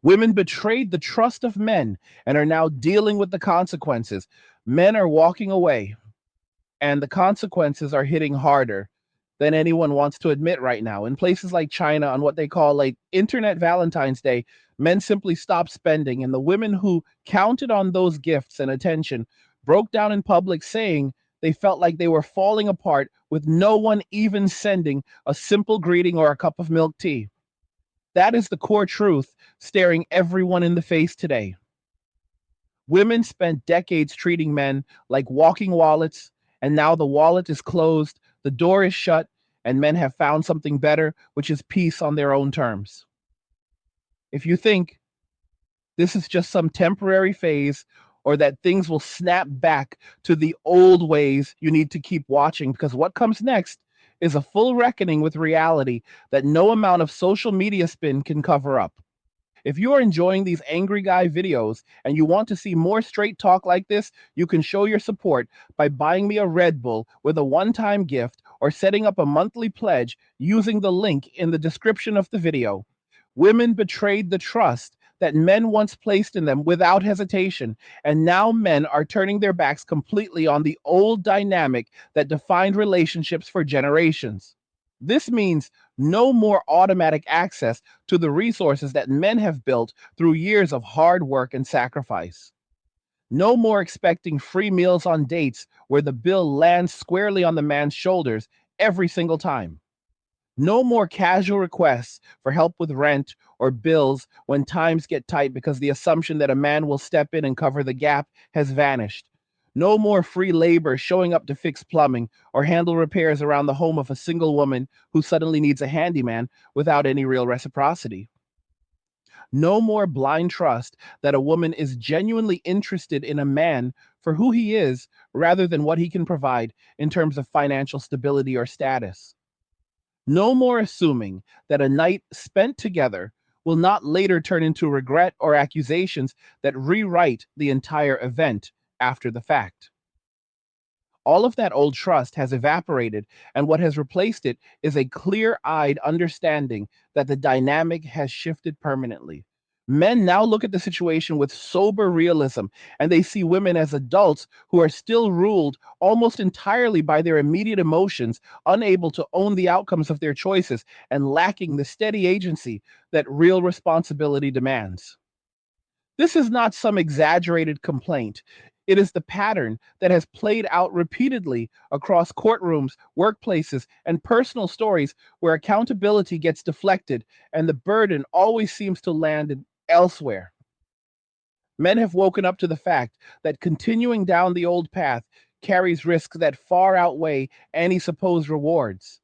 Women betrayed the trust of men and are now dealing with the consequences. Men are walking away, and the consequences are hitting harder than anyone wants to admit right now. In places like China, on what they call like Internet Valentine's Day, men simply stopped spending, and the women who counted on those gifts and attention broke down in public, saying they felt like they were falling apart with no one even sending a simple greeting or a cup of milk tea. That is the core truth staring everyone in the face today. Women spent decades treating men like walking wallets, and now the wallet is closed, the door is shut, and men have found something better, which is peace on their own terms. If you think this is just some temporary phase or that things will snap back to the old ways, you need to keep watching, because what comes next is a full reckoning with reality that no amount of social media spin can cover up. If you are enjoying these angry guy videos and you want to see more straight talk like this, you can show your support by buying me a Red Bull with a one-time gift or setting up a monthly pledge using the link in the description of the video. Women betrayed the trust that men once placed in them without hesitation, and now men are turning their backs completely on the old dynamic that defined relationships for generations. This means no more automatic access to the resources that men have built through years of hard work and sacrifice. No more expecting free meals on dates where the bill lands squarely on the man's shoulders every single time. No more casual requests for help with rent or bills when times get tight, because the assumption that a man will step in and cover the gap has vanished. No more free labor showing up to fix plumbing or handle repairs around the home of a single woman who suddenly needs a handyman without any real reciprocity. No more blind trust that a woman is genuinely interested in a man for who he is rather than what he can provide in terms of financial stability or status. No more assuming that a night spent together will not later turn into regret or accusations that rewrite the entire event after the fact. All of that old trust has evaporated, and what has replaced it is a clear eyed understanding that the dynamic has shifted permanently. Men now look at the situation with sober realism, and they see women as adults who are still ruled almost entirely by their immediate emotions, unable to own the outcomes of their choices, and lacking the steady agency that real responsibility demands. This is not some exaggerated complaint. It is the pattern that has played out repeatedly across courtrooms, workplaces, and personal stories where accountability gets deflected and the burden always seems to land elsewhere. Men have woken up to the fact that continuing down the old path carries risks that far outweigh any supposed rewards.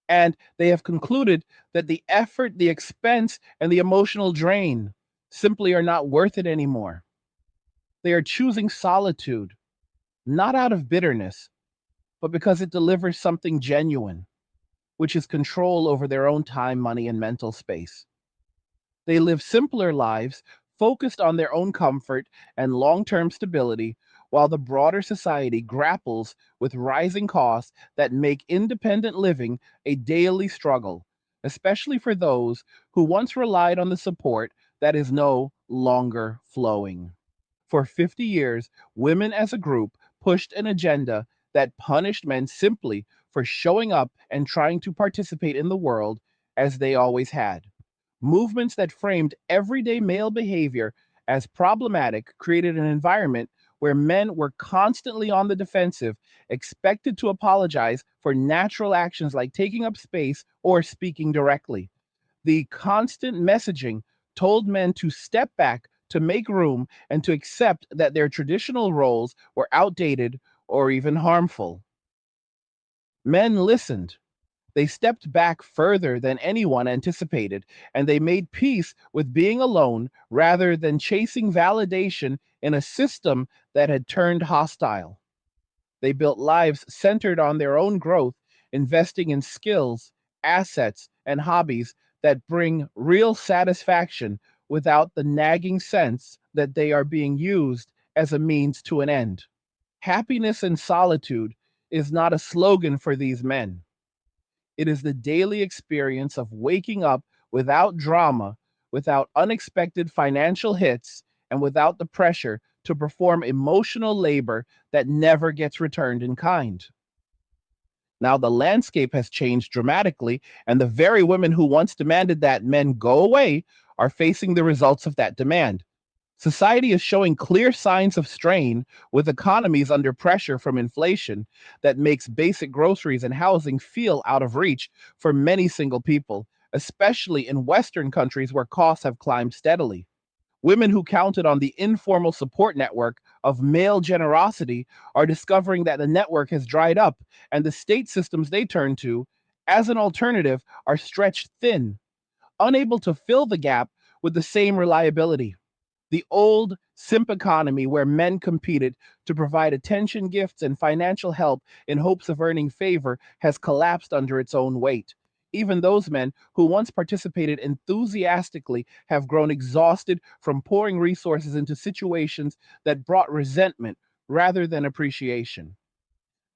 And they have concluded that the effort, the expense, and the emotional drain simply are not worth it anymore. They are choosing solitude, not out of bitterness, but because it delivers something genuine, which is control over their own time, money, and mental space. They live simpler lives, focused on their own comfort and long term stability, while the broader society grapples with rising costs that make independent living a daily struggle, especially for those who once relied on the support that is no longer flowing. For 50 years, women as a group pushed an agenda that punished men simply for showing up and trying to participate in the world as they always had. Movements that framed everyday male behavior as problematic created an environment where men were constantly on the defensive, expected to apologize for natural actions like taking up space or speaking directly. The constant messaging told men to step back, to make room, and to accept that their traditional roles were outdated or even harmful. Men listened. They stepped back further than anyone anticipated, and they made peace with being alone rather than chasing validation in a system that had turned hostile. They built lives centered on their own growth, investing in skills, assets, and hobbies that bring real satisfaction without the nagging sense that they are being used as a means to an end. Happiness in solitude is not a slogan for these men. It is the daily experience of waking up without drama, without unexpected financial hits, and without the pressure to perform emotional labor that never gets returned in kind. Now, the landscape has changed dramatically, and the very women who once demanded that men go away are facing the results of that demand. Society is showing clear signs of strain, with economies under pressure from inflation that makes basic groceries and housing feel out of reach for many single people, especially in Western countries where costs have climbed steadily. Women who counted on the informal support network of male generosity are discovering that the network has dried up, and the state systems they turn to as an alternative are stretched thin, unable to fill the gap with the same reliability. The old simp economy, where men competed to provide attention, gifts, and financial help in hopes of earning favor, has collapsed under its own weight. Even those men who once participated enthusiastically have grown exhausted from pouring resources into situations that brought resentment rather than appreciation.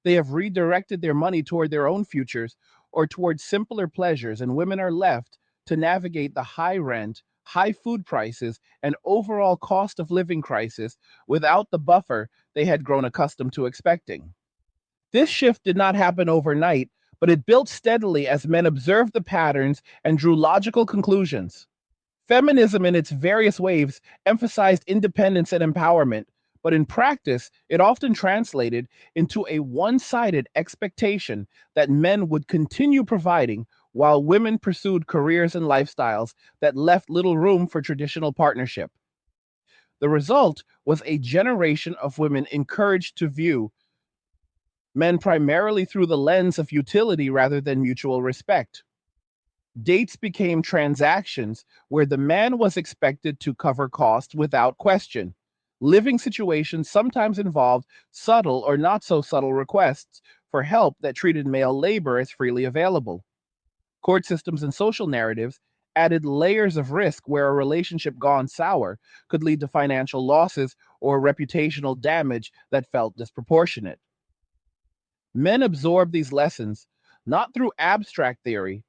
They have redirected their money toward their own futures or toward simpler pleasures, and women are left to navigate the high rent, high food prices, and overall cost of living crisis without the buffer they had grown accustomed to expecting. This shift did not happen overnight, but it built steadily as men observed the patterns and drew logical conclusions. Feminism, in its various waves, emphasized independence and empowerment, but in practice, it often translated into a one sided expectation that men would continue providing while women pursued careers and lifestyles that left little room for traditional partnership. The result was a generation of women encouraged to view men primarily through the lens of utility rather than mutual respect. Dates became transactions where the man was expected to cover costs without question. Living situations sometimes involved subtle or not so subtle requests for help that treated male labor as freely available. Court systems and social narratives added layers of risk where a relationship gone sour could lead to financial losses or reputational damage that felt disproportionate. Men absorbed these lessons not through abstract theory,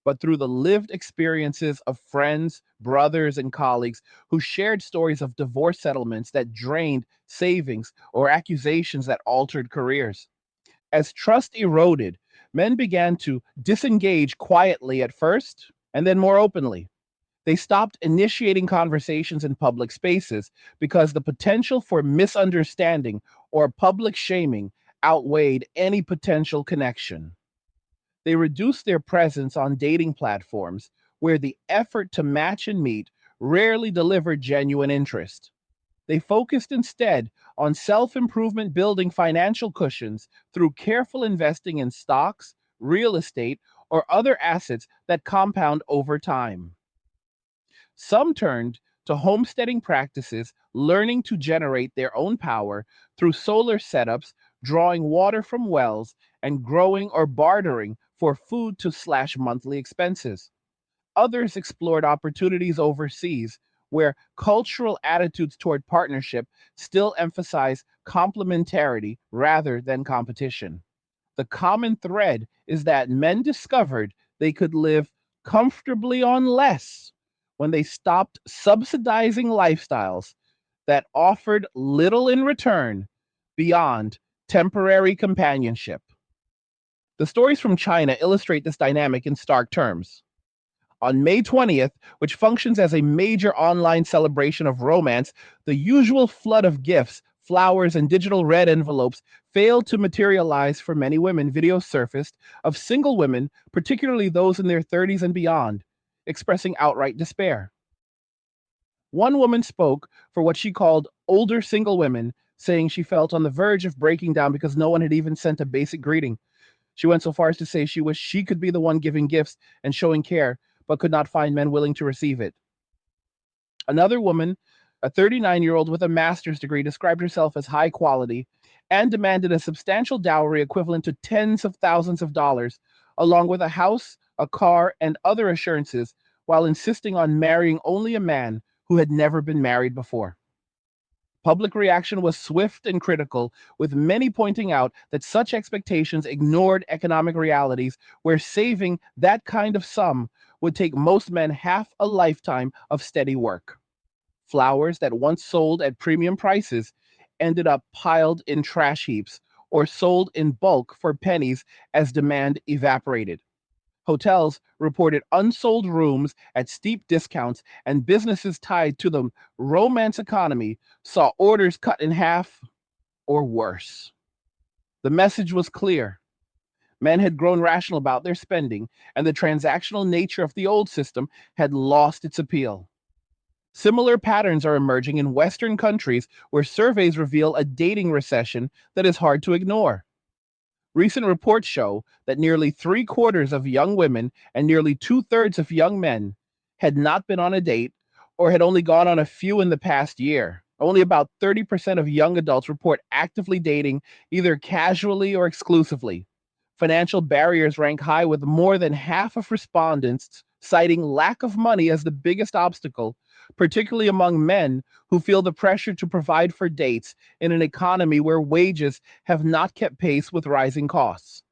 but through the lived experiences of friends, brothers, and colleagues who shared stories of divorce settlements that drained savings or accusations that altered careers. As trust eroded, men began to disengage quietly at first and then more openly. They stopped initiating conversations in public spaces because the potential for misunderstanding or public shaming outweighed any potential connection. They reduced their presence on dating platforms where the effort to match and meet rarely delivered genuine interest. They focused instead on self improvement, building financial cushions through careful investing in stocks, real estate, or other assets that compound over time. Some turned to homesteading practices, learning to generate their own power through solar setups, drawing water from wells, and growing or bartering for food to slash monthly expenses. Others explored opportunities overseas where cultural attitudes toward partnership still emphasize complementarity rather than competition. The common thread is that men discovered they could live comfortably on less when they stopped subsidizing lifestyles that offered little in return beyond temporary companionship. The stories from China illustrate this dynamic in stark terms. On May 20th, which functions as a major online celebration of romance, the usual flood of gifts, flowers, and digital red envelopes failed to materialize for many women. Videos surfaced of single women, particularly those in their 30s and beyond, expressing outright despair. One woman spoke for what she called older single women, saying she felt on the verge of breaking down because no one had even sent a basic greeting. She went so far as to say she wished she could be the one giving gifts and showing care, but could not find men willing to receive it. Another woman, a 39-year-old with a master's degree, described herself as high quality and demanded a substantial dowry equivalent to tens of thousands of dollars, along with a house, a car, and other assurances, while insisting on marrying only a man who had never been married before. Public reaction was swift and critical, with many pointing out that such expectations ignored economic realities where saving that kind of sum would take most men half a lifetime of steady work. Flowers that once sold at premium prices ended up piled in trash heaps or sold in bulk for pennies as demand evaporated. Hotels reported unsold rooms at steep discounts, and businesses tied to the romance economy saw orders cut in half or worse. The message was clear. Men had grown rational about their spending, and the transactional nature of the old system had lost its appeal. Similar patterns are emerging in Western countries where surveys reveal a dating recession that is hard to ignore. Recent reports show that nearly three-quarters of young women and nearly two-thirds of young men had not been on a date or had only gone on a few in the past year. Only about 30% of young adults report actively dating, either casually or exclusively. Financial barriers rank high, with more than half of respondents citing lack of money as the biggest obstacle, particularly among men who feel the pressure to provide for dates in an economy where wages have not kept pace with rising costs.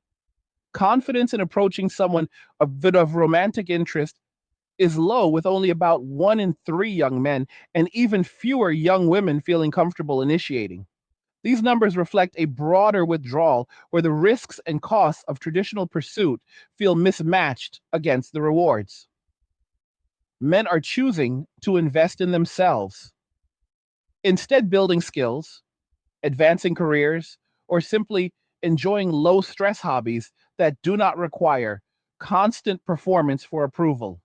Confidence in approaching someone a bit of romantic interest is low, with only about 1 in 3 young men and even fewer young women feeling comfortable initiating. These numbers reflect a broader withdrawal where the risks and costs of traditional pursuit feel mismatched against the rewards. Men are choosing to invest in themselves, instead building skills, advancing careers, or simply enjoying low-stress hobbies that do not require constant performance for approval.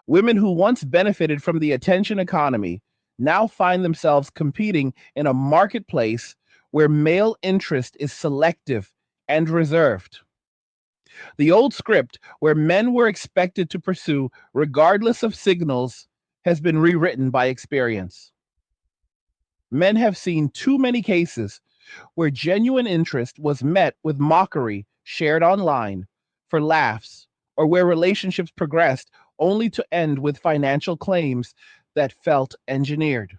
Women who once benefited from the attention economy now find themselves competing in a marketplace where male interest is selective and reserved. The old script, where men were expected to pursue regardless of signals, has been rewritten by experience. Men have seen too many cases where genuine interest was met with mockery shared online for laughs, or where relationships progressed only to end with financial claims that felt engineered.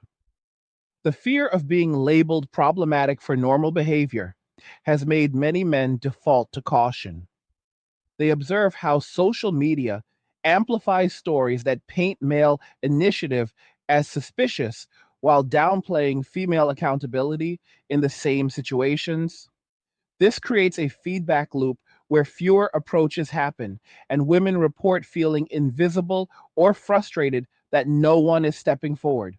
The fear of being labeled problematic for normal behavior has made many men default to caution. They observe how social media amplifies stories that paint male initiative as suspicious while downplaying female accountability in the same situations. This creates a feedback loop where fewer approaches happen, and women report feeling invisible or frustrated that no one is stepping forward.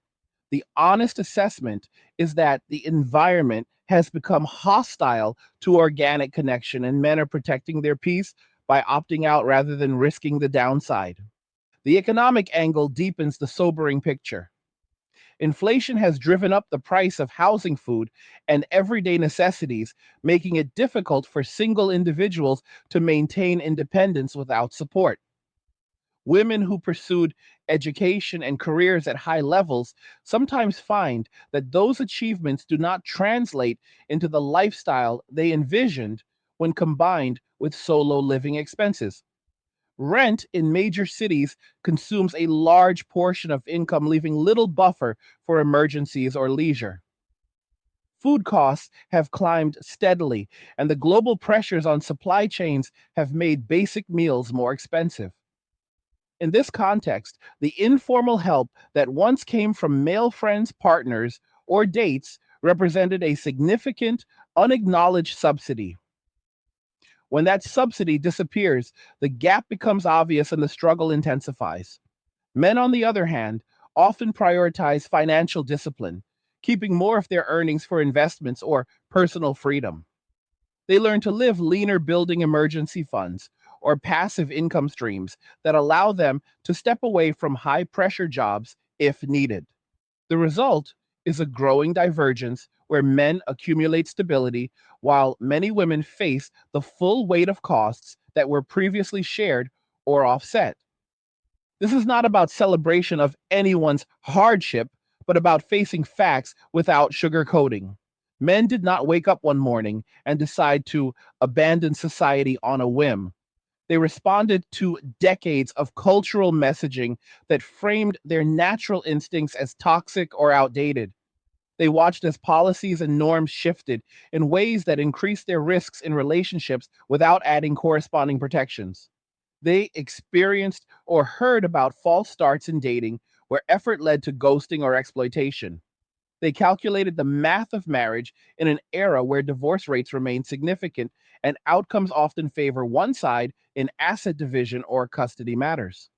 The honest assessment is that the environment has become hostile to organic connection, and men are protecting their peace by opting out rather than risking the downside. The economic angle deepens the sobering picture. Inflation has driven up the price of housing, food, and everyday necessities, making it difficult for single individuals to maintain independence without support. Women who pursued education and careers at high levels sometimes find that those achievements do not translate into the lifestyle they envisioned when combined with solo living expenses. Rent in major cities consumes a large portion of income, leaving little buffer for emergencies or leisure. Food costs have climbed steadily, and the global pressures on supply chains have made basic meals more expensive. In this context, the informal help that once came from male friends, partners, or dates represented a significant, unacknowledged subsidy. When that subsidy disappears, the gap becomes obvious and the struggle intensifies. Men, on the other hand, often prioritize financial discipline, keeping more of their earnings for investments or personal freedom. They learn to live leaner, building emergency funds or passive income streams that allow them to step away from high pressure jobs if needed. The result is a growing divergence where men accumulate stability while many women face the full weight of costs that were previously shared or offset. This is not about celebration of anyone's hardship, but about facing facts without sugarcoating. Men did not wake up one morning and decide to abandon society on a whim. They responded to decades of cultural messaging that framed their natural instincts as toxic or outdated. They watched as policies and norms shifted in ways that increased their risks in relationships without adding corresponding protections. They experienced or heard about false starts in dating where effort led to ghosting or exploitation. They calculated the math of marriage in an era where divorce rates remain significant and outcomes often favor one side in asset division or custody matters.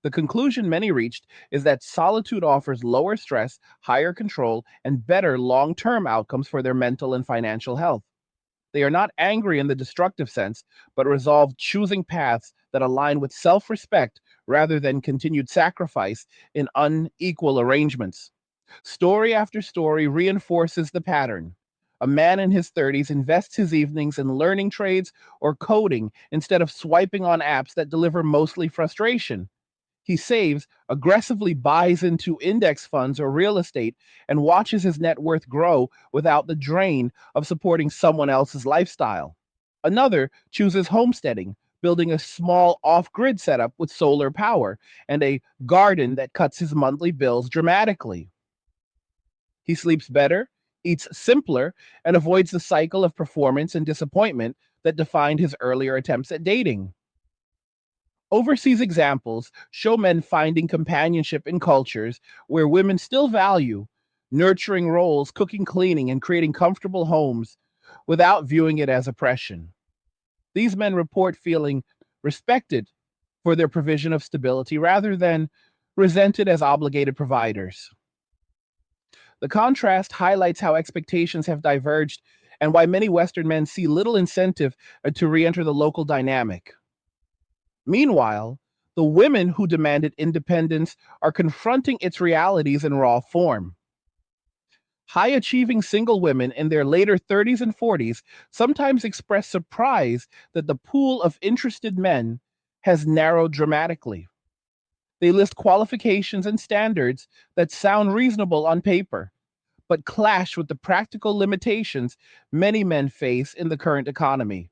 The conclusion many reached is that solitude offers lower stress, higher control, and better long term outcomes for their mental and financial health. They are not angry in the destructive sense, but resolve choosing paths that align with self respect rather than continued sacrifice in unequal arrangements. Story after story reinforces the pattern. A man in his 30s invests his evenings in learning trades or coding instead of swiping on apps that deliver mostly frustration. He saves, aggressively buys into index funds or real estate, and watches his net worth grow without the drain of supporting someone else's lifestyle. Another chooses homesteading, building a small off grid setup with solar power and a garden that cuts his monthly bills dramatically. He sleeps better, eats simpler, and avoids the cycle of performance and disappointment that defined his earlier attempts at dating. Overseas examples show men finding companionship in cultures where women still value nurturing roles, cooking, cleaning, and creating comfortable homes without viewing it as oppression. These men report feeling respected for their provision of stability rather than resented as obligated providers. The contrast highlights how expectations have diverged and why many Western men see little incentive to re enter the local dynamic. Meanwhile, the women who demanded independence are confronting its realities in raw form. High achieving single women in their later 30s and 40s sometimes express surprise that the pool of interested men has narrowed dramatically. They list qualifications and standards that sound reasonable on paper, but clash with the practical limitations many men face in the current economy.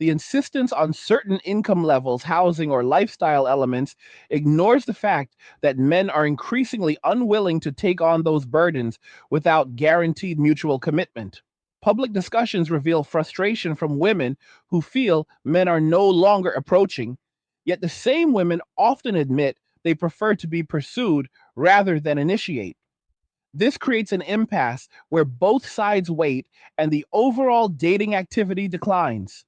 The insistence on certain income levels, housing, or lifestyle elements ignores the fact that men are increasingly unwilling to take on those burdens without guaranteed mutual commitment. Public discussions reveal frustration from women who feel men are no longer approaching, yet the same women often admit they prefer to be pursued rather than initiate. This creates an impasse where both sides wait and the overall dating activity declines.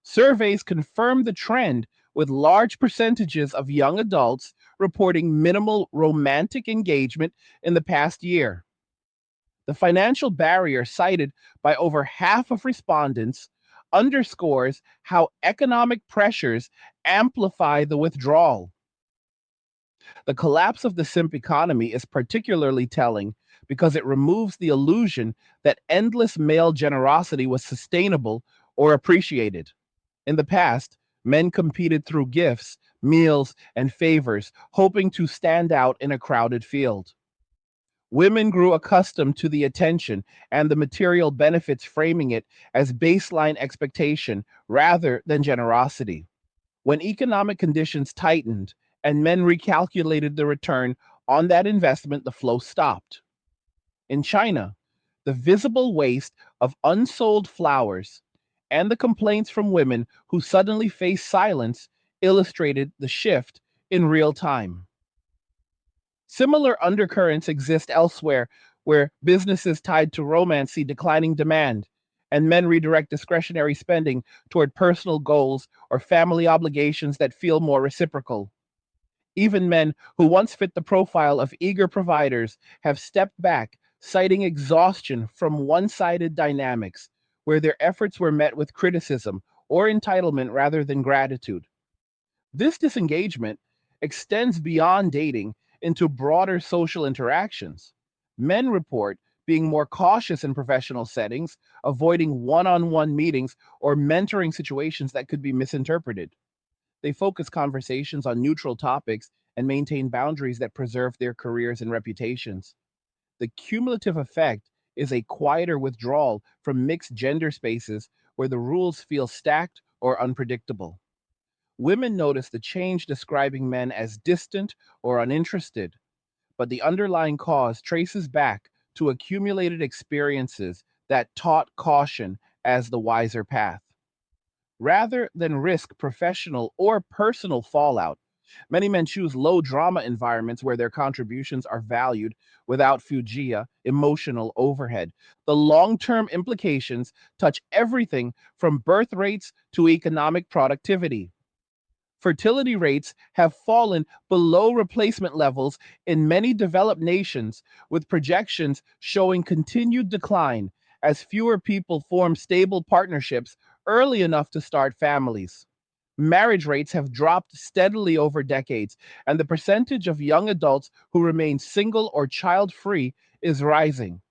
Surveys confirm the trend, with large percentages of young adults reporting minimal romantic engagement in the past year. The financial barrier cited by over half of respondents underscores how economic pressures amplify the withdrawal. The collapse of the simp economy is particularly telling because it removes the illusion that endless male generosity was sustainable or appreciated. In the past, men competed through gifts, meals, and favors, hoping to stand out in a crowded field. Women grew accustomed to the attention and the material benefits, framing it as baseline expectation rather than generosity. When economic conditions tightened and men recalculated the return on that investment, the flow stopped. In China, the visible waste of unsold flowers and the complaints from women who suddenly face silence illustrated the shift in real time. Similar undercurrents exist elsewhere where businesses tied to romance see declining demand and men redirect discretionary spending toward personal goals or family obligations that feel more reciprocal. Even men who once fit the profile of eager providers have stepped back, citing exhaustion from one sided dynamics where their efforts were met with criticism or entitlement rather than gratitude. This disengagement extends beyond dating into broader social interactions. Men report being more cautious in professional settings, avoiding one on one meetings or mentoring situations that could be misinterpreted. They focus conversations on neutral topics and maintain boundaries that preserve their careers and reputations. The cumulative effect is a quieter withdrawal from mixed gender spaces where the rules feel stacked or unpredictable. Women notice the change, describing men as distant or uninterested, but the underlying cause traces back to accumulated experiences that taught caution as the wiser path. Rather than risk professional or personal fallout, many men choose low drama environments where their contributions are valued without fugia, emotional overhead. The long term implications touch everything from birth rates to economic productivity. Fertility rates have fallen below replacement levels in many developed nations, with projections showing continued decline as fewer people form stable partnerships early enough to start families. Marriage rates have dropped steadily over decades, and the percentage of young adults who remain single or child free is rising.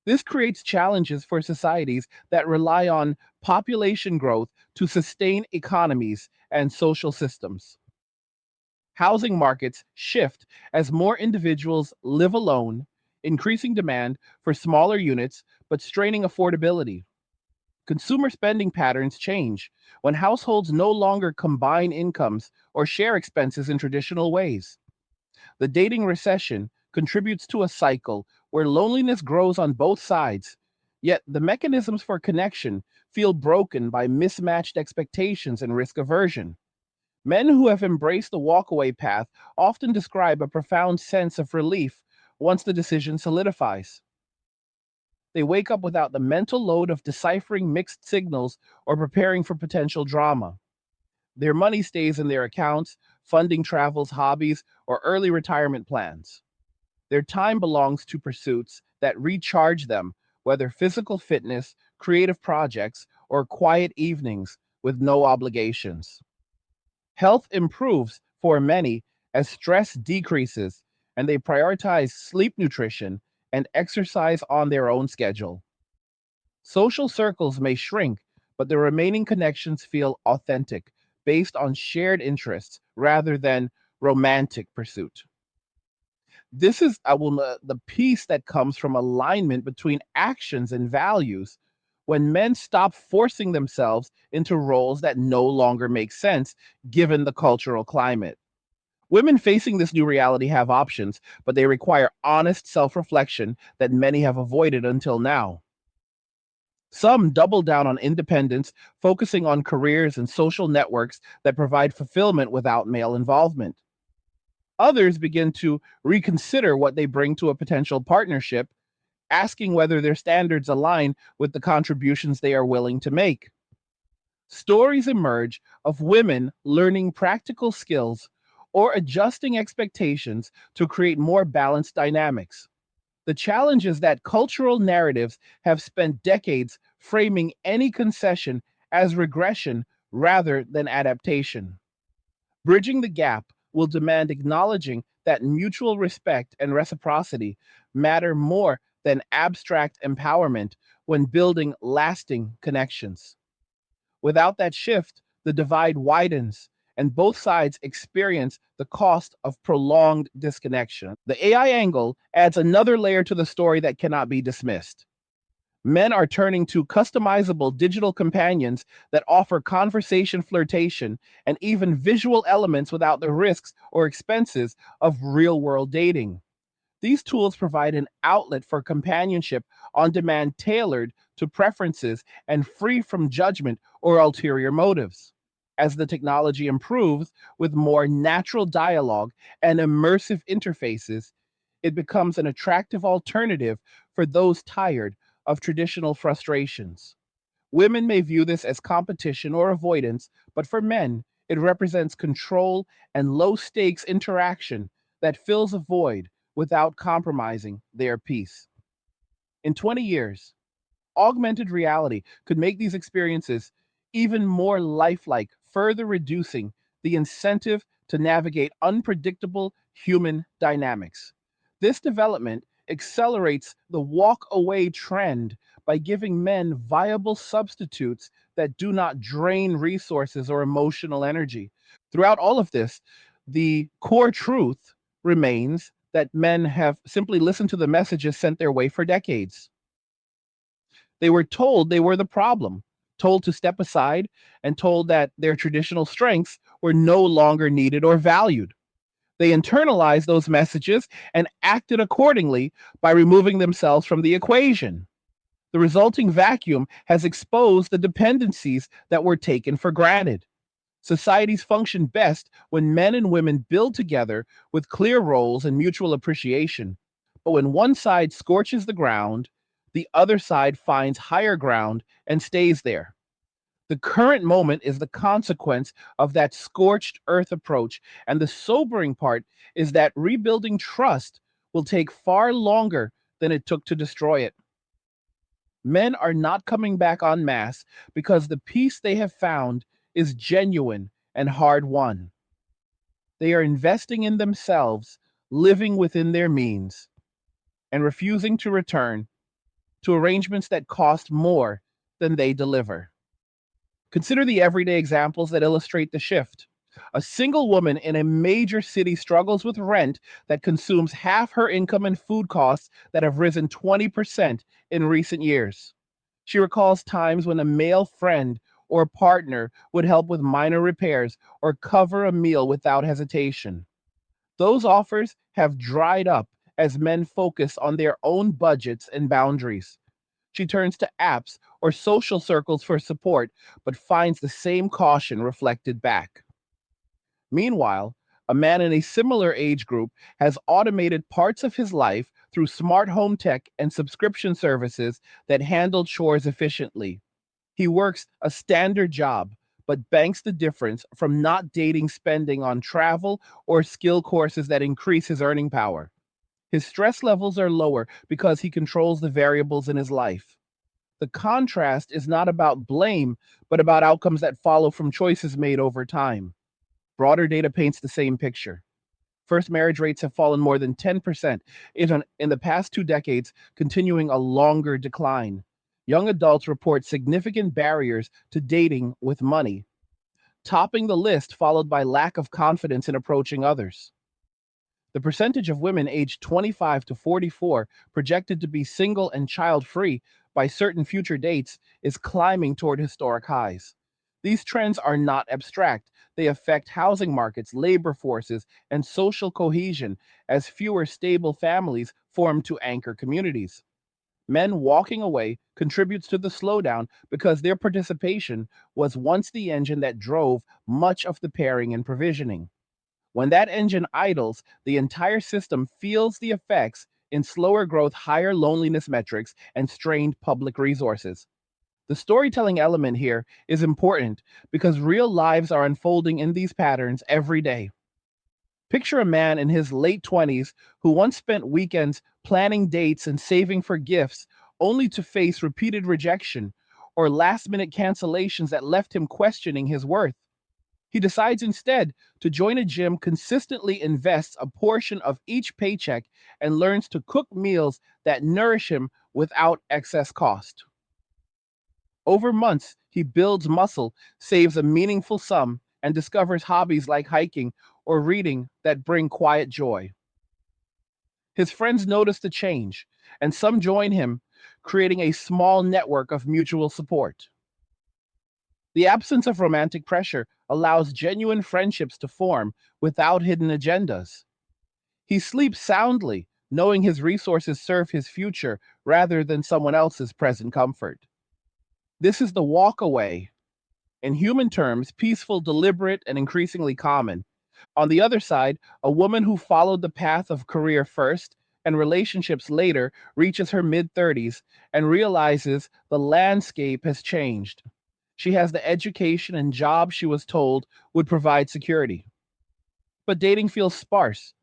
This creates challenges for societies that rely on population growth to sustain economies and social systems. Housing markets shift as more individuals live alone, increasing demand for smaller units but straining affordability. Consumer spending patterns change when households no longer combine incomes or share expenses in traditional ways. The dating recession contributes to a cycle where loneliness grows on both sides, yet the mechanisms for connection feel broken by mismatched expectations and risk aversion. Men who have embraced the walkaway path often describe a profound sense of relief once the decision solidifies. They wake up without the mental load of deciphering mixed signals or preparing for potential drama. Their money stays in their accounts, funding travels, hobbies, or early retirement plans. Their time belongs to pursuits that recharge them, whether physical fitness, creative projects, or quiet evenings with no obligations. Health improves for many as stress decreases and they prioritize sleep, nutrition, and exercise on their own schedule. Social circles may shrink, but the remaining connections feel authentic, based on shared interests rather than romantic pursuit. This is the peace that comes from alignment between actions and values. When men stop forcing themselves into roles that no longer make sense given the cultural climate. Women facing this new reality have options, but they require honest self reflection that many have avoided until now. Some double down on independence, focusing on careers and social networks that provide fulfillment without male involvement. Others begin to reconsider what they bring to a potential partnership, asking whether their standards align with the contributions they are willing to make. Stories emerge of women learning practical skills or adjusting expectations to create more balanced dynamics. The challenge is that cultural narratives have spent decades framing any concession as regression rather than adaptation. Bridging the gap will demand acknowledging that mutual respect and reciprocity matter more than abstract empowerment when building lasting connections. Without that shift, the divide widens and both sides experience the cost of prolonged disconnection. The AI angle adds another layer to the story that cannot be dismissed. Men are turning to customizable digital companions that offer conversation flirtation and even visual elements without the risks or expenses of real world dating. These tools provide an outlet for companionship on demand tailored to preferences and free from judgment or ulterior motives. As the technology improves with more natural dialogue and immersive interfaces, it becomes an attractive alternative for those tired of traditional frustrations. Women may view this as competition or avoidance, but for men, it represents control and low stakes interaction that fills a void without compromising their peace. In 20 years, augmented reality could make these experiences even more lifelike, further reducing the incentive to navigate unpredictable human dynamics. This development accelerates the walk away trend by giving men viable substitutes that do not drain resources or emotional energy. Throughout all of this, the core truth remains that men have simply listened to the messages sent their way for decades. They were told they were the problem, told to step aside, and told that their traditional strengths were no longer needed or valued. They internalized those messages and acted accordingly by removing themselves from the equation. The resulting vacuum has exposed the dependencies that were taken for granted. Societies function best when men and women build together with clear roles and mutual appreciation. But when one side scorches the ground, the other side finds higher ground and stays there. The current moment is the consequence of that scorched earth approach. And the sobering part is that rebuilding trust will take far longer than it took to destroy it. Men are not coming back en masse because the peace they have found is genuine and hard won. They are investing in themselves, living within their means, and refusing to return to arrangements that cost more than they deliver. Consider the everyday examples that illustrate the shift. A single woman in a major city struggles with rent that consumes half her income and food costs that have risen 20% in recent years. She recalls times when a male friend or partner would help with minor repairs or cover a meal without hesitation. Those offers have dried up as men focus on their own budgets and boundaries. She turns to apps or social circles for support, but finds the same caution reflected back. Meanwhile, a man in a similar age group has automated parts of his life through smart home tech and subscription services that handle chores efficiently. He works a standard job, but banks the difference from not dating spending on travel or skill courses that increase his earning power. His stress levels are lower because he controls the variables in his life. The contrast is not about blame, but about outcomes that follow from choices made over time. Broader data paints the same picture. First marriage rates have fallen more than 10% in the past 2 decades, continuing a longer decline. Young adults report significant barriers to dating with money, topping the list, followed by lack of confidence in approaching others. The percentage of women aged 25 to 44 projected to be single and child free by certain future dates is climbing toward historic highs. These trends are not abstract. They affect housing markets, labor forces, and social cohesion as fewer stable families form to anchor communities. Men walking away contributes to the slowdown because their participation was once the engine that drove much of the pairing and provisioning. When that engine idles, the entire system feels the effects in slower growth, higher loneliness metrics, and strained public resources. The storytelling element here is important because real lives are unfolding in these patterns every day. Picture a man in his late 20s who once spent weekends planning dates and saving for gifts, only to face repeated rejection or last minute cancellations that left him questioning his worth. He decides instead to join a gym, consistently invests a portion of each paycheck, and learns to cook meals that nourish him without excess cost. Over months, he builds muscle, saves a meaningful sum, and discovers hobbies like hiking or reading that bring quiet joy. His friends notice the change, and some join him, creating a small network of mutual support. The absence of romantic pressure allows genuine friendships to form without hidden agendas. He sleeps soundly, knowing his resources serve his future rather than someone else's present comfort. This is the walk away, in human terms, peaceful, deliberate, and increasingly common. On the other side, a woman who followed the path of career first and relationships later reaches her mid 30s and realizes the landscape has changed. She has the education and job she was told would provide security. But dating feels sparse,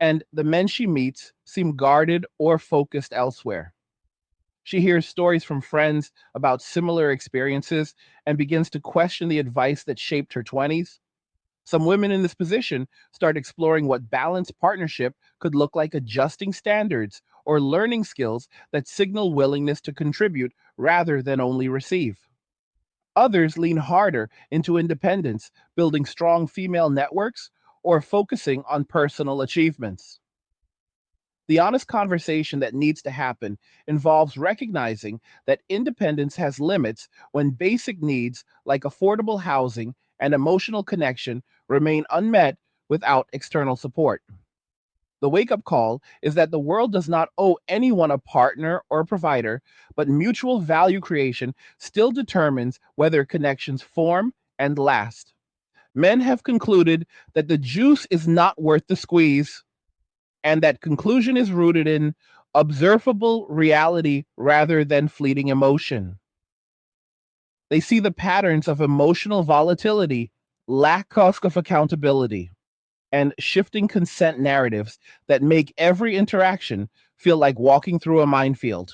and the men she meets seem guarded or focused elsewhere. She hears stories from friends about similar experiences and begins to question the advice that shaped her 20s. Some women in this position start exploring what balanced partnership could look like, adjusting standards or learning skills that signal willingness to contribute rather than only receive. Others lean harder into independence, building strong female networks or focusing on personal achievements. The honest conversation that needs to happen involves recognizing that independence has limits when basic needs like affordable housing and emotional connection remain unmet without external support. The wake up call is that the world does not owe anyone a partner or a provider, but mutual value creation still determines whether connections form and last. Men have concluded that the juice is not worth the squeeze, and that conclusion is rooted in observable reality rather than fleeting emotion. They see the patterns of emotional volatility, lack of accountability, and shifting consent narratives that make every interaction feel like walking through a minefield.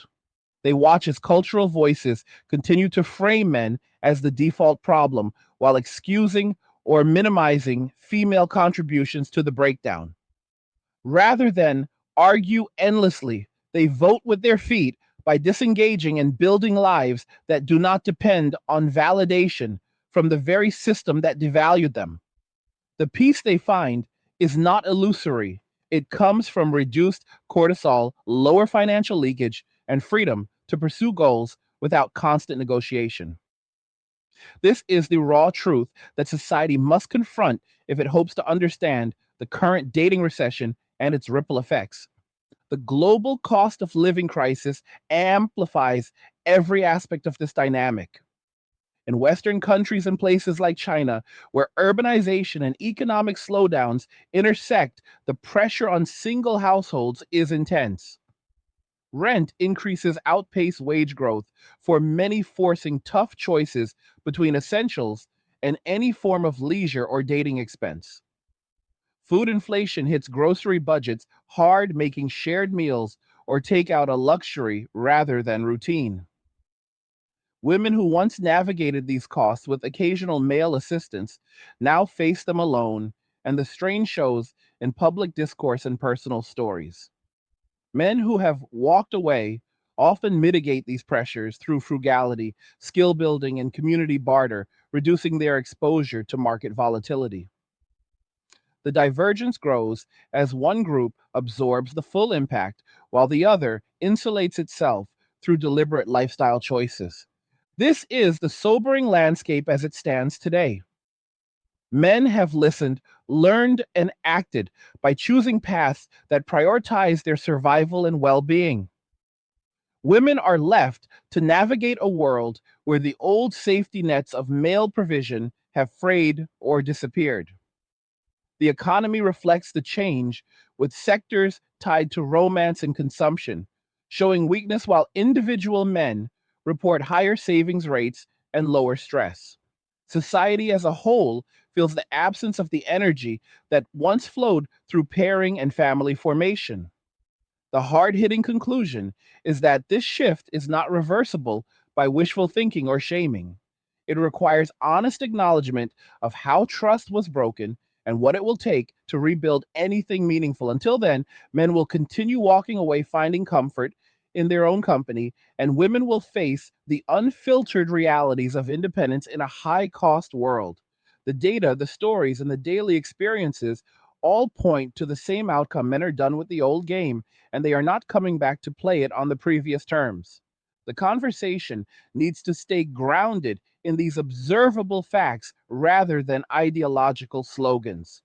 They watch as cultural voices continue to frame men as the default problem while excusing or minimizing female contributions to the breakdown. Rather than argue endlessly, they vote with their feet by disengaging and building lives that do not depend on validation from the very system that devalued them. The peace they find is not illusory. It comes from reduced cortisol, lower financial leakage, and freedom to pursue goals without constant negotiation. This is the raw truth that society must confront if it hopes to understand the current dating recession and its ripple effects. The global cost of living crisis amplifies every aspect of this dynamic. In Western countries and places like China, where urbanization and economic slowdowns intersect, the pressure on single households is intense. Rent increases outpace wage growth, for many forcing tough choices between essentials and any form of leisure or dating expense. Food inflation hits grocery budgets hard, making shared meals or takeout a luxury rather than routine. Women who once navigated these costs with occasional male assistance now face them alone, and the strain shows in public discourse and personal stories. Men who have walked away often mitigate these pressures through frugality, skill building, and community barter, reducing their exposure to market volatility. The divergence grows as one group absorbs the full impact while the other insulates itself through deliberate lifestyle choices. This is the sobering landscape as it stands today. Men have listened, learned, and acted by choosing paths that prioritize their survival and well being. Women are left to navigate a world where the old safety nets of male provision have frayed or disappeared. The economy reflects the change, with sectors tied to romance and consumption showing weakness while individual men report higher savings rates and lower stress. Society as a whole feels the absence of the energy that once flowed through pairing and family formation. The hard hitting conclusion is that this shift is not reversible by wishful thinking or shaming. It requires honest acknowledgement of how trust was broken and what it will take to rebuild anything meaningful. Until then, men will continue walking away finding comfort in their own company, and women will face the unfiltered realities of independence in a high cost world. The data, the stories, and the daily experiences all point to the same outcome. Men are done with the old game and they are not coming back to play it on the previous terms. The conversation needs to stay grounded in these observable facts rather than ideological slogans.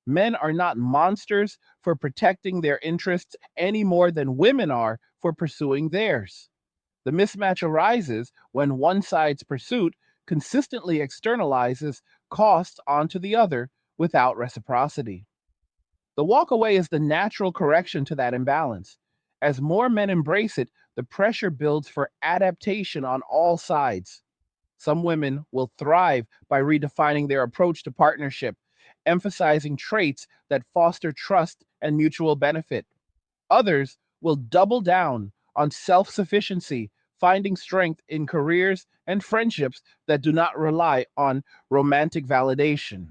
Men are not monsters for protecting their interests any more than women are for pursuing theirs. The mismatch arises when one side's pursuit consistently externalizes costs onto the other without reciprocity. The walk away is the natural correction to that imbalance. As more men embrace it, the pressure builds for adaptation on all sides. Some women will thrive by redefining their approach to partnership, emphasizing traits that foster trust and mutual benefit. Others will double down on self sufficiency, finding strength in careers and friendships that do not rely on romantic validation.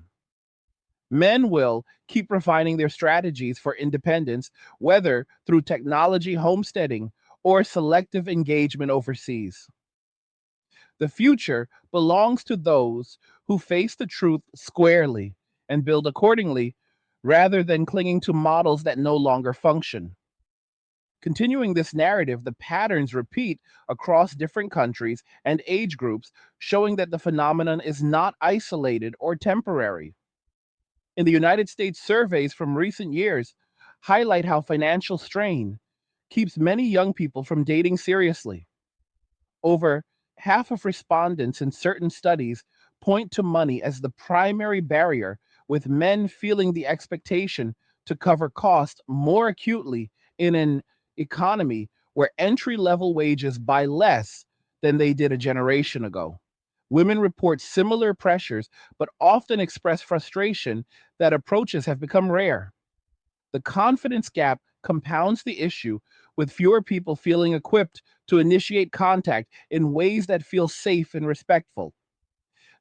Men will keep refining their strategies for independence, whether through technology homesteading or selective engagement overseas. The future belongs to those who face the truth squarely and build accordingly rather than clinging to models that no longer function. Continuing this narrative, the patterns repeat across different countries and age groups, showing that the phenomenon is not isolated or temporary. In the United States, surveys from recent years highlight how financial strain keeps many young people from dating seriously. Over half of respondents in certain studies point to money as the primary barrier, with men feeling the expectation to cover costs more acutely in an economy where entry level wages buy less than they did a generation ago. Women report similar pressures, but often express frustration that approaches have become rare. The confidence gap compounds the issue, with fewer people feeling equipped to initiate contact in ways that feel safe and respectful.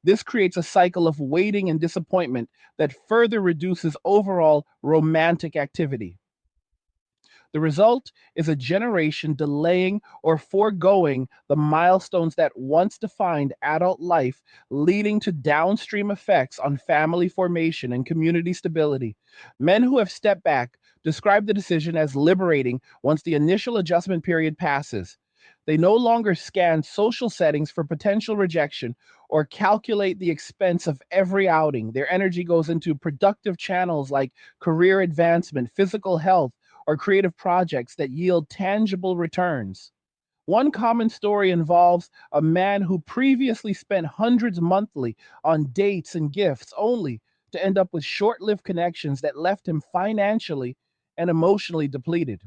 This creates a cycle of waiting and disappointment that further reduces overall romantic activity. The result is a generation delaying or foregoing the milestones that once defined adult life, leading to downstream effects on family formation and community stability. Men who have stepped back describe the decision as liberating once the initial adjustment period passes. They no longer scan social settings for potential rejection or calculate the expense of every outing. Their energy goes into productive channels like career advancement, physical health, or creative projects that yield tangible returns. One common story involves a man who previously spent hundreds monthly on dates and gifts, only to end up with short lived connections that left him financially and emotionally depleted.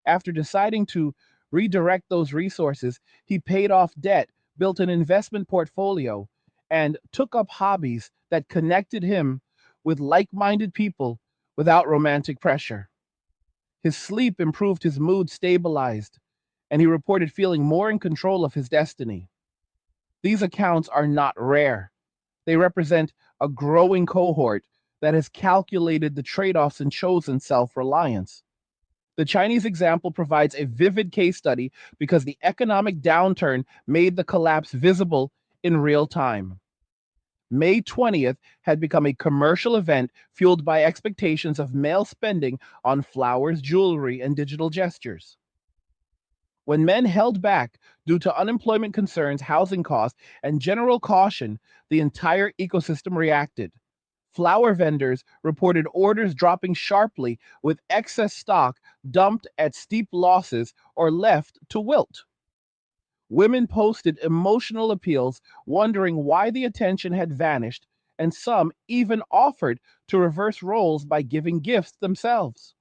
After deciding to redirect those resources, he paid off debt, built an investment portfolio, and took up hobbies that connected him with like minded people without romantic pressure. His sleep improved, his mood stabilized, and he reported feeling more in control of his destiny. These accounts are not rare. They represent a growing cohort that has calculated the trade offs and chosen self reliance. The Chinese example provides a vivid case study because the economic downturn made the collapse visible in real time. May 20th had become a commercial event fueled by expectations of male spending on flowers, jewelry, and digital gestures. When men held back due to unemployment concerns, housing costs, and general caution, the entire ecosystem reacted. Flower vendors reported orders dropping sharply, with excess stock dumped at steep losses or left to wilt. Women posted emotional appeals, wondering why the attention had vanished, and some even offered to reverse roles by giving gifts themselves.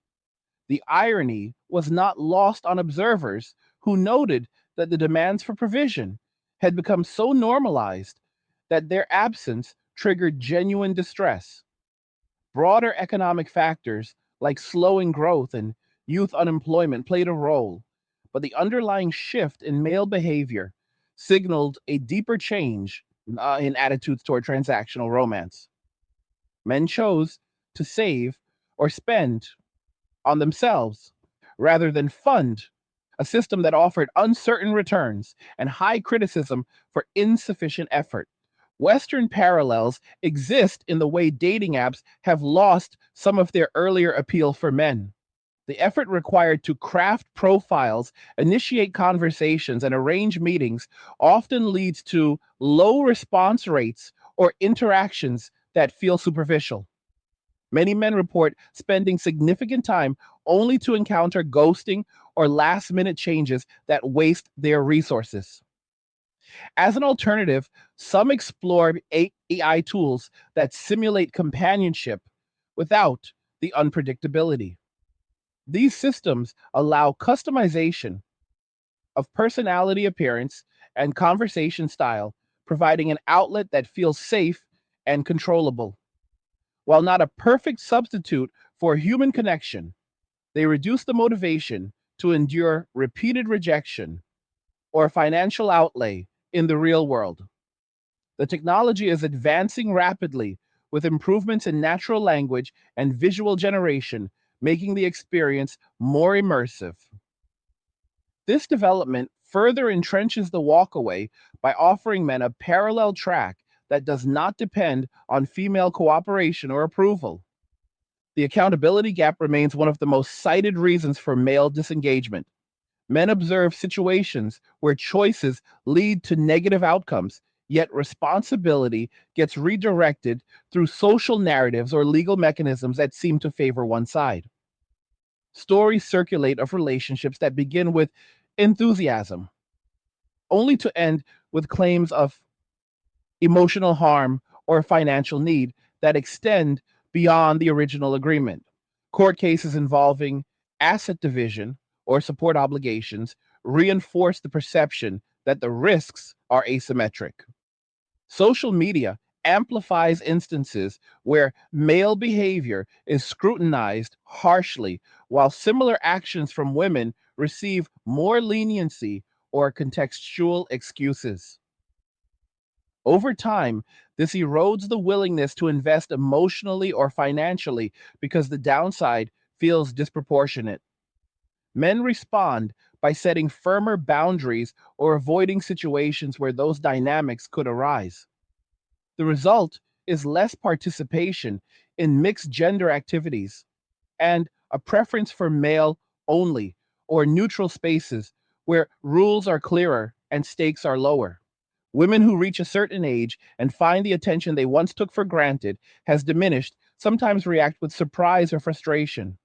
The irony was not lost on observers, who noted that the demands for provision had become so normalized that their absence triggered genuine distress. Broader economic factors like slowing growth and youth unemployment played a role, but the underlying shift in male behavior signaled a deeper change in attitudes toward transactional romance. Men chose to save or spend on themselves rather than fund a system that offered uncertain returns and high criticism for insufficient effort. Western parallels exist in the way dating apps have lost some of their earlier appeal for men. The effort required to craft profiles, initiate conversations, and arrange meetings often leads to low response rates or interactions that feel superficial. Many men report spending significant time only to encounter ghosting or last minute changes that waste their resources. As an alternative, some explore AI tools that simulate companionship without the unpredictability. These systems allow customization of personality appearance and conversation style, providing an outlet that feels safe and controllable. While not a perfect substitute for human connection, they reduce the motivation to endure repeated rejection or financial outlay in the real world. The technology is advancing rapidly, with improvements in natural language and visual generation, making the experience more immersive. This development further entrenches the walkaway by offering men a parallel track that does not depend on female cooperation or approval. The accountability gap remains one of the most cited reasons for male disengagement. Men observe situations where choices lead to negative outcomes, yet responsibility gets redirected through social narratives or legal mechanisms that seem to favor one side. Stories circulate of relationships that begin with enthusiasm, only to end with claims of emotional harm or financial need that extend beyond the original agreement. Court cases involving asset division or support obligations reinforce the perception that the risks are asymmetric. Social media amplifies instances where male behavior is scrutinized harshly, while similar actions from women receive more leniency or contextual excuses. Over time, this erodes the willingness to invest emotionally or financially because the downside feels disproportionate. Men respond by setting firmer boundaries or avoiding situations where those dynamics could arise. The result is less participation in mixed gender activities and a preference for male only or neutral spaces where rules are clearer and stakes are lower. Women who reach a certain age and find the attention they once took for granted has diminished, sometimes react with surprise or frustration.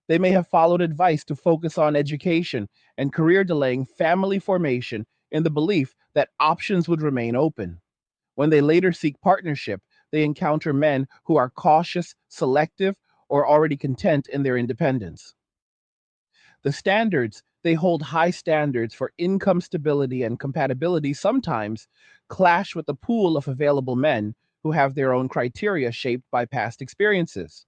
They may have followed advice to focus on education and career, delaying family formation in the belief that options would remain open. When they later seek partnership, they encounter men who are cautious, selective, or already content in their independence. The standards, they hold high standards for income stability and compatibility, sometimes clash with the pool of available men who have their own criteria shaped by past experiences.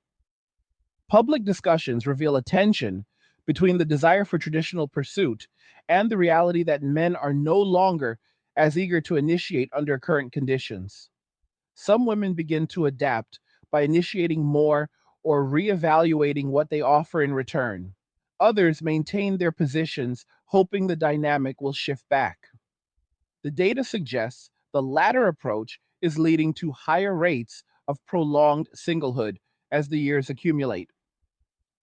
Public discussions reveal a tension between the desire for traditional pursuit and the reality that men are no longer as eager to initiate under current conditions. Some women begin to adapt by initiating more or reevaluating what they offer in return. Others maintain their positions, hoping the dynamic will shift back. The data suggests the latter approach is leading to higher rates of prolonged singlehood as the years accumulate.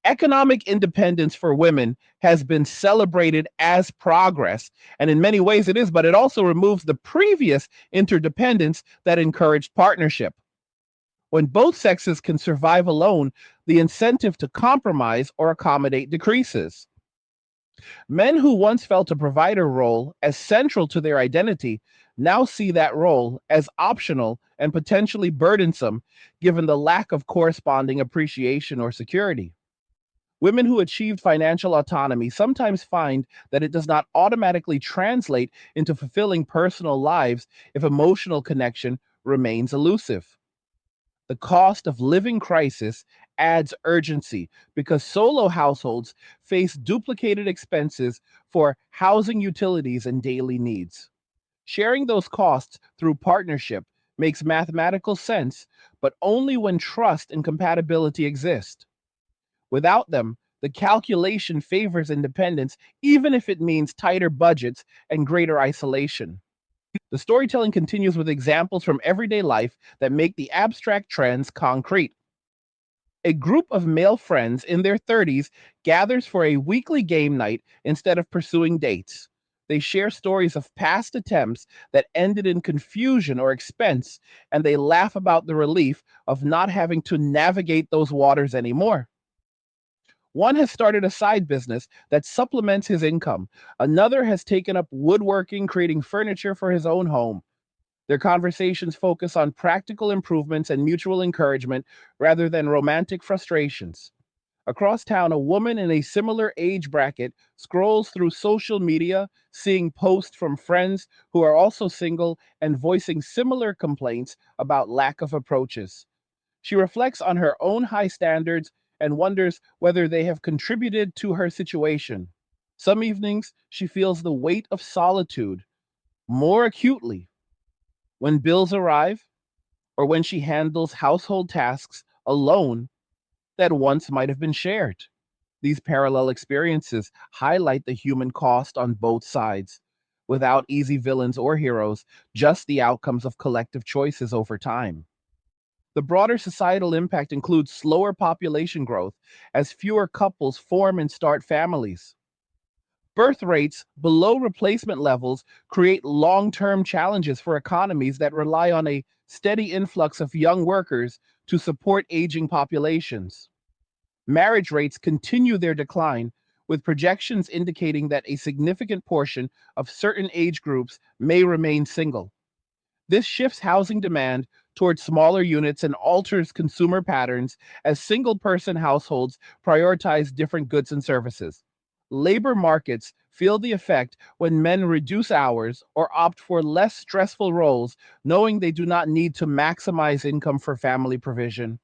Economic independence for women has been celebrated as progress, and in many ways it is, but it also removes the previous interdependence that encouraged partnership. When both sexes can survive alone, the incentive to compromise or accommodate decreases. Men who once felt a provider role as central to their identity now see that role as optional and potentially burdensome given the lack of corresponding appreciation or security. Women who achieved financial autonomy sometimes find that it does not automatically translate into fulfilling personal lives if emotional connection remains elusive. The cost of living crisis adds urgency because solo households face duplicated expenses for housing, utilities, and daily needs. Sharing those costs through partnership makes mathematical sense, but only when trust and compatibility exist. Without them, the calculation favors independence, even if it means tighter budgets and greater isolation. The storytelling continues with examples from everyday life that make the abstract trends concrete. A group of male friends in their 30s gathers for a weekly game night instead of pursuing dates. They share stories of past attempts that ended in confusion or expense, and they laugh about the relief of not having to navigate those waters anymore. One has started a side business that supplements his income. Another has taken up woodworking, creating furniture for his own home. Their conversations focus on practical improvements and mutual encouragement rather than romantic frustrations. Across town, a woman in a similar age bracket scrolls through social media, seeing posts from friends who are also single and voicing similar complaints about lack of approaches. She reflects on her own high standards and wonders whether they have contributed to her situation. Some evenings, she feels the weight of solitude more acutely when bills arrive or when she handles household tasks alone that once might have been shared. These parallel experiences highlight the human cost on both sides, without easy villains or heroes, just the outcomes of collective choices over time. The broader societal impact includes slower population growth as fewer couples form and start families. Birth rates below replacement levels create long term challenges for economies that rely on a steady influx of young workers to support aging populations. Marriage rates continue their decline, with projections indicating that a significant portion of certain age groups may remain single. This shifts housing demand towards smaller units and alters consumer patterns as single person households prioritize different goods and services. Labor markets feel the effect when men reduce hours or opt for less stressful roles, knowing they do not need to maximize income for family provision.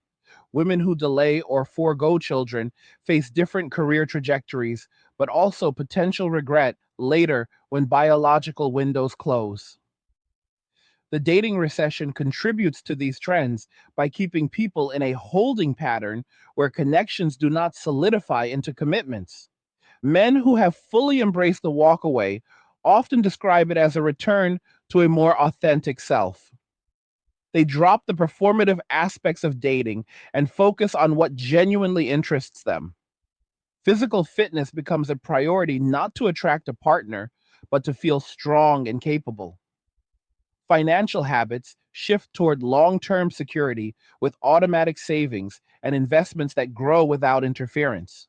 Women who delay or forego children face different career trajectories, but also potential regret later when biological windows close. The dating recession contributes to these trends by keeping people in a holding pattern where connections do not solidify into commitments. Men who have fully embraced the walkaway often describe it as a return to a more authentic self. They drop the performative aspects of dating and focus on what genuinely interests them. Physical fitness becomes a priority not to attract a partner, but to feel strong and capable. Financial habits shift toward long term security with automatic savings and investments that grow without interference.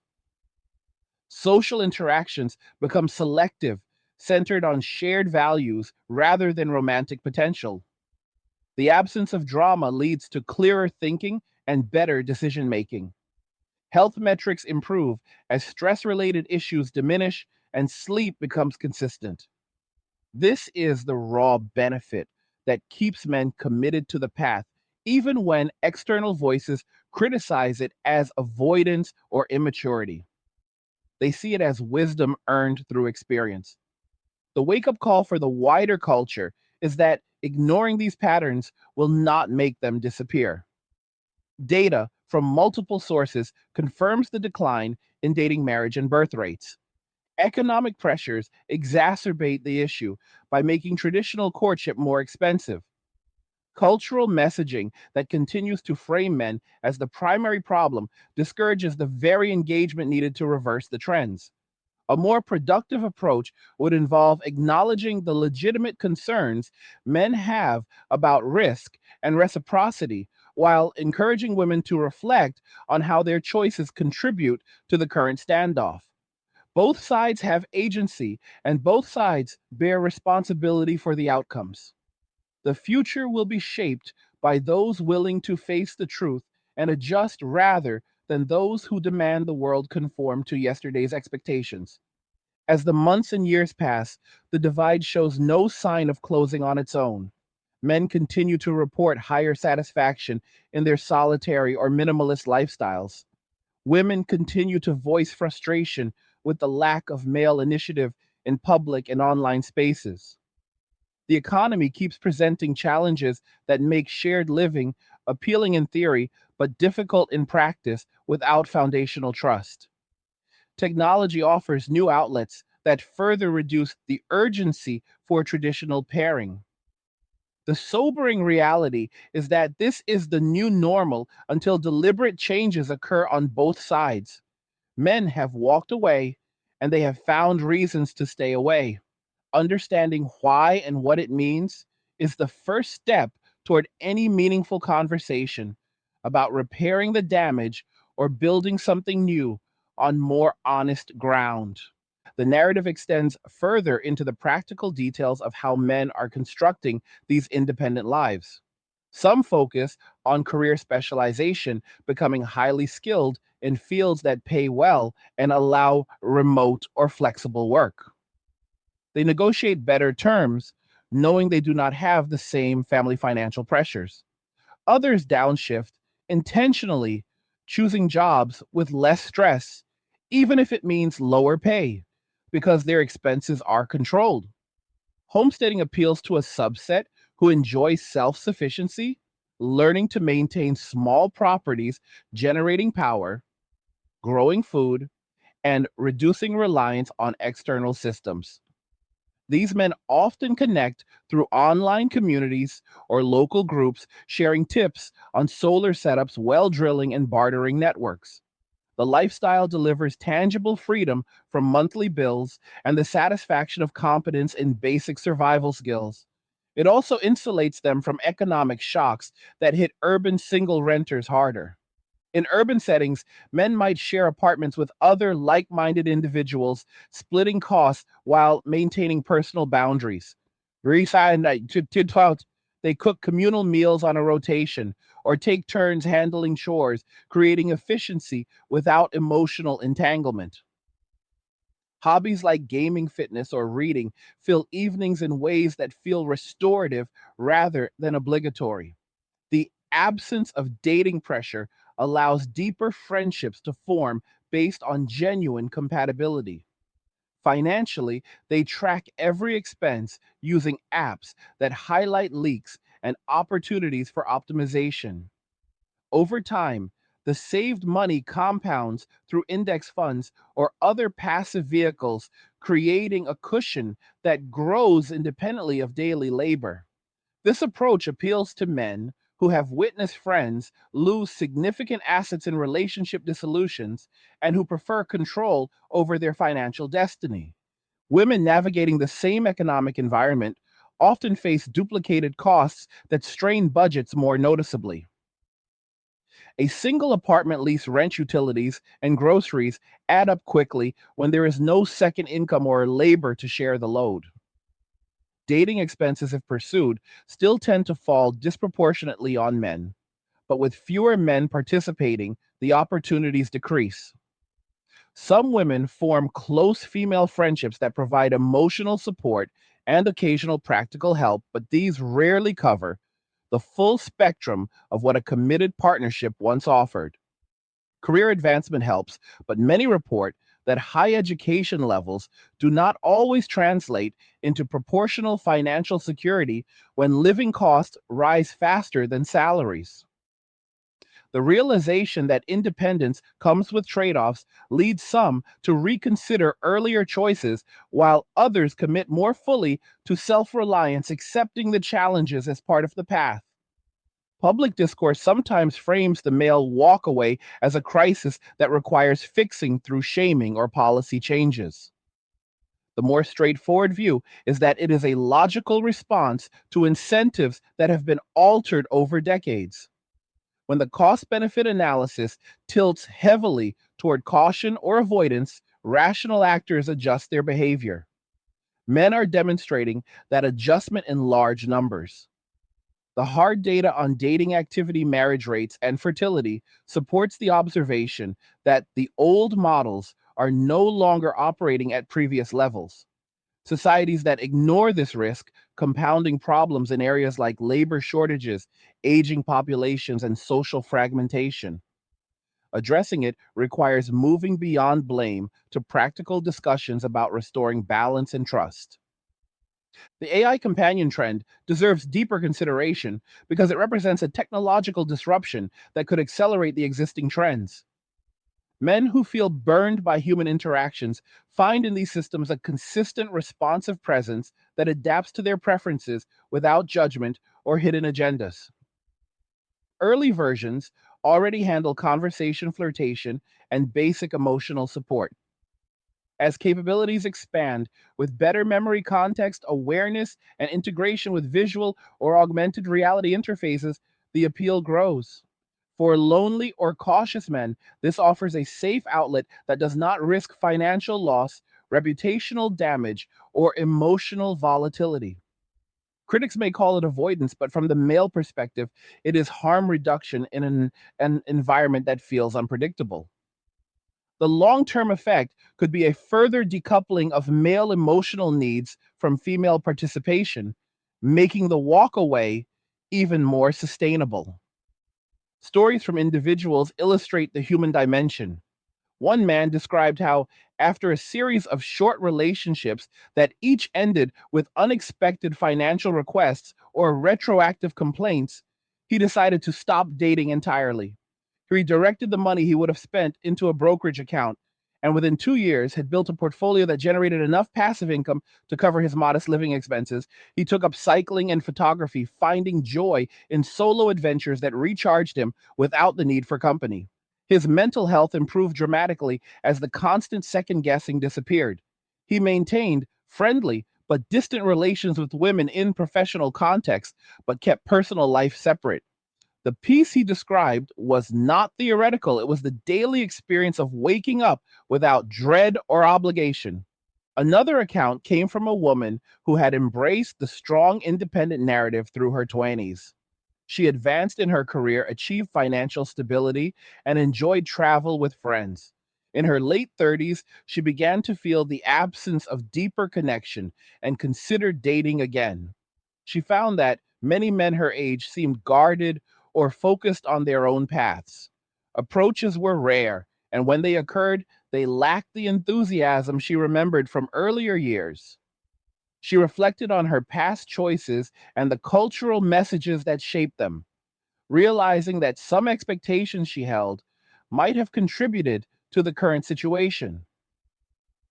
Social interactions become selective, centered on shared values rather than romantic potential. The absence of drama leads to clearer thinking and better decision making. Health metrics improve as stress related issues diminish and sleep becomes consistent. This is the raw benefit that keeps men committed to the path, even when external voices criticize it as avoidance or immaturity. They see it as wisdom earned through experience. The wake up call for the wider culture is that ignoring these patterns will not make them disappear. Data from multiple sources confirms the decline in dating, marriage, and birth rates. Economic pressures exacerbate the issue by making traditional courtship more expensive. Cultural messaging that continues to frame men as the primary problem discourages the very engagement needed to reverse the trends. A more productive approach would involve acknowledging the legitimate concerns men have about risk and reciprocity while encouraging women to reflect on how their choices contribute to the current standoff. Both sides have agency, and both sides bear responsibility for the outcomes. The future will be shaped by those willing to face the truth and adjust rather than those who demand the world conform to yesterday's expectations. As the months and years pass, the divide shows no sign of closing on its own. Men continue to report higher satisfaction in their solitary or minimalist lifestyles. Women continue to voice frustration with the lack of male initiative in public and online spaces. The economy keeps presenting challenges that make shared living appealing in theory but difficult in practice without foundational trust. Technology offers new outlets that further reduce the urgency for traditional pairing. The sobering reality is that this is the new normal until deliberate changes occur on both sides. Men have walked away and they have found reasons to stay away. Understanding why and what it means is the first step toward any meaningful conversation about repairing the damage or building something new on more honest ground. The narrative extends further into the practical details of how men are constructing these independent lives. Some focus on career specialization, becoming highly skilled in fields that pay well and allow remote or flexible work. They negotiate better terms, knowing they do not have the same family financial pressures. Others downshift intentionally, choosing jobs with less stress, even if it means lower pay, because their expenses are controlled. Homesteading appeals to a subset who enjoy self sufficiency, learning to maintain small properties, generating power, growing food, and reducing reliance on external systems. These men often connect through online communities or local groups sharing tips on solar setups, well drilling, and bartering networks. The lifestyle delivers tangible freedom from monthly bills and the satisfaction of competence in basic survival skills. It also insulates them from economic shocks that hit urban single renters harder. In urban settings, men might share apartments with other like minded individuals, splitting costs while maintaining personal boundaries. They cook communal meals on a rotation or take turns handling chores, creating efficiency without emotional entanglement. Hobbies like gaming, fitness, or reading fill evenings in ways that feel restorative rather than obligatory. The absence of dating pressure allows deeper friendships to form based on genuine compatibility. Financially, they track every expense using apps that highlight leaks and opportunities for optimization. Over time, the saved money compounds through index funds or other passive vehicles, creating a cushion that grows independently of daily labor. This approach appeals to men who have witnessed friends lose significant assets in relationship dissolutions and who prefer control over their financial destiny. Women navigating the same economic environment often face duplicated costs that strain budgets more noticeably. A single apartment lease, rent, utilities, and groceries add up quickly when there is no second income or labor to share the load. Dating expenses, if pursued, still tend to fall disproportionately on men, but with fewer men participating, the opportunities decrease. Some women form close female friendships that provide emotional support and occasional practical help, but these rarely cover the full spectrum of what a committed partnership once offered. Career advancement helps, but many report that high education levels do not always translate into proportional financial security when living costs rise faster than salaries. The realization that independence comes with trade offs leads some to reconsider earlier choices, while others commit more fully to self reliance, accepting the challenges as part of the path. Public discourse sometimes frames the male walkaway as a crisis that requires fixing through shaming or policy changes. The more straightforward view is that it is a logical response to incentives that have been altered over decades. When the cost benefit analysis tilts heavily toward caution or avoidance, rational actors adjust their behavior. Men are demonstrating that adjustment in large numbers. The hard data on dating activity, marriage rates, and fertility supports the observation that the old models are no longer operating at previous levels. Societies that ignore this risk, compounding problems in areas like labor shortages, aging populations, and social fragmentation. Addressing it requires moving beyond blame to practical discussions about restoring balance and trust. The AI companion trend deserves deeper consideration because it represents a technological disruption that could accelerate the existing trends. Men who feel burned by human interactions find in these systems a consistent, responsive presence that adapts to their preferences without judgment or hidden agendas. Early versions already handle conversation, flirtation, and basic emotional support. As capabilities expand with better memory context, awareness, and integration with visual or augmented reality interfaces, the appeal grows. For lonely or cautious men, this offers a safe outlet that does not risk financial loss, reputational damage, or emotional volatility. Critics may call it avoidance, but from the male perspective, it is harm reduction in an environment that feels unpredictable. The long term effect could be a further decoupling of male emotional needs from female participation, making the walkaway even more sustainable. Stories from individuals illustrate the human dimension. One man described how, after a series of short relationships that each ended with unexpected financial requests or retroactive complaints, he decided to stop dating entirely. He redirected the money he would have spent into a brokerage account, and within 2 years had built a portfolio that generated enough passive income to cover his modest living expenses. He took up cycling and photography, finding joy in solo adventures that recharged him without the need for company. His mental health improved dramatically as the constant second guessing disappeared. He maintained friendly but distant relations with women in professional contexts, but kept personal life separate. The peace he described was not theoretical, it was the daily experience of waking up without dread or obligation. Another account came from a woman who had embraced the strong independent narrative through her 20s. She advanced in her career, achieved financial stability, and enjoyed travel with friends. In her late 30s, she began to feel the absence of deeper connection and considered dating again. She found that many men her age seemed guarded or focused on their own paths. Approaches were rare, and when they occurred, they lacked the enthusiasm she remembered from earlier years. She reflected on her past choices and the cultural messages that shaped them, realizing that some expectations she held might have contributed to the current situation.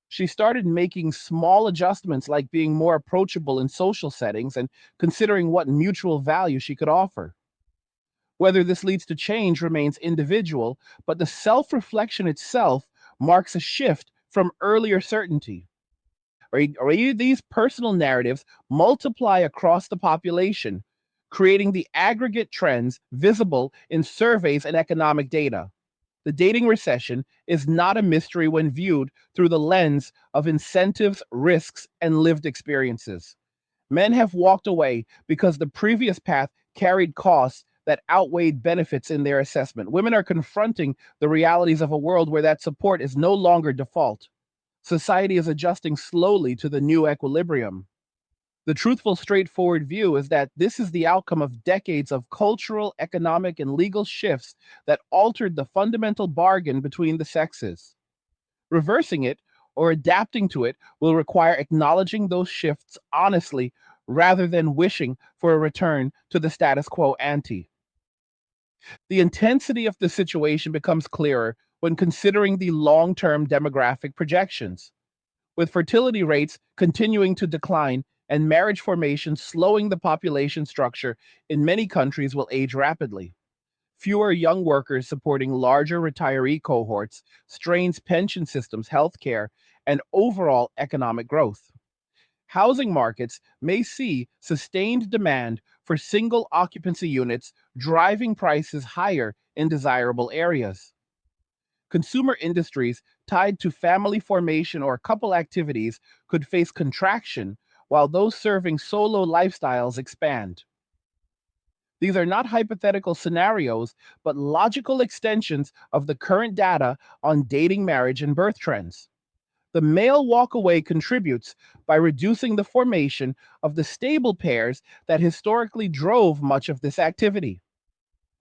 She started making small adjustments like being more approachable in social settings and considering what mutual value she could offer. Whether this leads to change remains individual, but the self reflection itself marks a shift from earlier certainty. These personal narratives multiply across the population, creating the aggregate trends visible in surveys and economic data. The dating recession is not a mystery when viewed through the lens of incentives, risks, and lived experiences. Men have walked away because the previous path carried costs that outweighed benefits in their assessment. Women are confronting the realities of a world where that support is no longer default. Society is adjusting slowly to the new equilibrium. The truthful, straightforward view is that this is the outcome of decades of cultural, economic, and legal shifts that altered the fundamental bargain between the sexes. Reversing it or adapting to it will require acknowledging those shifts honestly rather than wishing for a return to the status quo ante. The intensity of the situation becomes clearer when considering the long term demographic projections. With fertility rates continuing to decline and marriage formation slowing, the population structure in many countries will age rapidly. Fewer young workers supporting larger retiree cohorts strains pension systems, healthcare, and overall economic growth. Housing markets may see sustained demand for single occupancy units, driving prices higher in desirable areas. Consumer industries tied to family formation or couple activities could face contraction, while those serving solo lifestyles expand. These are not hypothetical scenarios, but logical extensions of the current data on dating, marriage, and birth trends. The male walkaway contributes by reducing the formation of the stable pairs that historically drove much of this activity.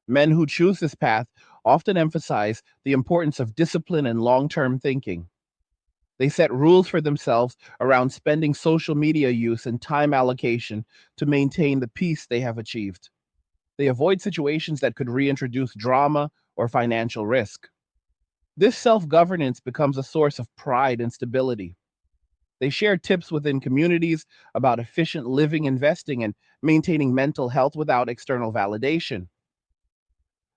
Men who choose this path often emphasize the importance of discipline and long term thinking. They set rules for themselves around spending, social media use, and time allocation to maintain the peace they have achieved. They avoid situations that could reintroduce drama or financial risk. This self governance becomes a source of pride and stability. They share tips within communities about efficient living, investing, and maintaining mental health without external validation.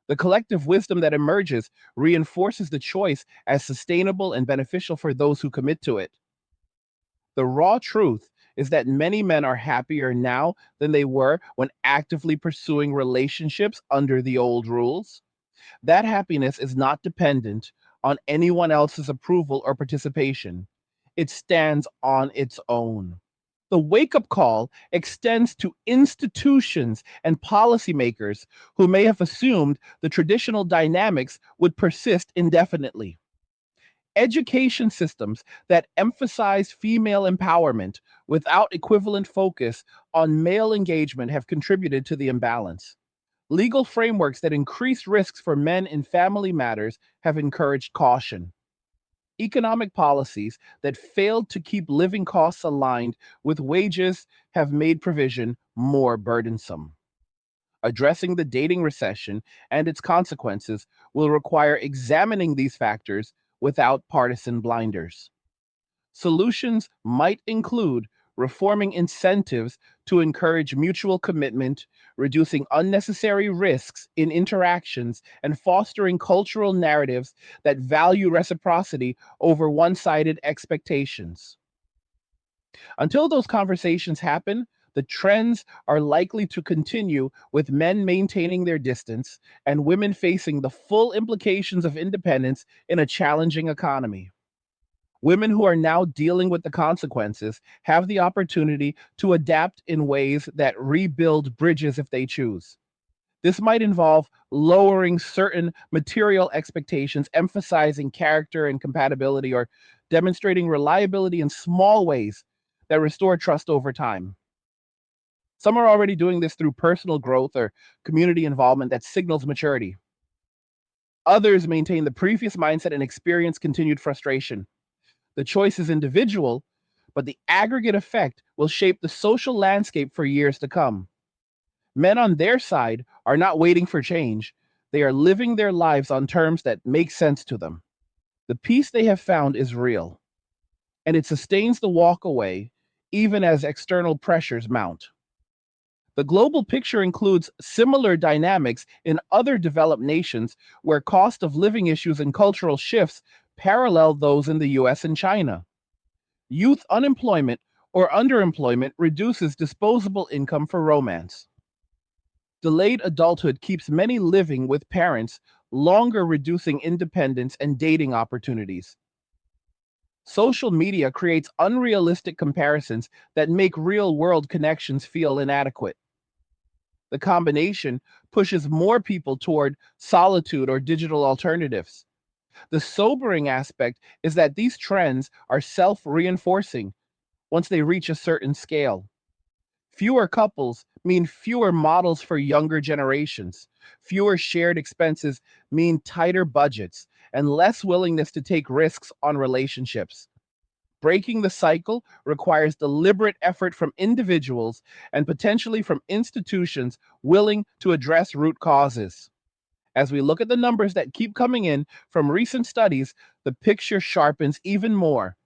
The collective wisdom that emerges reinforces the choice as sustainable and beneficial for those who commit to it. The raw truth is that many men are happier now than they were when actively pursuing relationships under the old rules. That happiness is not dependent on anyone else's approval or participation. It stands on its own. The wake up call extends to institutions and policymakers who may have assumed the traditional dynamics would persist indefinitely. Education systems that emphasize female empowerment without equivalent focus on male engagement have contributed to the imbalance. Legal frameworks that increase risks for men in family matters have encouraged caution. Economic policies that failed to keep living costs aligned with wages have made provision more burdensome. Addressing the dating recession and its consequences will require examining these factors without partisan blinders. Solutions might include reforming incentives to encourage mutual commitment, reducing unnecessary risks in interactions, and fostering cultural narratives that value reciprocity over one sided expectations. Until those conversations happen, The trends are likely to continue, with men maintaining their distance and women facing the full implications of independence in a challenging economy. Women who are now dealing with the consequences have the opportunity to adapt in ways that rebuild bridges if they choose. This might involve lowering certain material expectations, emphasizing character and compatibility, or demonstrating reliability in small ways that restore trust over time. Some are already doing this through personal growth or community involvement that signals maturity. Others maintain the previous mindset and experience continued frustration. The choice is individual, but the aggregate effect will shape the social landscape for years to come. Men on their side are not waiting for change. They are living their lives on terms that make sense to them. The peace they have found is real, and it sustains the walk away even as external pressures mount. The global picture includes similar dynamics in other developed nations where cost of living issues and cultural shifts parallel those in the US and China. Youth unemployment or underemployment reduces disposable income for romance. Delayed adulthood keeps many living with parents longer, reducing independence and dating opportunities. Social media creates unrealistic comparisons that make real world connections feel inadequate. The combination pushes more people toward solitude or digital alternatives. The sobering aspect is that these trends are self reinforcing once they reach a certain scale. Fewer couples mean fewer models for younger generations. Fewer shared expenses mean tighter budgets and less willingness to take risks on relationships. Breaking the cycle requires deliberate effort from individuals and potentially from institutions willing to address root causes. As we look at the numbers that keep coming in from recent studies, the picture sharpens even more,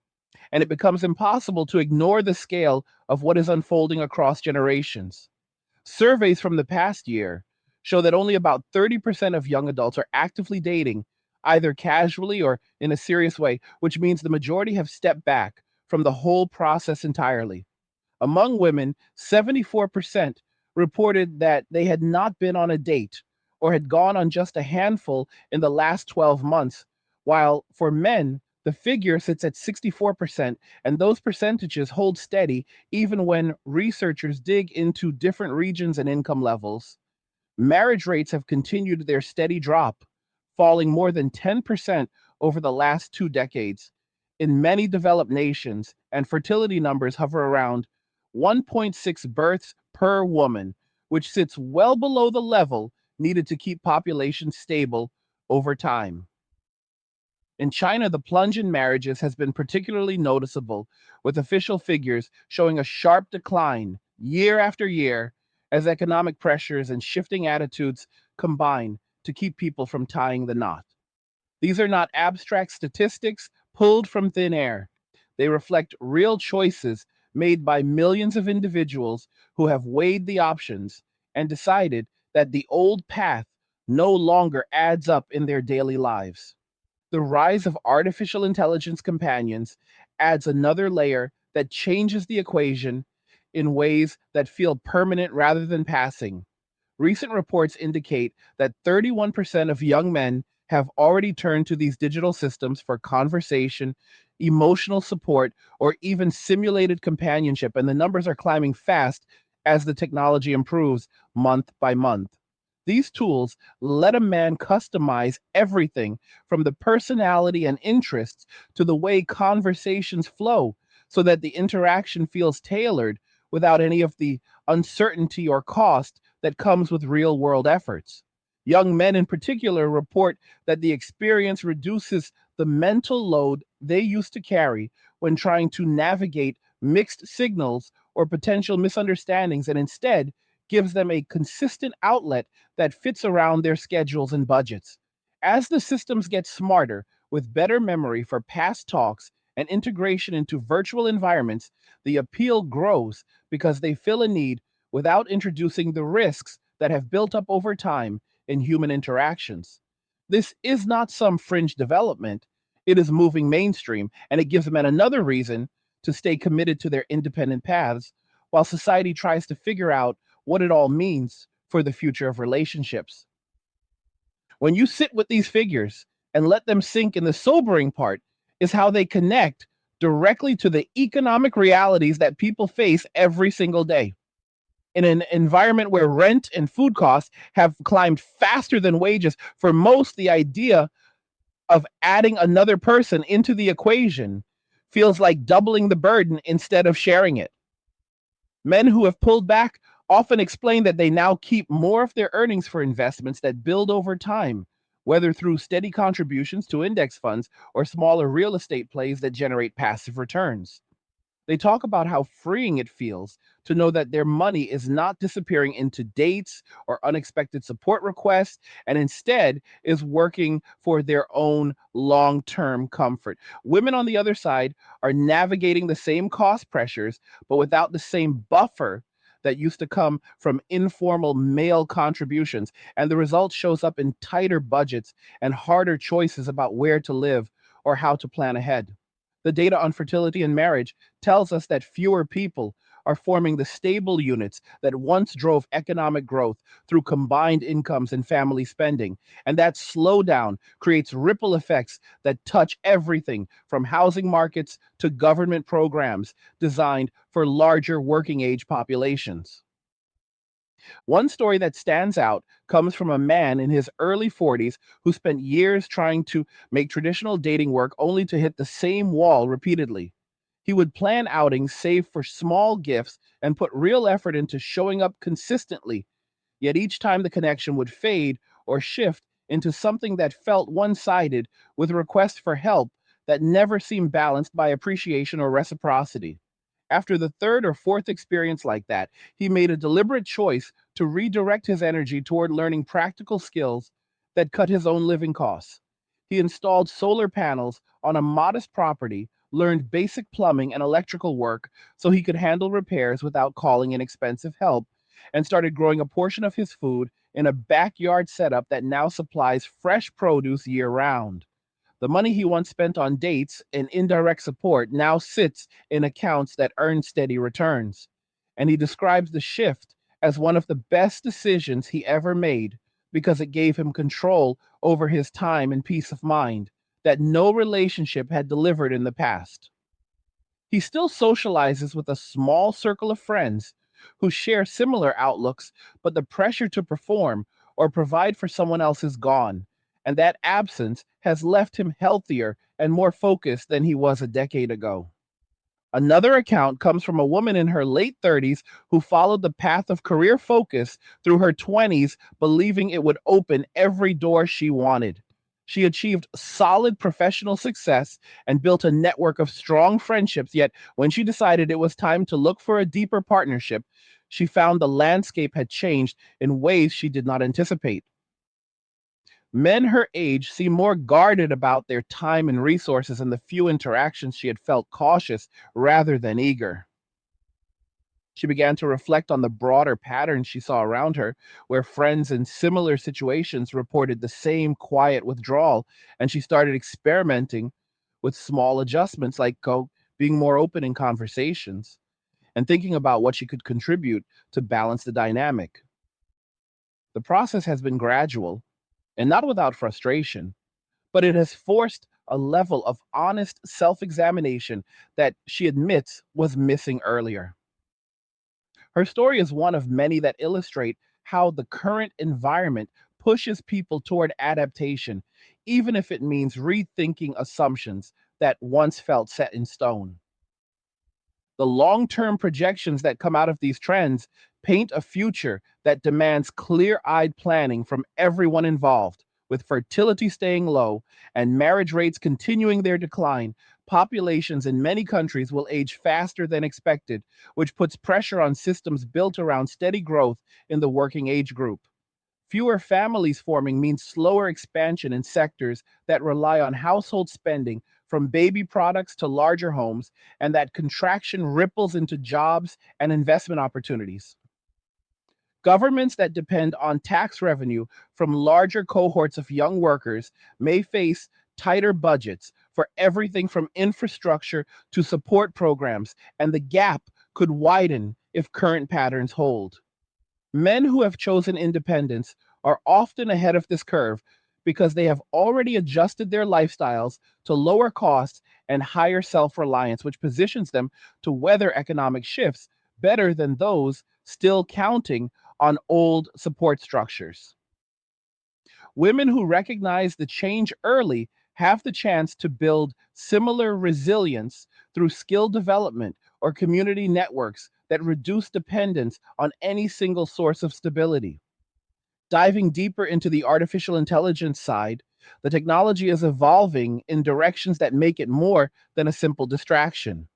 and it becomes impossible to ignore the scale of what is unfolding across generations. Surveys from the past year show that only about 30% of young adults are actively dating, either casually or in a serious way, which means the majority have stepped back from the whole process entirely. Among women, 74% reported that they had not been on a date or had gone on just a handful in the last 12 months, while for men, the figure sits at 64%, and those percentages hold steady even when researchers dig into different regions and income levels. Marriage rates have continued their steady drop, falling more than 10% over the last 2 decades in many developed nations, and fertility numbers hover around 1.6 births per woman, which sits well below the level needed to keep population stable over time. In China, the plunge in marriages has been particularly noticeable, with official figures showing a sharp decline year after year as economic pressures and shifting attitudes combine to keep people from tying the knot. These are not abstract statistics pulled from thin air. They reflect real choices made by millions of individuals who have weighed the options and decided that the old path no longer adds up in their daily lives. The rise of artificial intelligence companions adds another layer that changes the equation in ways that feel permanent rather than passing. Recent reports indicate that 31% of young men have already turned to these digital systems for conversation, emotional support, or even simulated companionship, and the numbers are climbing fast as the technology improves month by month. These tools let a man customize everything from the personality and interests to the way conversations flow so that the interaction feels tailored without any of the uncertainty or cost that comes with real world efforts. Young men in particular report that the experience reduces the mental load they used to carry when trying to navigate mixed signals or potential misunderstandings, and instead gives them a consistent outlet that fits around their schedules and budgets. As the systems get smarter, with better memory for past talks and integration into virtual environments, the appeal grows because they fill a need without introducing the risks that have built up over time in human interactions. This is not some fringe development, it is moving mainstream, and it gives men another reason to stay committed to their independent paths while society tries to figure out what it all means for the future of relationships. When you sit with these figures and let them sink in, the sobering part is how they connect directly to the economic realities that people face every single day. In an environment where rent and food costs have climbed faster than wages, for most, the idea of adding another person into the equation feels like doubling the burden instead of sharing it. Men who have pulled back often explain that they now keep more of their earnings for investments that build over time, whether through steady contributions to index funds or smaller real estate plays that generate passive returns. They talk about how freeing it feels to know that their money is not disappearing into dates or unexpected support requests, and instead is working for their own long term comfort. Women, on the other side, are navigating the same cost pressures, but without the same buffer that used to come from informal male contributions. And the result shows up in tighter budgets and harder choices about where to live or how to plan ahead. The data on fertility and marriage tells us that fewer people are forming the stable units that once drove economic growth through combined incomes and family spending. And that slowdown creates ripple effects that touch everything from housing markets to government programs designed for larger working age populations. One story that stands out comes from a man in his early 40s who spent years trying to make traditional dating work only to hit the same wall repeatedly. He would plan outings, save for small gifts, and put real effort into showing up consistently. Yet each time the connection would fade or shift into something that felt one sided, with requests for help that never seemed balanced by appreciation or reciprocity. After the third or fourth experience like that, he made a deliberate choice to redirect his energy toward learning practical skills that cut his own living costs. He installed solar panels on a modest property, learned basic plumbing and electrical work so he could handle repairs without calling in expensive help, and started growing a portion of his food in a backyard setup that now supplies fresh produce year round. The money he once spent on dates and indirect support now sits in accounts that earn steady returns. And he describes the shift as one of the best decisions he ever made because it gave him control over his time and peace of mind that no relationship had delivered in the past. He still socializes with a small circle of friends who share similar outlooks, but the pressure to perform or provide for someone else is gone. And that absence has left him healthier and more focused than he was a decade ago. Another account comes from a woman in her late 30s who followed the path of career focus through her 20s, believing it would open every door she wanted. She achieved solid professional success and built a network of strong friendships, yet when she decided it was time to look for a deeper partnership, she found the landscape had changed in ways she did not anticipate. Men her age seem more guarded about their time and resources, and the few interactions she had felt cautious rather than eager. She began to reflect on the broader patterns she saw around her, where friends in similar situations reported the same quiet withdrawal, and she started experimenting with small adjustments like being more open in conversations and thinking about what she could contribute to balance the dynamic. The process has been gradual and not without frustration, but it has forced a level of honest self examination that she admits was missing earlier. Her story is one of many that illustrate how the current environment pushes people toward adaptation, even if it means rethinking assumptions that once felt set in stone. The long term projections that come out of these trends paint a future that demands clear eyed planning from everyone involved. With fertility staying low and marriage rates continuing their decline, populations in many countries will age faster than expected, which puts pressure on systems built around steady growth in the working age group. Fewer families forming means slower expansion in sectors that rely on household spending, from baby products to larger homes, and that contraction ripples into jobs and investment opportunities. Governments that depend on tax revenue from larger cohorts of young workers may face tighter budgets for everything from infrastructure to support programs, and the gap could widen if current patterns hold. Men who have chosen independence are often ahead of this curve because they have already adjusted their lifestyles to lower costs and higher self reliance, which positions them to weather economic shifts better than those still counting on old support structures. Women who recognize the change early have the chance to build similar resilience through skill development or community networks that reduce dependence on any single source of stability. Diving deeper into the artificial intelligence side, the technology is evolving in directions that make it more than a simple distraction.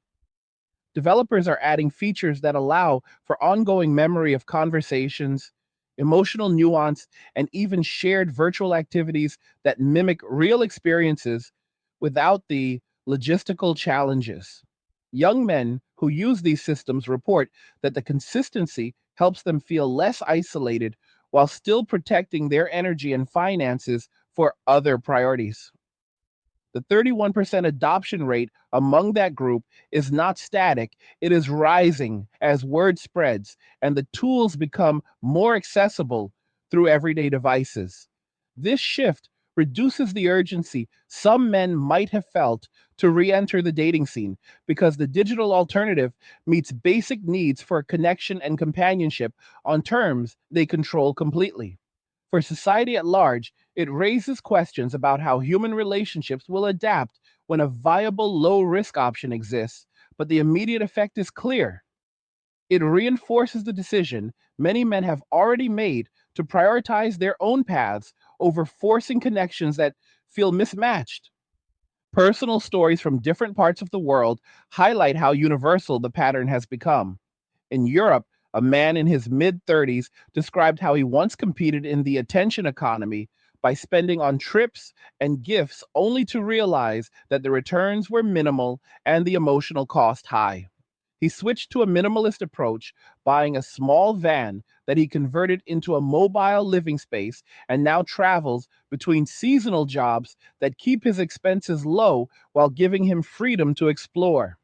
Developers are adding features that allow for ongoing memory of conversations, emotional nuance, and even shared virtual activities that mimic real experiences without the logistical challenges. Young men who use these systems report that the consistency helps them feel less isolated while still protecting their energy and finances for other priorities. The 31% adoption rate among that group is not static, it is rising as word spreads and the tools become more accessible through everyday devices. This shift reduces the urgency some men might have felt to re enter the dating scene because the digital alternative meets basic needs for connection and companionship on terms they control completely. For society at large, it raises questions about how human relationships will adapt when a viable low risk option exists, but the immediate effect is clear. It reinforces the decision many men have already made to prioritize their own paths over forcing connections that feel mismatched. Personal stories from different parts of the world highlight how universal the pattern has become. In Europe, a man in his mid 30s described how he once competed in the attention economy by spending on trips and gifts only to realize that the returns were minimal and the emotional cost high. He switched to a minimalist approach, buying a small van that he converted into a mobile living space and now travels between seasonal jobs that keep his expenses low while giving him freedom to explore.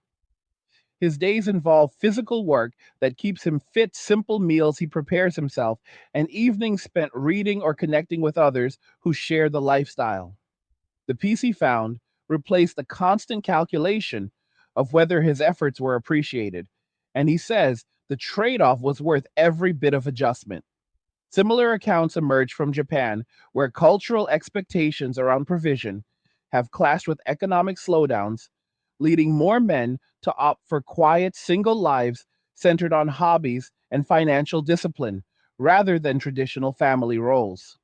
His days involve physical work that keeps him fit, simple meals he prepares himself, and evenings spent reading or connecting with others who share the lifestyle. The piece he found replaced the constant calculation of whether his efforts were appreciated, and he says the trade off was worth every bit of adjustment. Similar accounts emerge from Japan, where cultural expectations around provision have clashed with economic slowdowns, leading more men to opt for quiet, single lives centered on hobbies and financial discipline rather than traditional family roles.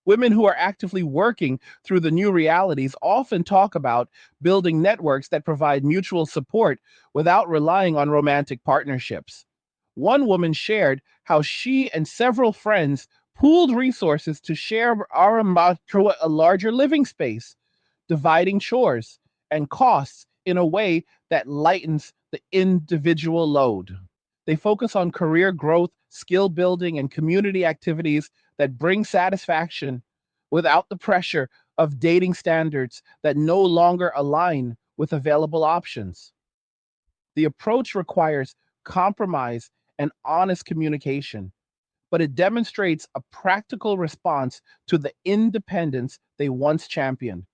Women who are actively working through the new realities often talk about building networks that provide mutual support without relying on romantic partnerships. One woman shared how she and several friends pooled resources to share through a larger living space, dividing chores and costs in a way that lightens the individual load. They focus on career growth, skill building, and community activities that bring satisfaction without the pressure of dating standards that no longer align with available options. The approach requires compromise and honest communication, but it demonstrates a practical response to the independence they once championed.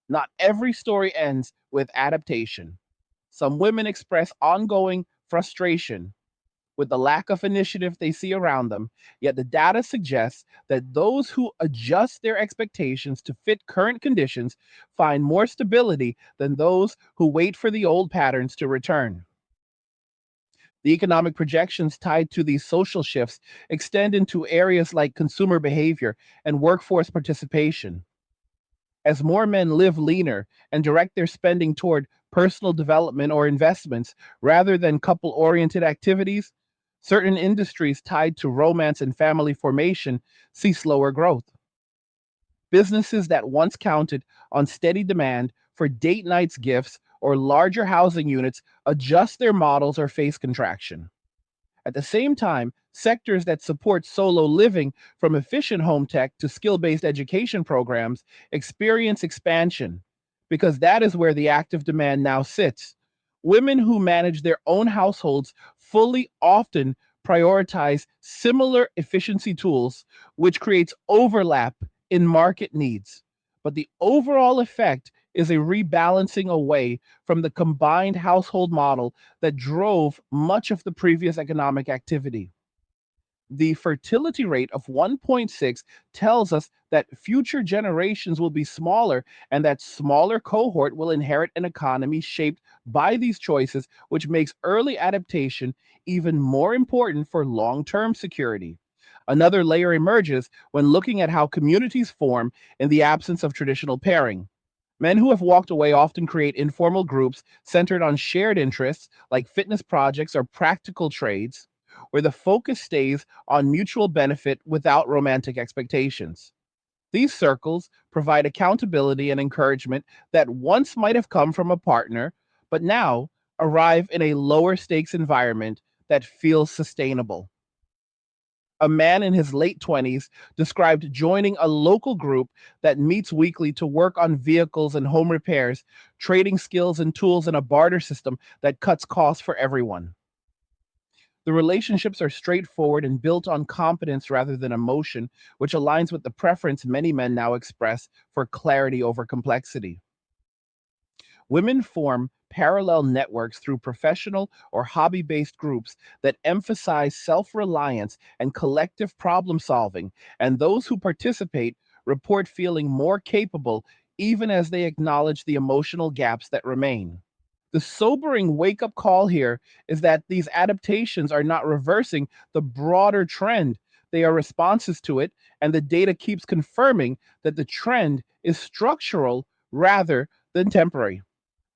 Not every story ends with adaptation. Some women express ongoing frustration with the lack of initiative they see around them, yet the data suggests that those who adjust their expectations to fit current conditions find more stability than those who wait for the old patterns to return. The economic projections tied to these social shifts extend into areas like consumer behavior and workforce participation. As more men live leaner and direct their spending toward personal development or investments rather than couple oriented activities, certain industries tied to romance and family formation see slower growth. Businesses that once counted on steady demand for date nights, gifts, or larger housing units adjust their models or face contraction. At the same time, sectors that support solo living, from efficient home tech to skill based education programs, experience expansion because that is where the active demand now sits. Women who manage their own households fully often prioritize similar efficiency tools, which creates overlap in market needs. But the overall effect is a rebalancing away from the combined household model that drove much of the previous economic activity. The fertility rate of 1.6 tells us that future generations will be smaller and that smaller cohort will inherit an economy shaped by these choices, which makes early adaptation even more important for long-term security. Another layer emerges when looking at how communities form in the absence of traditional pairing. Men who have walked away often create informal groups centered on shared interests like fitness projects or practical trades, where the focus stays on mutual benefit without romantic expectations. These circles provide accountability and encouragement that once might have come from a partner, but now arrive in a lower stakes environment that feels sustainable. A man in his late 20s described joining a local group that meets weekly to work on vehicles and home repairs, trading skills and tools in a barter system that cuts costs for everyone. The relationships are straightforward and built on competence rather than emotion, which aligns with the preference many men now express for clarity over complexity. Women form parallel networks through professional or hobby based groups that emphasize self reliance and collective problem solving, and those who participate report feeling more capable even as they acknowledge the emotional gaps that remain. The sobering wake up call here is that these adaptations are not reversing the broader trend. They are responses to it, and the data keeps confirming that the trend is structural rather than temporary.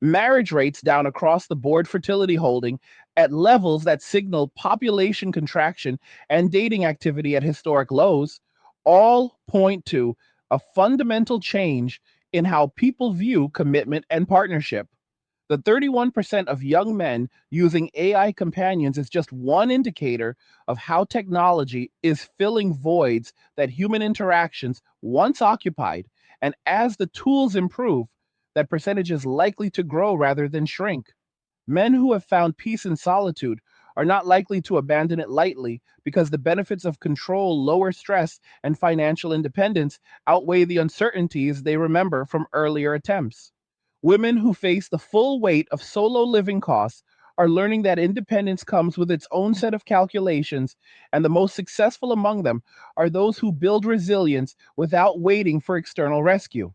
Marriage rates down across the board, fertility holding at levels that signal population contraction and dating activity at historic lows, all point to a fundamental change in how people view commitment and partnership. The 31% of young men using AI companions is just one indicator of how technology is filling voids that human interactions once occupied. And as the tools improve, that percentage is likely to grow rather than shrink. Men who have found peace in solitude are not likely to abandon it lightly because the benefits of control, lower stress, and financial independence outweigh the uncertainties they remember from earlier attempts. Women who face the full weight of solo living costs are learning that independence comes with its own set of calculations, and the most successful among them are those who build resilience without waiting for external rescue.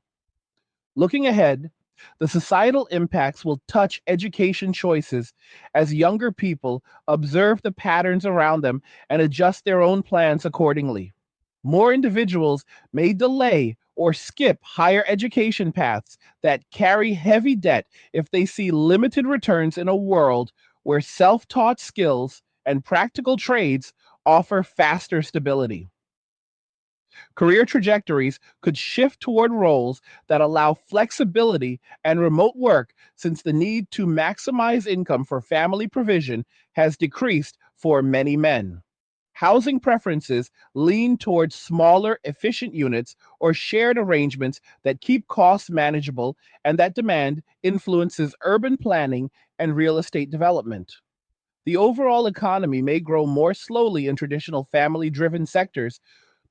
Looking ahead, the societal impacts will touch education choices as younger people observe the patterns around them and adjust their own plans accordingly. More individuals may delay or skip higher education paths that carry heavy debt if they see limited returns in a world where self taught skills and practical trades offer faster stability. Career trajectories could shift toward roles that allow flexibility and remote work, since the need to maximize income for family provision has decreased for many men. Housing preferences lean towards smaller, efficient units or shared arrangements that keep costs manageable, and that demand influences urban planning and real estate development. The overall economy may grow more slowly in traditional family driven sectors,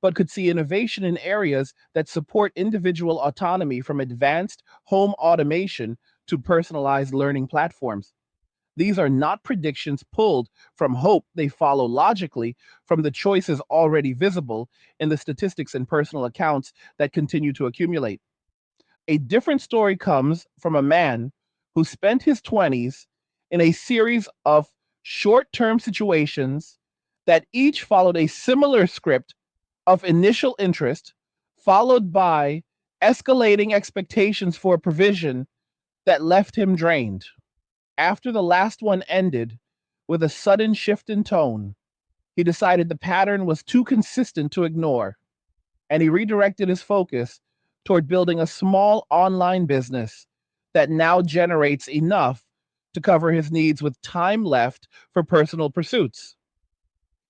but could see innovation in areas that support individual autonomy, from advanced home automation to personalized learning platforms. These are not predictions pulled from hope, they follow logically from the choices already visible in the statistics and personal accounts that continue to accumulate. A different story comes from a man who spent his 20s in a series of short term situations that each followed a similar script of initial interest, followed by escalating expectations for provision that left him drained. After the last one ended with a sudden shift in tone, he decided the pattern was too consistent to ignore, and he redirected his focus toward building a small online business that now generates enough to cover his needs with time left for personal pursuits.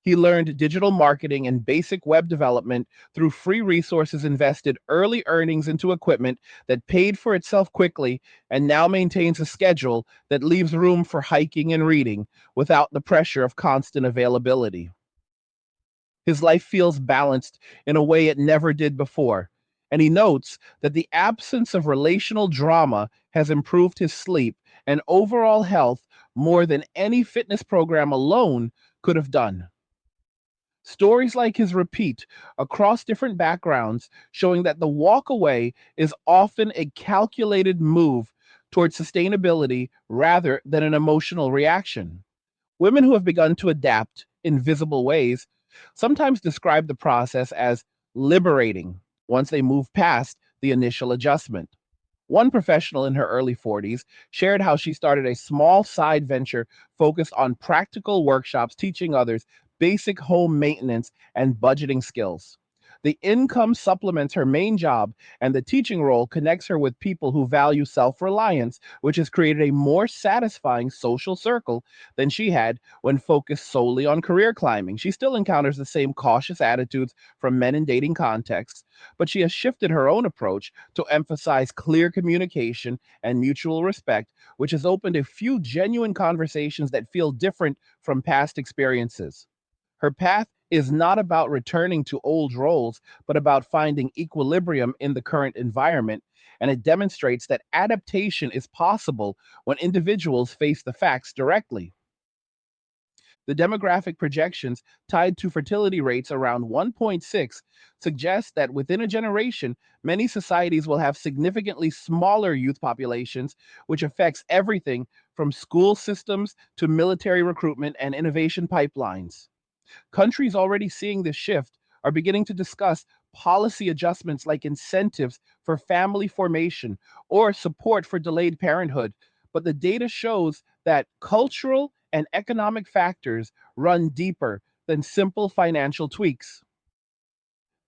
He learned digital marketing and basic web development through free resources, invested early earnings into equipment that paid for itself quickly, and now maintains a schedule that leaves room for hiking and reading without the pressure of constant availability. His life feels balanced in a way it never did before. And he notes that the absence of relational drama has improved his sleep and overall health more than any fitness program alone could have done. Stories like his repeat across different backgrounds, showing that the walk away is often a calculated move towards sustainability rather than an emotional reaction. Women who have begun to adapt in visible ways sometimes describe the process as liberating once they move past the initial adjustment. One professional in her early 40s shared how she started a small side venture focused on practical workshops teaching others basic home maintenance and budgeting skills. The income supplements her main job, and the teaching role connects her with people who value self reliance, which has created a more satisfying social circle than she had when focused solely on career climbing. She still encounters the same cautious attitudes from men in dating contexts, but she has shifted her own approach to emphasize clear communication and mutual respect, which has opened a few genuine conversations that feel different from past experiences. Her path is not about returning to old roles, but about finding equilibrium in the current environment. And it demonstrates that adaptation is possible when individuals face the facts directly. The demographic projections tied to fertility rates around 1.6 suggest that within a generation, many societies will have significantly smaller youth populations, which affects everything from school systems to military recruitment and innovation pipelines. Countries already seeing this shift are beginning to discuss policy adjustments like incentives for family formation or support for delayed parenthood. But the data shows that cultural and economic factors run deeper than simple financial tweaks.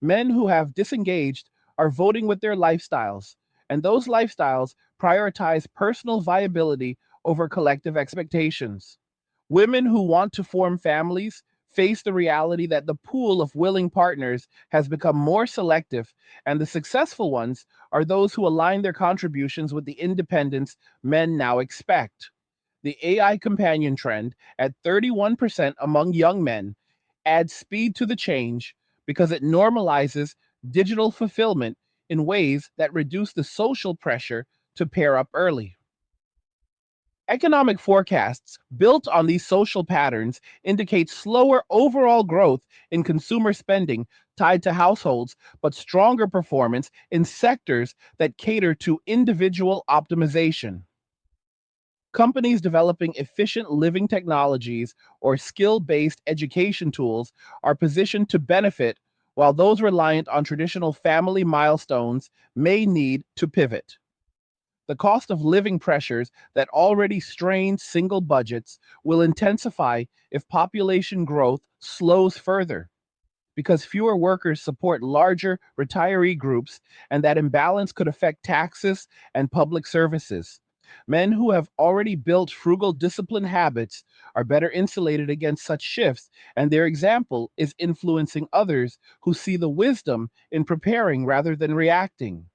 Men who have disengaged are voting with their lifestyles, and those lifestyles prioritize personal viability over collective expectations. Women who want to form families face the reality that the pool of willing partners has become more selective, and the successful ones are those who align their contributions with the independence men now expect. The AI companion trend at 31% among young men adds speed to the change because it normalizes digital fulfillment in ways that reduce the social pressure to pair up early. Economic forecasts built on these social patterns indicate slower overall growth in consumer spending tied to households, but stronger performance in sectors that cater to individual optimization. Companies developing efficient living technologies or skill based education tools are positioned to benefit, while those reliant on traditional family milestones may need to pivot. The cost of living pressures that already strain single budgets will intensify if population growth slows further, because fewer workers support larger retiree groups, and that imbalance could affect taxes and public services. Men who have already built frugal discipline habits are better insulated against such shifts, and their example is influencing others who see the wisdom in preparing rather than reacting.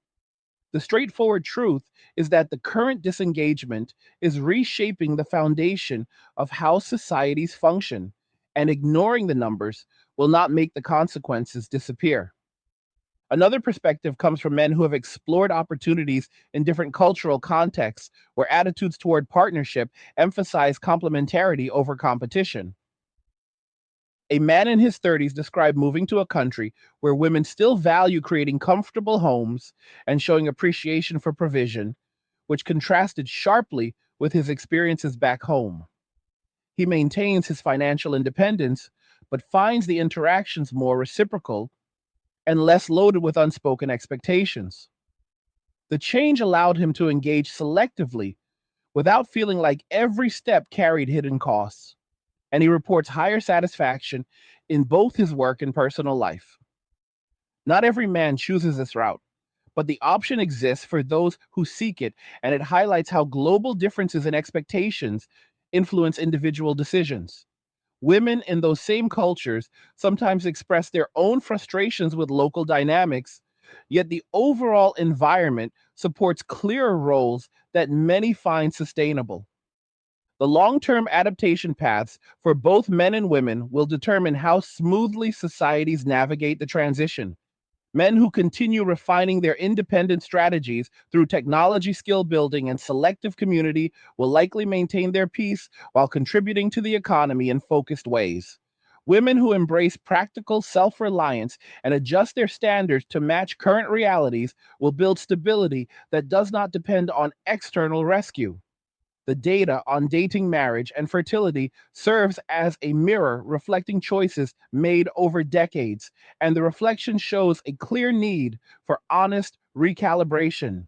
The straightforward truth is that the current disengagement is reshaping the foundation of how societies function, and ignoring the numbers will not make the consequences disappear. Another perspective comes from men who have explored opportunities in different cultural contexts where attitudes toward partnership emphasize complementarity over competition. A man in his 30s described moving to a country where women still value creating comfortable homes and showing appreciation for provision, which contrasted sharply with his experiences back home. He maintains his financial independence, but finds the interactions more reciprocal and less loaded with unspoken expectations. The change allowed him to engage selectively without feeling like every step carried hidden costs, and he reports higher satisfaction in both his work and personal life. Not every man chooses this route, but the option exists for those who seek it, and it highlights how global differences in expectations influence individual decisions. Women in those same cultures sometimes express their own frustrations with local dynamics, yet the overall environment supports clearer roles that many find sustainable. The long term adaptation paths for both men and women will determine how smoothly societies navigate the transition. Men who continue refining their independent strategies through technology skill building and selective community will likely maintain their peace while contributing to the economy in focused ways. Women who embrace practical self reliance and adjust their standards to match current realities will build stability that does not depend on external rescue. The data on dating, marriage, and fertility serves as a mirror reflecting choices made over decades, and the reflection shows a clear need for honest recalibration.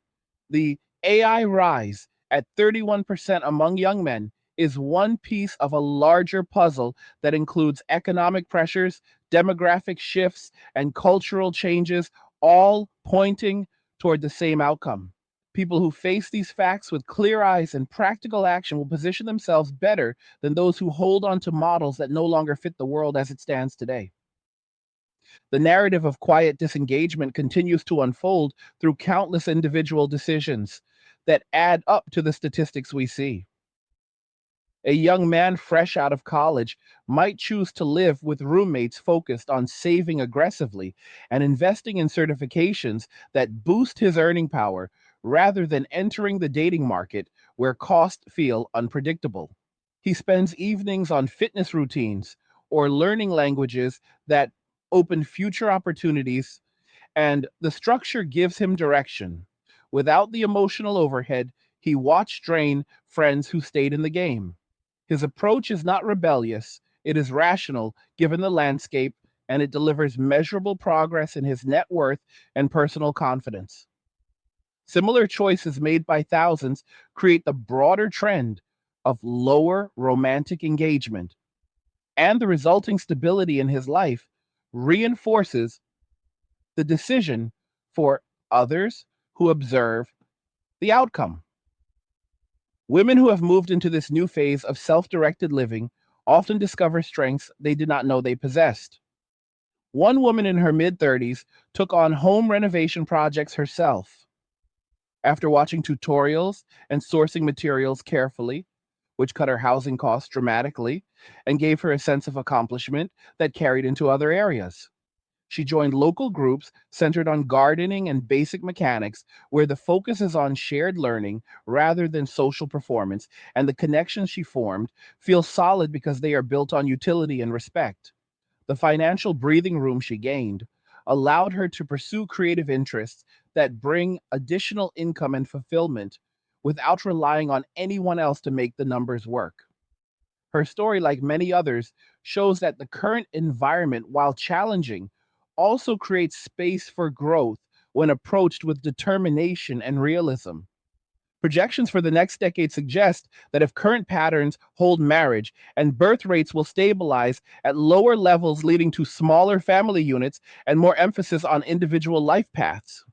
The AI rise at 31% among young men is one piece of a larger puzzle that includes economic pressures, demographic shifts, and cultural changes, all pointing toward the same outcome. People who face these facts with clear eyes and practical action will position themselves better than those who hold on to models that no longer fit the world as it stands today. The narrative of quiet disengagement continues to unfold through countless individual decisions that add up to the statistics we see. A young man fresh out of college might choose to live with roommates focused on saving aggressively and investing in certifications that boost his earning power rather than entering the dating market where costs feel unpredictable. He spends evenings on fitness routines or learning languages that open future opportunities, and the structure gives him direction. Without the emotional overhead, he watched drain friends who stayed in the game. His approach is not rebellious, it is rational given the landscape, and it delivers measurable progress in his net worth and personal confidence. Similar choices made by thousands create the broader trend of lower romantic engagement, and the resulting stability in his life reinforces the decision for others who observe the outcome. Women who have moved into this new phase of self directed living often discover strengths they did not know they possessed. One woman in her mid 30s took on home renovation projects herself. After watching tutorials and sourcing materials carefully, which cut her housing costs dramatically and gave her a sense of accomplishment that carried into other areas. She joined local groups centered on gardening and basic mechanics, where the focus is on shared learning rather than social performance, and the connections she formed feel solid because they are built on utility and respect. The financial breathing room she gained allowed her to pursue creative interests that bring additional income and fulfillment without relying on anyone else to make the numbers work. Her story, like many others, shows that the current environment, while challenging, also creates space for growth when approached with determination and realism. Projections for the next decade suggest that if current patterns hold, marriage and birth rates will stabilize at lower levels, leading to smaller family units and more emphasis on individual life paths.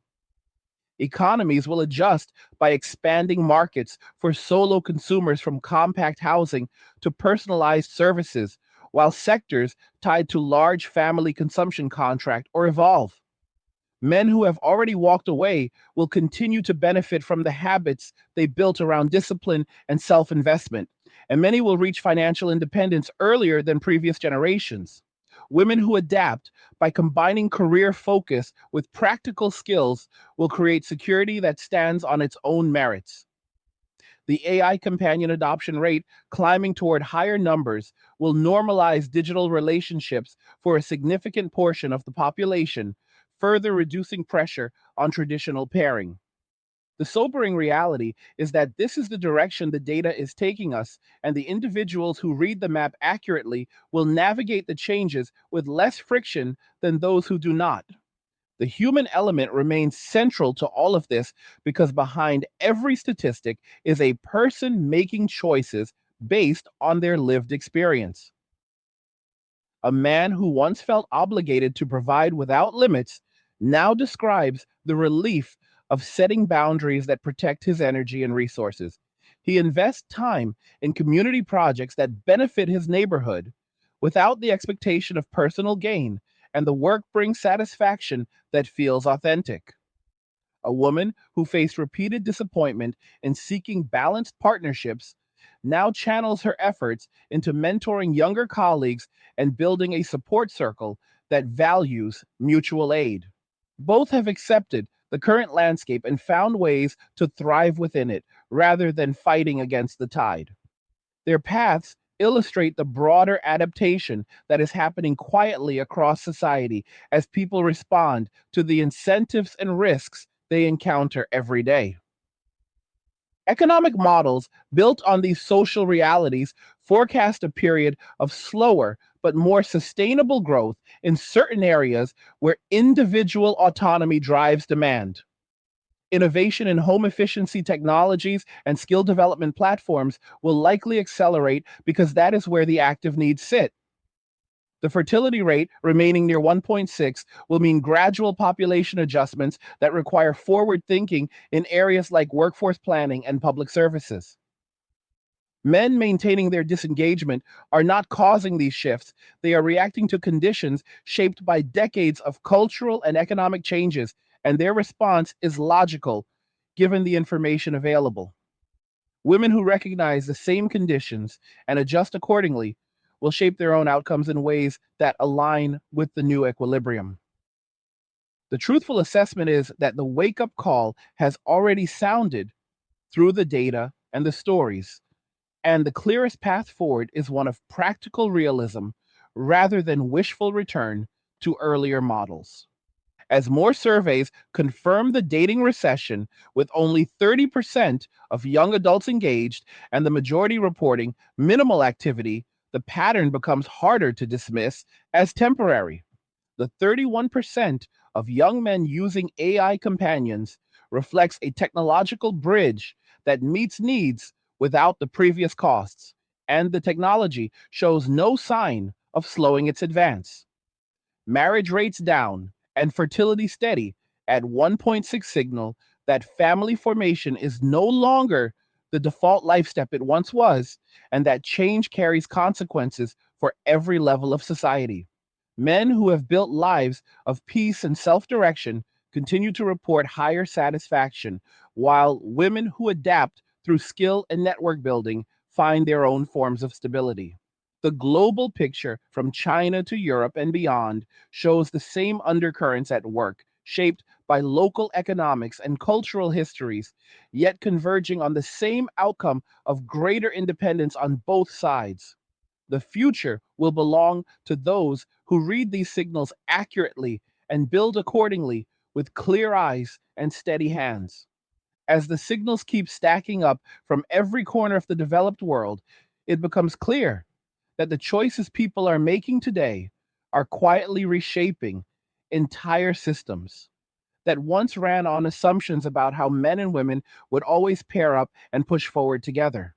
Economies will adjust by expanding markets for solo consumers from compact housing to personalized services, while sectors tied to large family consumption contract or evolve. Men who have already walked away will continue to benefit from the habits they built around discipline and self investment, and many will reach financial independence earlier than previous generations. Women who adapt by combining career focus with practical skills will create security that stands on its own merits. The AI companion adoption rate climbing toward higher numbers will normalize digital relationships for a significant portion of the population, further reducing pressure on traditional pairing. The sobering reality is that this is the direction the data is taking us, and the individuals who read the map accurately will navigate the changes with less friction than those who do not. The human element remains central to all of this because behind every statistic is a person making choices based on their lived experience. A man who once felt obligated to provide without limits now describes the relief of setting boundaries that protect his energy and resources. He invests time in community projects that benefit his neighborhood, without the expectation of personal gain, and the work brings satisfaction that feels authentic. A woman who faced repeated disappointment in seeking balanced partnerships now channels her efforts into mentoring younger colleagues and building a support circle that values mutual aid. Both have accepted the current landscape and found ways to thrive within it rather than fighting against the tide. Their paths illustrate the broader adaptation that is happening quietly across society as people respond to the incentives and risks they encounter every day. Economic models built on these social realities forecast a period of slower but more sustainable growth in certain areas where individual autonomy drives demand. Innovation in home efficiency technologies and skill development platforms will likely accelerate because that is where the active needs sit. The fertility rate remaining near 1.6 will mean gradual population adjustments that require forward thinking in areas like workforce planning and public services. Men maintaining their disengagement are not causing these shifts. They are reacting to conditions shaped by decades of cultural and economic changes, and their response is logical given the information available. Women who recognize the same conditions and adjust accordingly will shape their own outcomes in ways that align with the new equilibrium. The truthful assessment is that the wake up call has already sounded through the data and the stories, and the clearest path forward is one of practical realism rather than wishful return to earlier models. As more surveys confirm the dating recession, with only 30% of young adults engaged and the majority reporting minimal activity, the pattern becomes harder to dismiss as temporary. The 31% of young men using AI companions reflects a technological bridge that meets needs without the previous costs, and the technology shows no sign of slowing its advance. Marriage rates down and fertility steady at 1.6 signal that family formation is no longer the default life step it once was, and that change carries consequences for every level of society. Men who have built lives of peace and self direction continue to report higher satisfaction, while women who adapt through skill and network building find their own forms of stability. The global picture from China to Europe and beyond shows the same undercurrents at work, shaped by local economics and cultural histories, yet converging on the same outcome of greater independence on both sides. The future will belong to those who read these signals accurately and build accordingly with clear eyes and steady hands. As the signals keep stacking up from every corner of the developed world, it becomes clear that the choices people are making today are quietly reshaping entire systems that once ran on assumptions about how men and women would always pair up and push forward together.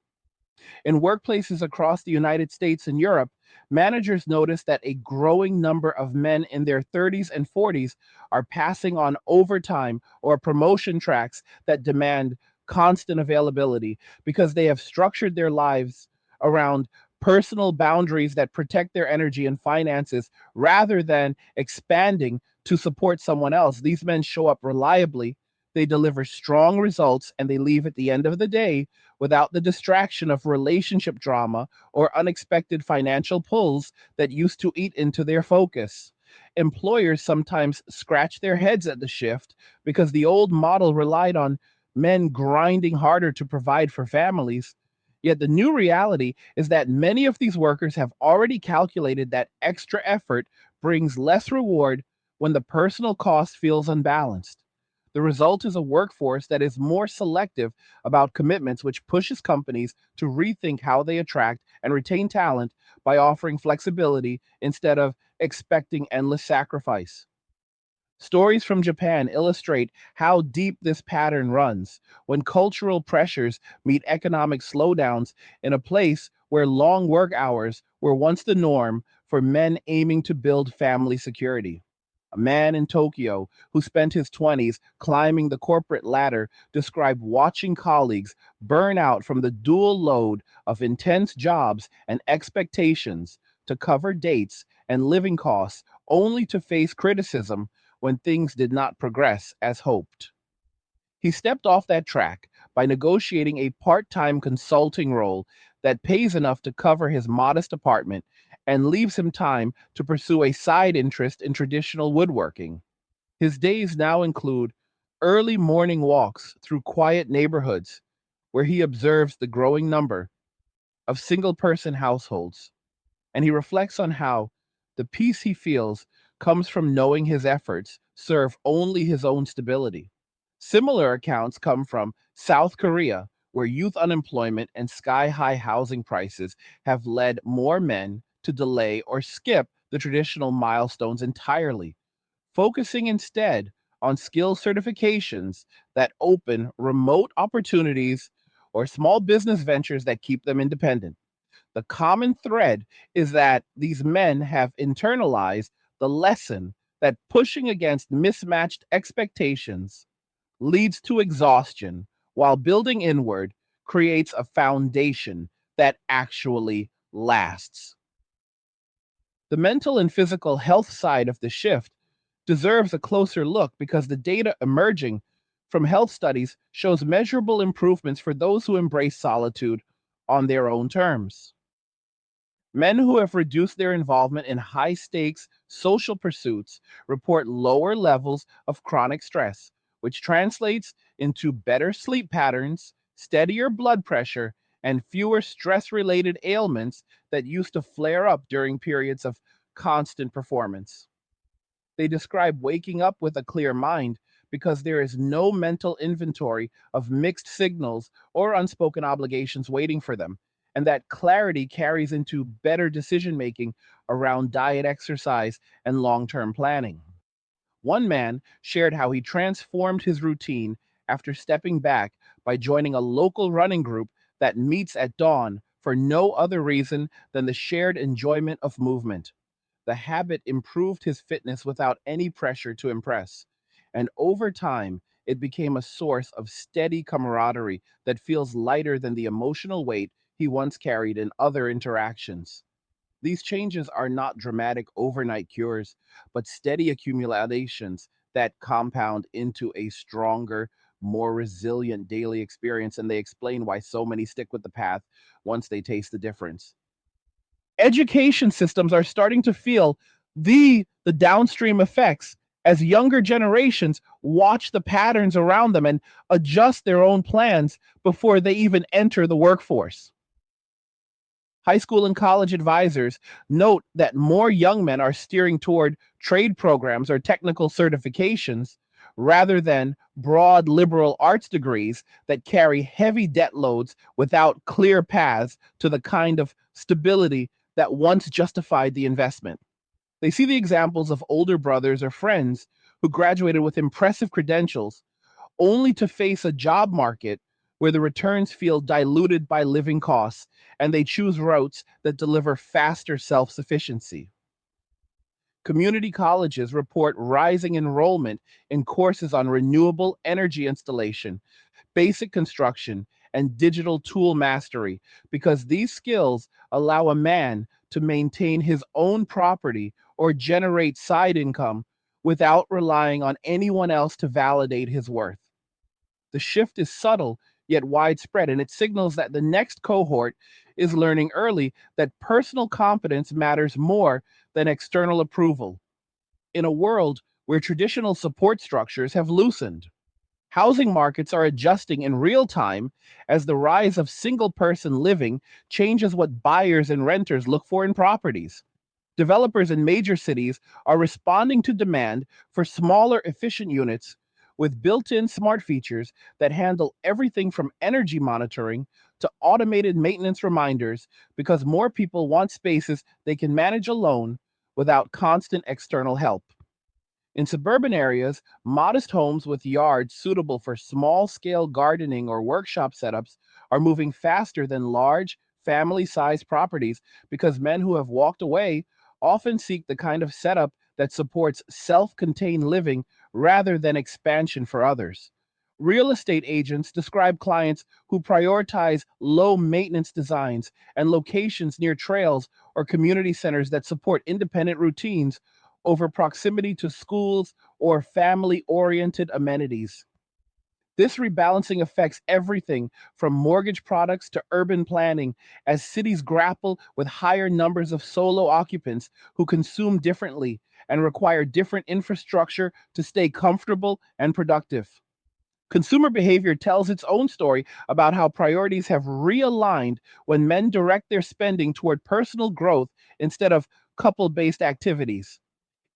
In workplaces across the United States and Europe, managers notice that a growing number of men in their 30s and 40s are passing on overtime or promotion tracks that demand constant availability because they have structured their lives around personal boundaries that protect their energy and finances rather than expanding to support someone else. These men show up reliably, they deliver strong results, and they leave at the end of the day without the distraction of relationship drama or unexpected financial pulls that used to eat into their focus. Employers sometimes scratch their heads at the shift because the old model relied on men grinding harder to provide for families. Yet the new reality is that many of these workers have already calculated that extra effort brings less reward when the personal cost feels unbalanced. The result is a workforce that is more selective about commitments, which pushes companies to rethink how they attract and retain talent by offering flexibility instead of expecting endless sacrifice. Stories from Japan illustrate how deep this pattern runs when cultural pressures meet economic slowdowns in a place where long work hours were once the norm for men aiming to build family security. A man in Tokyo who spent his 20s climbing the corporate ladder described watching colleagues burn out from the dual load of intense jobs and expectations to cover dates and living costs, only to face criticism when things did not progress as hoped. He stepped off that track by negotiating a part time consulting role that pays enough to cover his modest apartment and leaves him time to pursue a side interest in traditional woodworking. His days now include early morning walks through quiet neighborhoods where he observes the growing number of single person households, and he reflects on how the peace he feels comes from knowing his efforts serve only his own stability. Similar accounts come from South Korea, where youth unemployment and sky high housing prices have led more men to delay or skip the traditional milestones entirely, focusing instead on skill certifications that open remote opportunities or small business ventures that keep them independent. The common thread is that these men have internalized the lesson that pushing against mismatched expectations leads to exhaustion, while building inward creates a foundation that actually lasts. The mental and physical health side of the shift deserves a closer look because the data emerging from health studies shows measurable improvements for those who embrace solitude on their own terms. Men who have reduced their involvement in high stakes social pursuits report lower levels of chronic stress, which translates into better sleep patterns, steadier blood pressure, and fewer stress related ailments that used to flare up during periods of constant performance. They describe waking up with a clear mind because there is no mental inventory of mixed signals or unspoken obligations waiting for them, and that clarity carries into better decision making around diet, exercise, and long term planning. One man shared how he transformed his routine after stepping back by joining a local running group that meets at dawn for no other reason than the shared enjoyment of movement. The habit improved his fitness without any pressure to impress. And over time, it became a source of steady camaraderie that feels lighter than the emotional weight he once carried in other interactions. These changes are not dramatic overnight cures, but steady accumulations that compound into a stronger, more resilient daily experience. And they explain why so many stick with the path once they taste the difference. Education systems are starting to feel the downstream effects as younger generations watch the patterns around them and adjust their own plans before they even enter the workforce. High school and college advisors note that more young men are steering toward trade programs or technical certifications rather than broad liberal arts degrees that carry heavy debt loads without clear paths to the kind of stability that once justified the investment. They see the examples of older brothers or friends who graduated with impressive credentials only to face a job market where the returns feel diluted by living costs and they choose routes that deliver faster self sufficiency. Community colleges report rising enrollment in courses on renewable energy installation, basic construction, and digital tool mastery because these skills allow a man to maintain his own property or generate side income without relying on anyone else to validate his worth. The shift is subtle yet widespread, and it signals that the next cohort is learning early that personal competence matters more than external approval. In a world where traditional support structures have loosened, housing markets are adjusting in real time as the rise of single person living changes what buyers and renters look for in properties. Developers in major cities are responding to demand for smaller, efficient units with built in smart features that handle everything from energy monitoring to automated maintenance reminders because more people want spaces they can manage alone without constant external help. In suburban areas, modest homes with yards suitable for small scale gardening or workshop setups are moving faster than large, family sized properties because men who have walked away often seek the kind of setup that supports self contained living rather than expansion for others. Real estate agents describe clients who prioritize low maintenance designs and locations near trails or community centers that support independent routines over proximity to schools or family oriented amenities. This rebalancing affects everything from mortgage products to urban planning as cities grapple with higher numbers of solo occupants who consume differently and require different infrastructure to stay comfortable and productive. Consumer behavior tells its own story about how priorities have realigned when men direct their spending toward personal growth instead of couple based activities.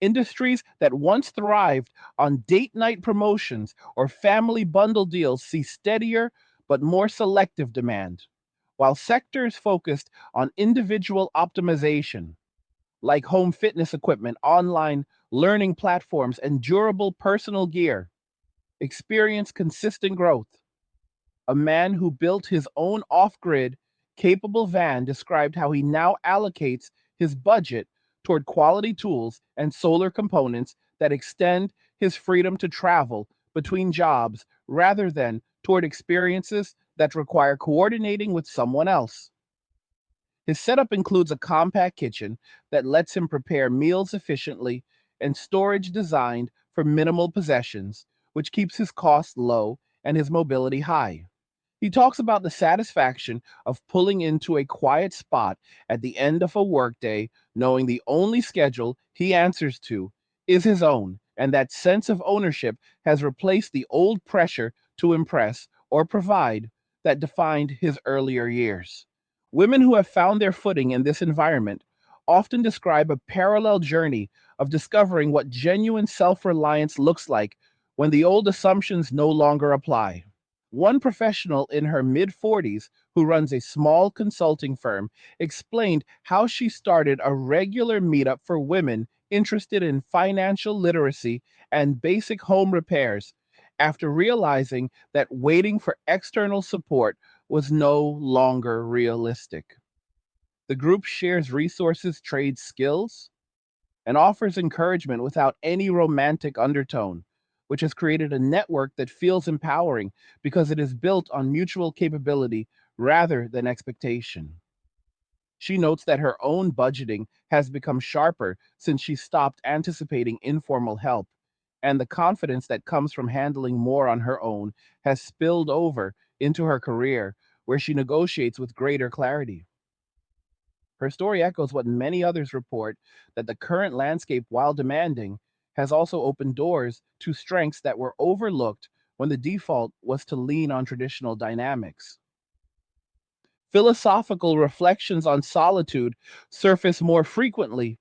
Industries that once thrived on date night promotions or family bundle deals see steadier but more selective demand, while sectors focused on individual optimization, like home fitness equipment, online learning platforms, and durable personal gear, experience consistent growth. A man who built his own off grid, capable van described how he now allocates his budget toward quality tools and solar components that extend his freedom to travel between jobs rather than toward experiences that require coordinating with someone else. His setup includes a compact kitchen that lets him prepare meals efficiently and storage designed for minimal possessions, which keeps his costs low and his mobility high. He talks about the satisfaction of pulling into a quiet spot at the end of a workday, knowing the only schedule he answers to is his own, and that sense of ownership has replaced the old pressure to impress or provide that defined his earlier years. Women who have found their footing in this environment often describe a parallel journey of discovering what genuine self reliance looks like when the old assumptions no longer apply. One professional in her mid 40s who runs a small consulting firm explained how she started a regular meetup for women interested in financial literacy and basic home repairs after realizing that waiting for external support was no longer realistic. The group shares resources, trades skills, and offers encouragement without any romantic undertone, which has created a network that feels empowering because it is built on mutual capability rather than expectation. She notes that her own budgeting has become sharper since she stopped anticipating informal help, and the confidence that comes from handling more on her own has spilled over into her career, where she negotiates with greater clarity. Her story echoes what many others report that the current landscape, while demanding, has also opened doors to strengths that were overlooked when the default was to lean on traditional dynamics. Philosophical reflections on solitude surface more frequently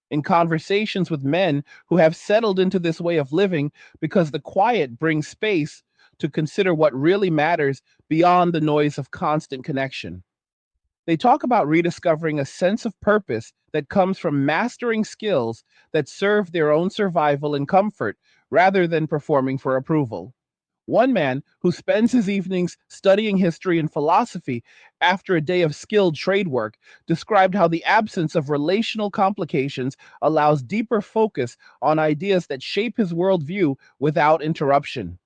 in conversations with men who have settled into this way of living because the quiet brings space to consider what really matters beyond the noise of constant connection. They talk about rediscovering a sense of purpose that comes from mastering skills that serve their own survival and comfort rather than performing for approval. One man who spends his evenings studying history and philosophy after a day of skilled trade work described how the absence of relational complications allows deeper focus on ideas that shape his worldview without interruption.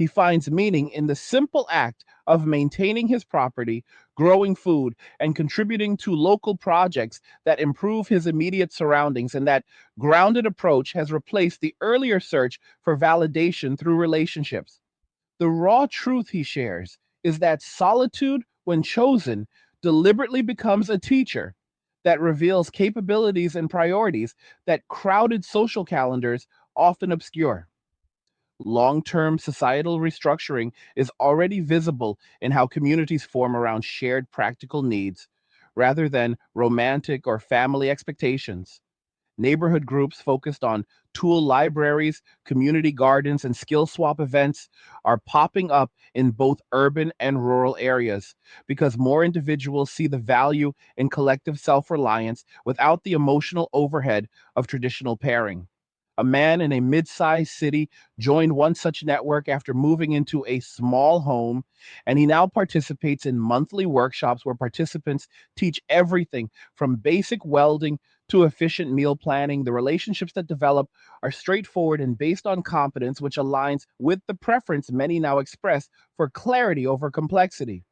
He finds meaning in the simple act of maintaining his property, growing food, and contributing to local projects that improve his immediate surroundings, and that grounded approach has replaced the earlier search for validation through relationships. The raw truth he shares is that solitude, when chosen, deliberately becomes a teacher that reveals capabilities and priorities that crowded social calendars often obscure. Long term societal restructuring is already visible in how communities form around shared practical needs rather than romantic or family expectations. Neighborhood groups focused on tool libraries, community gardens, and skill swap events are popping up in both urban and rural areas because more individuals see the value in collective self reliance without the emotional overhead of traditional pairing. A man in a mid sized city joined one such network after moving into a small home, and he now participates in monthly workshops where participants teach everything from basic welding to efficient meal planning. The relationships that develop are straightforward and based on competence, which aligns with the preference many now express for clarity over complexity.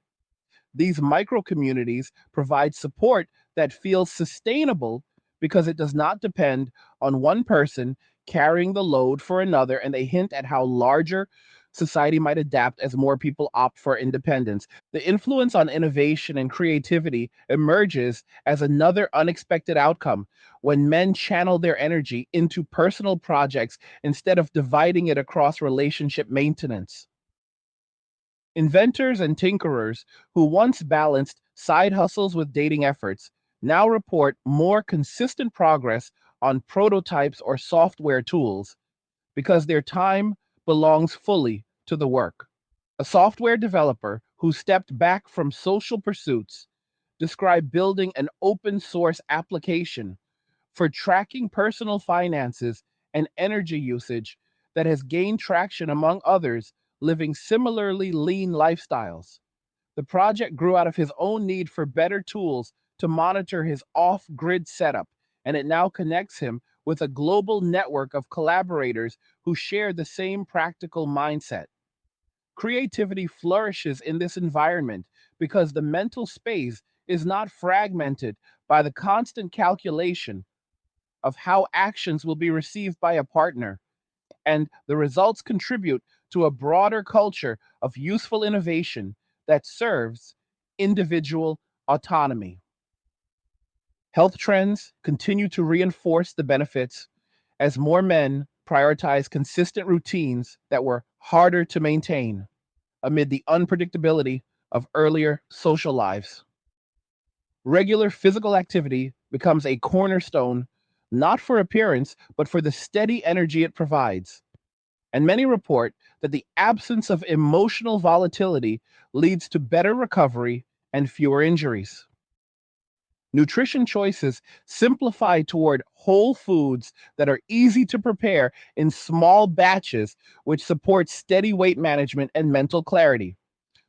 These micro communities provide support that feels sustainable because it does not depend on one person carrying the load for another, and they hint at how larger society might adapt as more people opt for independence. The influence on innovation and creativity emerges as another unexpected outcome when men channel their energy into personal projects instead of dividing it across relationship maintenance. Inventors and tinkerers who once balanced side hustles with dating efforts now report more consistent progress on prototypes or software tools because their time belongs fully to the work. A software developer who stepped back from social pursuits described building an open source application for tracking personal finances and energy usage that has gained traction among others living similarly lean lifestyles. The project grew out of his own need for better tools to monitor his off grid setup, and it now connects him with a global network of collaborators who share the same practical mindset. Creativity flourishes in this environment because the mental space is not fragmented by the constant calculation of how actions will be received by a partner, and the results contribute to a broader culture of useful innovation that serves individual autonomy. Health trends continue to reinforce the benefits as more men prioritize consistent routines that were harder to maintain amid the unpredictability of earlier social lives. Regular physical activity becomes a cornerstone, not for appearance, but for the steady energy it provides. And many report that the absence of emotional volatility leads to better recovery and fewer injuries. Nutrition choices simplify toward whole foods that are easy to prepare in small batches, which support steady weight management and mental clarity.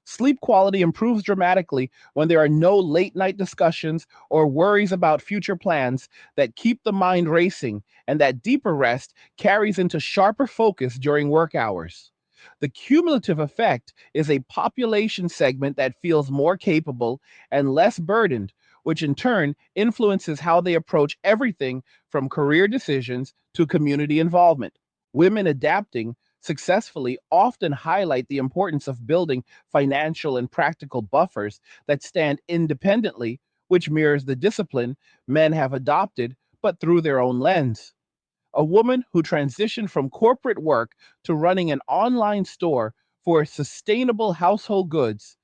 Sleep quality improves dramatically when there are no late night discussions or worries about future plans that keep the mind racing, and that deeper rest carries into sharper focus during work hours. The cumulative effect is a population segment that feels more capable and less burdened, which in turn influences how they approach everything from career decisions to community involvement. Women adapting successfully often highlight the importance of building financial and practical buffers that stand independently, which mirrors the discipline men have adopted, but through their own lens. A woman who transitioned from corporate work to running an online store for sustainable household goods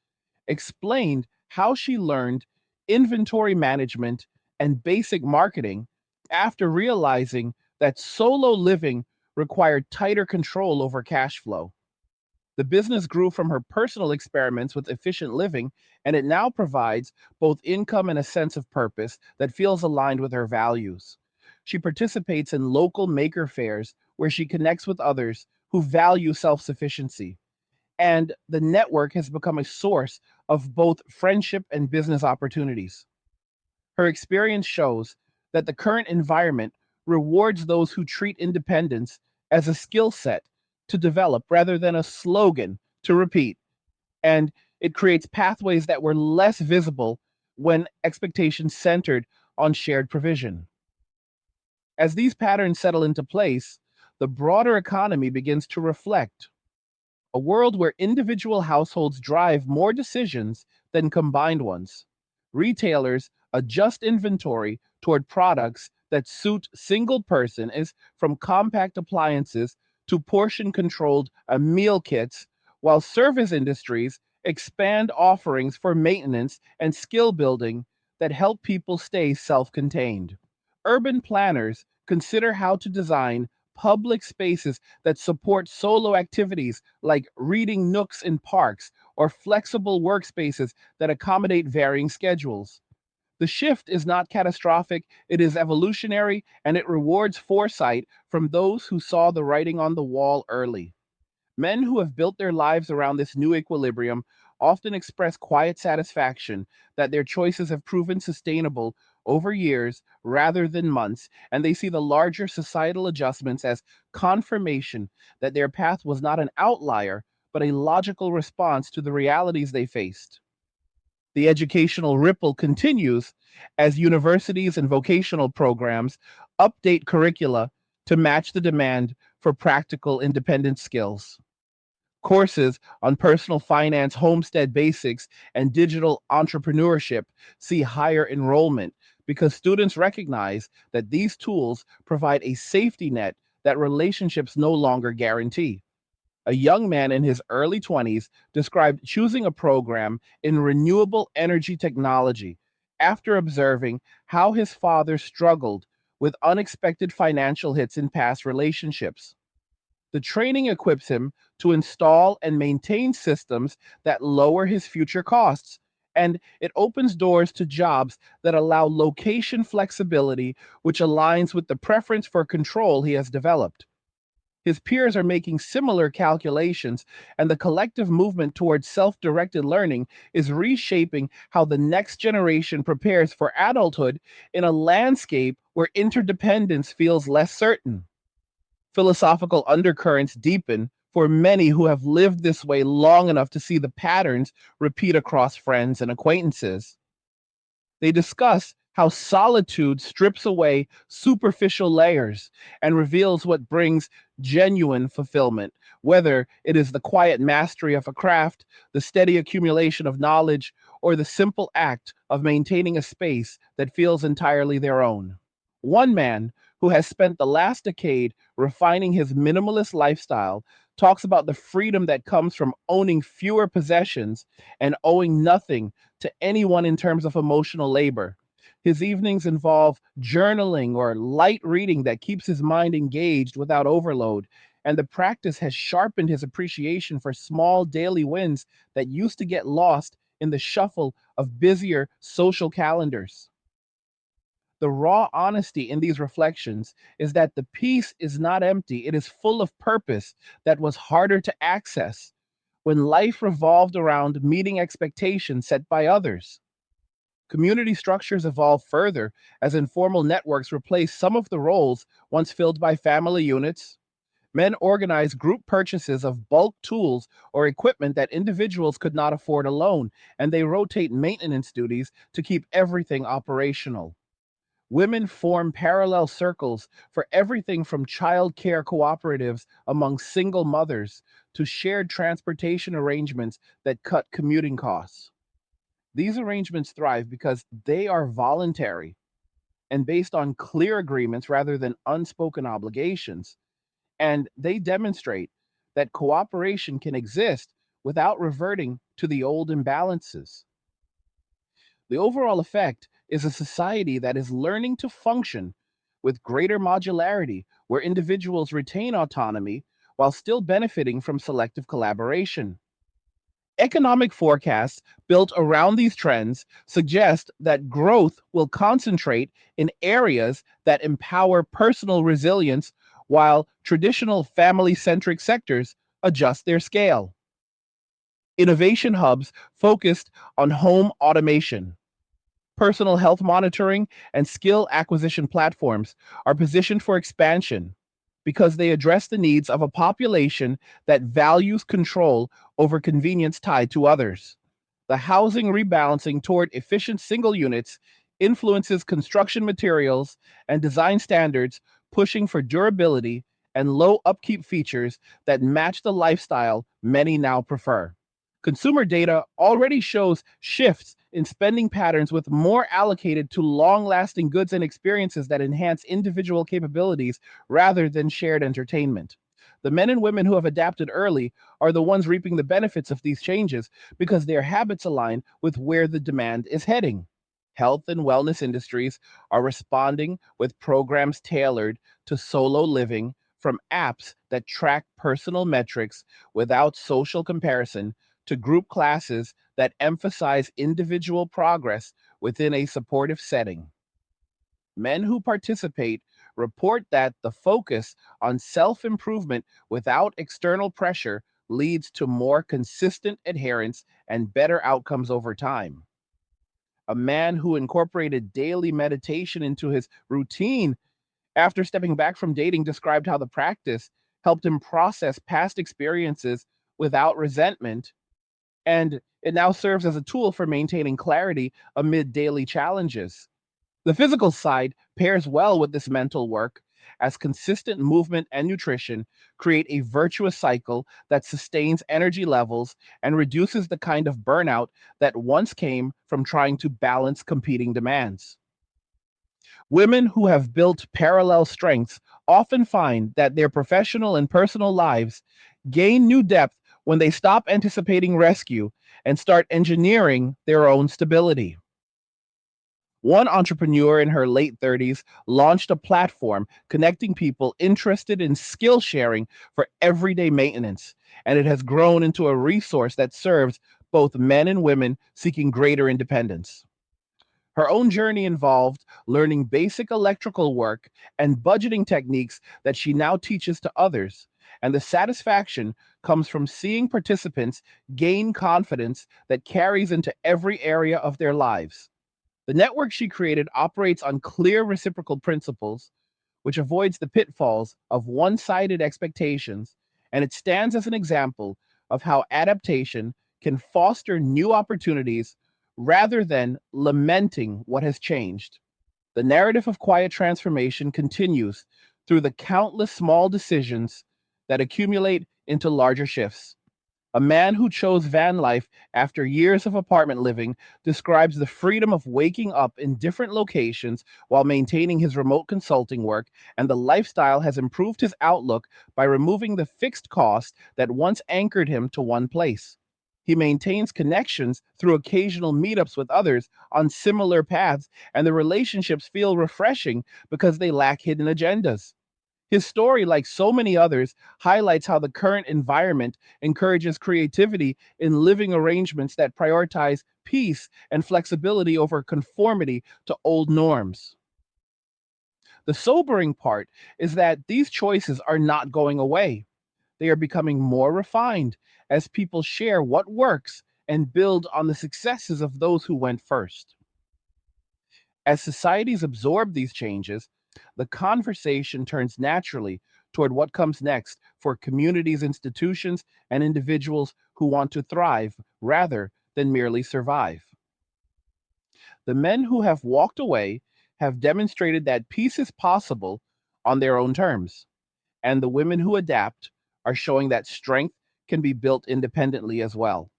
explained how she learned inventory management and basic marketing after realizing that solo living required tighter control over cash flow. The business grew from her personal experiments with efficient living, and it now provides both income and a sense of purpose that feels aligned with her values. She participates in local maker fairs where she connects with others who value self sufficiency, and the network has become a source of both friendship and business opportunities. Her experience shows that the current environment rewards those who treat independence as a skill set to develop rather than a slogan to repeat, and it creates pathways that were less visible when expectations centered on shared provision. As these patterns settle into place, the broader economy begins to reflect a world where individual households drive more decisions than combined ones. Retailers adjust inventory toward products that suit single person is from compact appliances to portion controlled meal kits, while service industries expand offerings for maintenance and skill building that help people stay self contained. Urban planners consider how to design public spaces that support solo activities like reading nooks in parks or flexible workspaces that accommodate varying schedules. The shift is not catastrophic, it is evolutionary, and it rewards foresight from those who saw the writing on the wall early. Men who have built their lives around this new equilibrium often express quiet satisfaction that their choices have proven sustainable over years rather than months, and they see the larger societal adjustments as confirmation that their path was not an outlier, but a logical response to the realities they faced. The educational ripple continues as universities and vocational programs update curricula to match the demand for practical independent skills. Courses on personal finance, homestead basics, and digital entrepreneurship see higher enrollment because students recognize that these tools provide a safety net that relationships no longer guarantee. A young man in his early 20s described choosing a program in renewable energy technology after observing how his father struggled with unexpected financial hits in past relationships. The training equips him to install and maintain systems that lower his future costs, and it opens doors to jobs that allow location flexibility, which aligns with the preference for control he has developed. His peers are making similar calculations, and the collective movement towards self directed learning is reshaping how the next generation prepares for adulthood in a landscape where interdependence feels less certain. Philosophical undercurrents deepen for many who have lived this way long enough to see the patterns repeat across friends and acquaintances. They discuss how solitude strips away superficial layers and reveals what brings genuine fulfillment, whether it is the quiet mastery of a craft, the steady accumulation of knowledge, or the simple act of maintaining a space that feels entirely their own. One man who has spent the last decade refining his minimalist lifestyle talks about the freedom that comes from owning fewer possessions and owing nothing to anyone in terms of emotional labor. His evenings involve journaling or light reading that keeps his mind engaged without overload, and the practice has sharpened his appreciation for small daily wins that used to get lost in the shuffle of busier social calendars. The raw honesty in these reflections is that the peace is not empty, it is full of purpose that was harder to access when life revolved around meeting expectations set by others. Community structures evolve further as informal networks replace some of the roles once filled by family units. Men organize group purchases of bulk tools or equipment that individuals could not afford alone, and they rotate maintenance duties to keep everything operational. Women form parallel circles for everything from child care cooperatives among single mothers to shared transportation arrangements that cut commuting costs. These arrangements thrive because they are voluntary and based on clear agreements rather than unspoken obligations, and they demonstrate that cooperation can exist without reverting to the old imbalances. The overall effect is a society that is learning to function with greater modularity, where individuals retain autonomy while still benefiting from selective collaboration. Economic forecasts built around these trends suggest that growth will concentrate in areas that empower personal resilience while traditional family centric sectors adjust their scale. Innovation hubs focused on home automation, personal health monitoring, and skill acquisition platforms are positioned for expansion because they address the needs of a population that values control over convenience tied to others. The housing rebalancing toward efficient single units influences construction materials and design standards, pushing for durability and low upkeep features that match the lifestyle many now prefer. Consumer data already shows shifts in spending patterns with more allocated to long lasting goods and experiences that enhance individual capabilities rather than shared entertainment. The men and women who have adapted early are the ones reaping the benefits of these changes because their habits align with where the demand is heading. Health and wellness industries are responding with programs tailored to solo living, from apps that track personal metrics without social comparison to group classes that emphasize individual progress within a supportive setting. Men who participate report that the focus on self improvement without external pressure leads to more consistent adherence and better outcomes over time. A man who incorporated daily meditation into his routine after stepping back from dating described how the practice helped him process past experiences without resentment, and it now serves as a tool for maintaining clarity amid daily challenges. The physical side pairs well with this mental work, as consistent movement and nutrition create a virtuous cycle that sustains energy levels and reduces the kind of burnout that once came from trying to balance competing demands. Women who have built parallel strengths often find that their professional and personal lives gain new depth when they stop anticipating rescue and start engineering their own stability. One entrepreneur in her late 30s launched a platform connecting people interested in skill sharing for everyday maintenance, and it has grown into a resource that serves both men and women seeking greater independence. Her own journey involved learning basic electrical work and budgeting techniques that she now teaches to others. And the satisfaction comes from seeing participants gain confidence that carries into every area of their lives. The network she created operates on clear reciprocal principles, which avoids the pitfalls of one sided expectations, and it stands as an example of how adaptation can foster new opportunities rather than lamenting what has changed. The narrative of quiet transformation continues through the countless small decisions that accumulate into larger shifts. A man who chose van life after years of apartment living describes the freedom of waking up in different locations while maintaining his remote consulting work, and the lifestyle has improved his outlook by removing the fixed cost that once anchored him to one place. He maintains connections through occasional meetups with others on similar paths, and the relationships feel refreshing because they lack hidden agendas. His story, like so many others, highlights how the current environment encourages creativity in living arrangements that prioritize peace and flexibility over conformity to old norms. The sobering part is that these choices are not going away. They are becoming more refined as people share what works and build on the successes of those who went first. As societies absorb these changes, the conversation turns naturally toward what comes next for communities, institutions, and individuals who want to thrive rather than merely survive. The men who have walked away have demonstrated that peace is possible on their own terms, and the women who adapt are showing that strength can be built independently as well.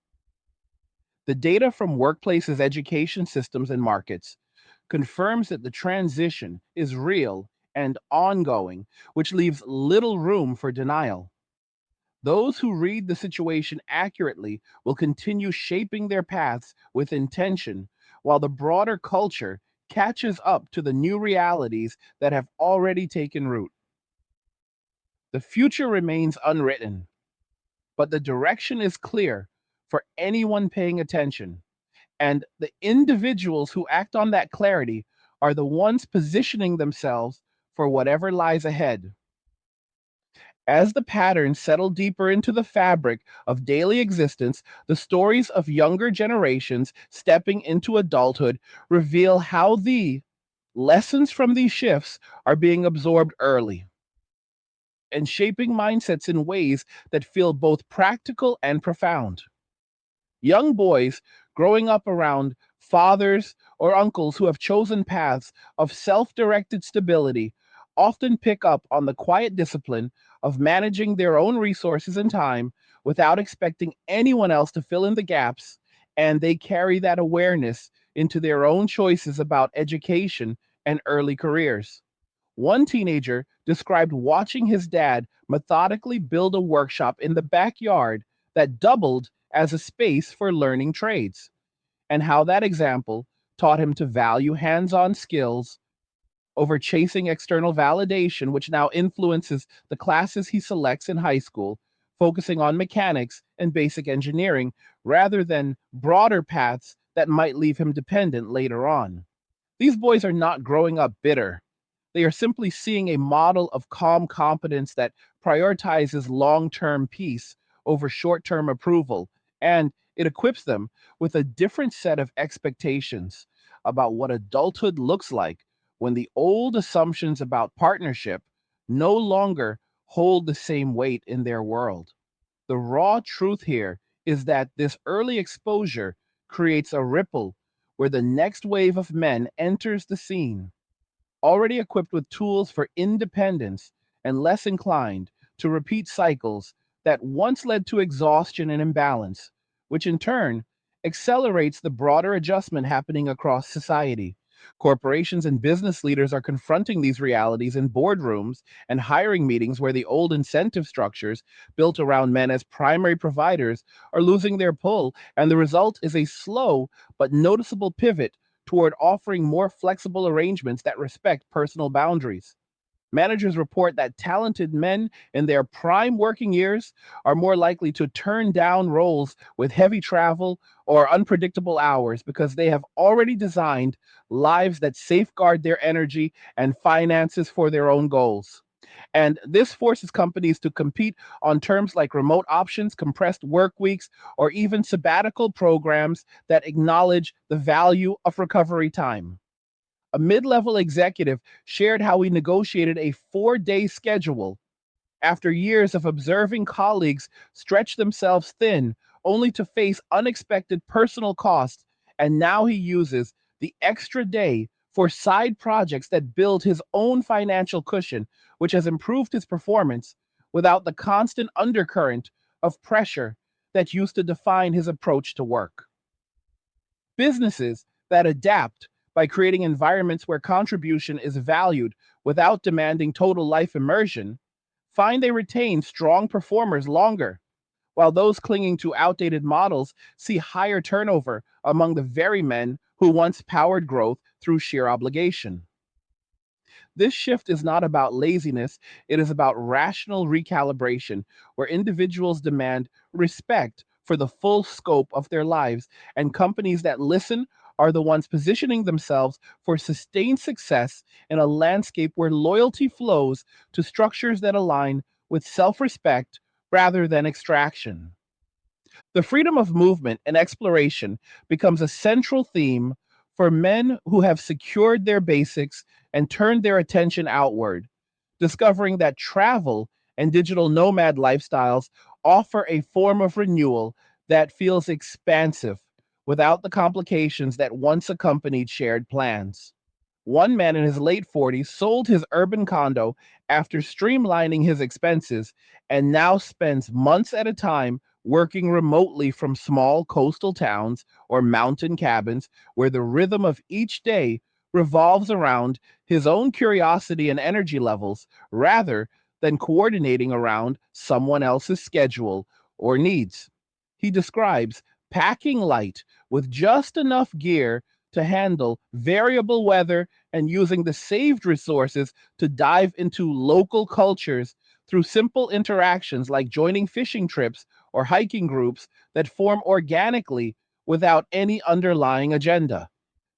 The data from workplaces, education systems, and markets confirms that the transition is real and ongoing, which leaves little room for denial. Those who read the situation accurately will continue shaping their paths with intention, while the broader culture catches up to the new realities that have already taken root. The future remains unwritten, but the direction is clear for anyone paying attention. And the individuals who act on that clarity are the ones positioning themselves for whatever lies ahead. As the patterns settle deeper into the fabric of daily existence, the stories of younger generations stepping into adulthood reveal how the lessons from these shifts are being absorbed early and shaping mindsets in ways that feel both practical and profound. Young boys growing up around fathers or uncles who have chosen paths of self directed stability often pick up on the quiet discipline of managing their own resources and time without expecting anyone else to fill in the gaps, and they carry that awareness into their own choices about education and early careers. One teenager described watching his dad methodically build a workshop in the backyard that doubled as a space for learning trades, and how that example taught him to value hands on skills over chasing external validation, which now influences the classes he selects in high school, focusing on mechanics and basic engineering rather than broader paths that might leave him dependent later on. These boys are not growing up bitter. They are simply seeing a model of calm competence that prioritizes long term peace over short term approval, and it equips them with a different set of expectations about what adulthood looks like when the old assumptions about partnership no longer hold the same weight in their world. The raw truth here is that this early exposure creates a ripple where the next wave of men enters the scene, already equipped with tools for independence and less inclined to repeat cycles that once led to exhaustion and imbalance, which in turn accelerates the broader adjustment happening across society. Corporations and business leaders are confronting these realities in boardrooms and hiring meetings where the old incentive structures built around men as primary providers are losing their pull, and the result is a slow but noticeable pivot toward offering more flexible arrangements that respect personal boundaries. Managers report that talented men in their prime working years are more likely to turn down roles with heavy travel or unpredictable hours because they have already designed lives that safeguard their energy and finances for their own goals. And this forces companies to compete on terms like remote options, compressed work weeks, or even sabbatical programs that acknowledge the value of recovery time. A mid level executive shared how he negotiated a 4-day schedule after years of observing colleagues stretch themselves thin only to face unexpected personal costs, and now he uses the extra day for side projects that build his own financial cushion, which has improved his performance without the constant undercurrent of pressure that used to define his approach to work. Businesses that adapt by creating environments where contribution is valued without demanding total life immersion find they retain strong performers longer, while those clinging to outdated models see higher turnover among the very men who once powered growth through sheer obligation. This shift is not about laziness, it is about rational recalibration, where individuals demand respect for the full scope of their lives, and companies that listen are the ones positioning themselves for sustained success in a landscape where loyalty flows to structures that align with self respect rather than extraction. The freedom of movement and exploration becomes a central theme for men who have secured their basics and turned their attention outward, discovering that travel and digital nomad lifestyles offer a form of renewal that feels expansive without the complications that once accompanied shared plans. One man in his late 40s sold his urban condo after streamlining his expenses and now spends months at a time working remotely from small coastal towns or mountain cabins where the rhythm of each day revolves around his own curiosity and energy levels rather than coordinating around someone else's schedule or needs. He describes packing light with just enough gear to handle variable weather and using the saved resources to dive into local cultures through simple interactions like joining fishing trips or hiking groups that form organically without any underlying agenda.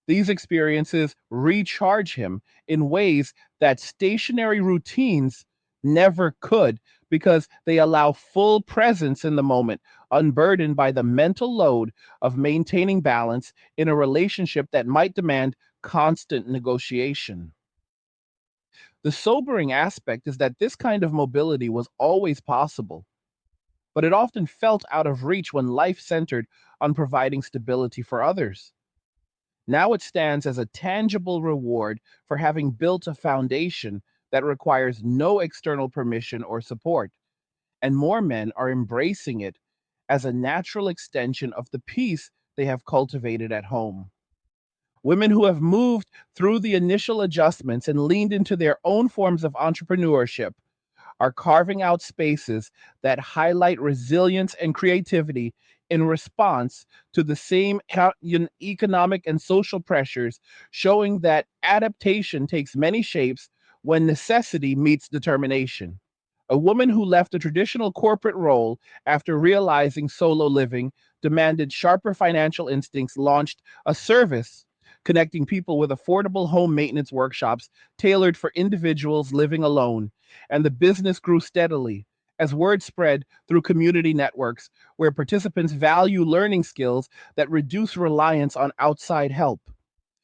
These experiences recharge him in ways that stationary routines never could because they allow full presence in the moment, unburdened by the mental load of maintaining balance in a relationship that might demand constant negotiation. The sobering aspect is that this kind of mobility was always possible, but it often felt out of reach when life centered on providing stability for others. Now it stands as a tangible reward for having built a foundation that requires no external permission or support, and more men are embracing it as a natural extension of the peace they have cultivated at home. Women who have moved through the initial adjustments and leaned into their own forms of entrepreneurship are carving out spaces that highlight resilience and creativity in response to the same economic and social pressures, showing that adaptation takes many shapes when necessity meets determination. A woman who left a traditional corporate role after realizing solo living demanded sharper financial instincts launched a service connecting people with affordable home maintenance workshops tailored for individuals living alone, and the business grew steadily as word spread through community networks where participants value learning skills that reduce reliance on outside help.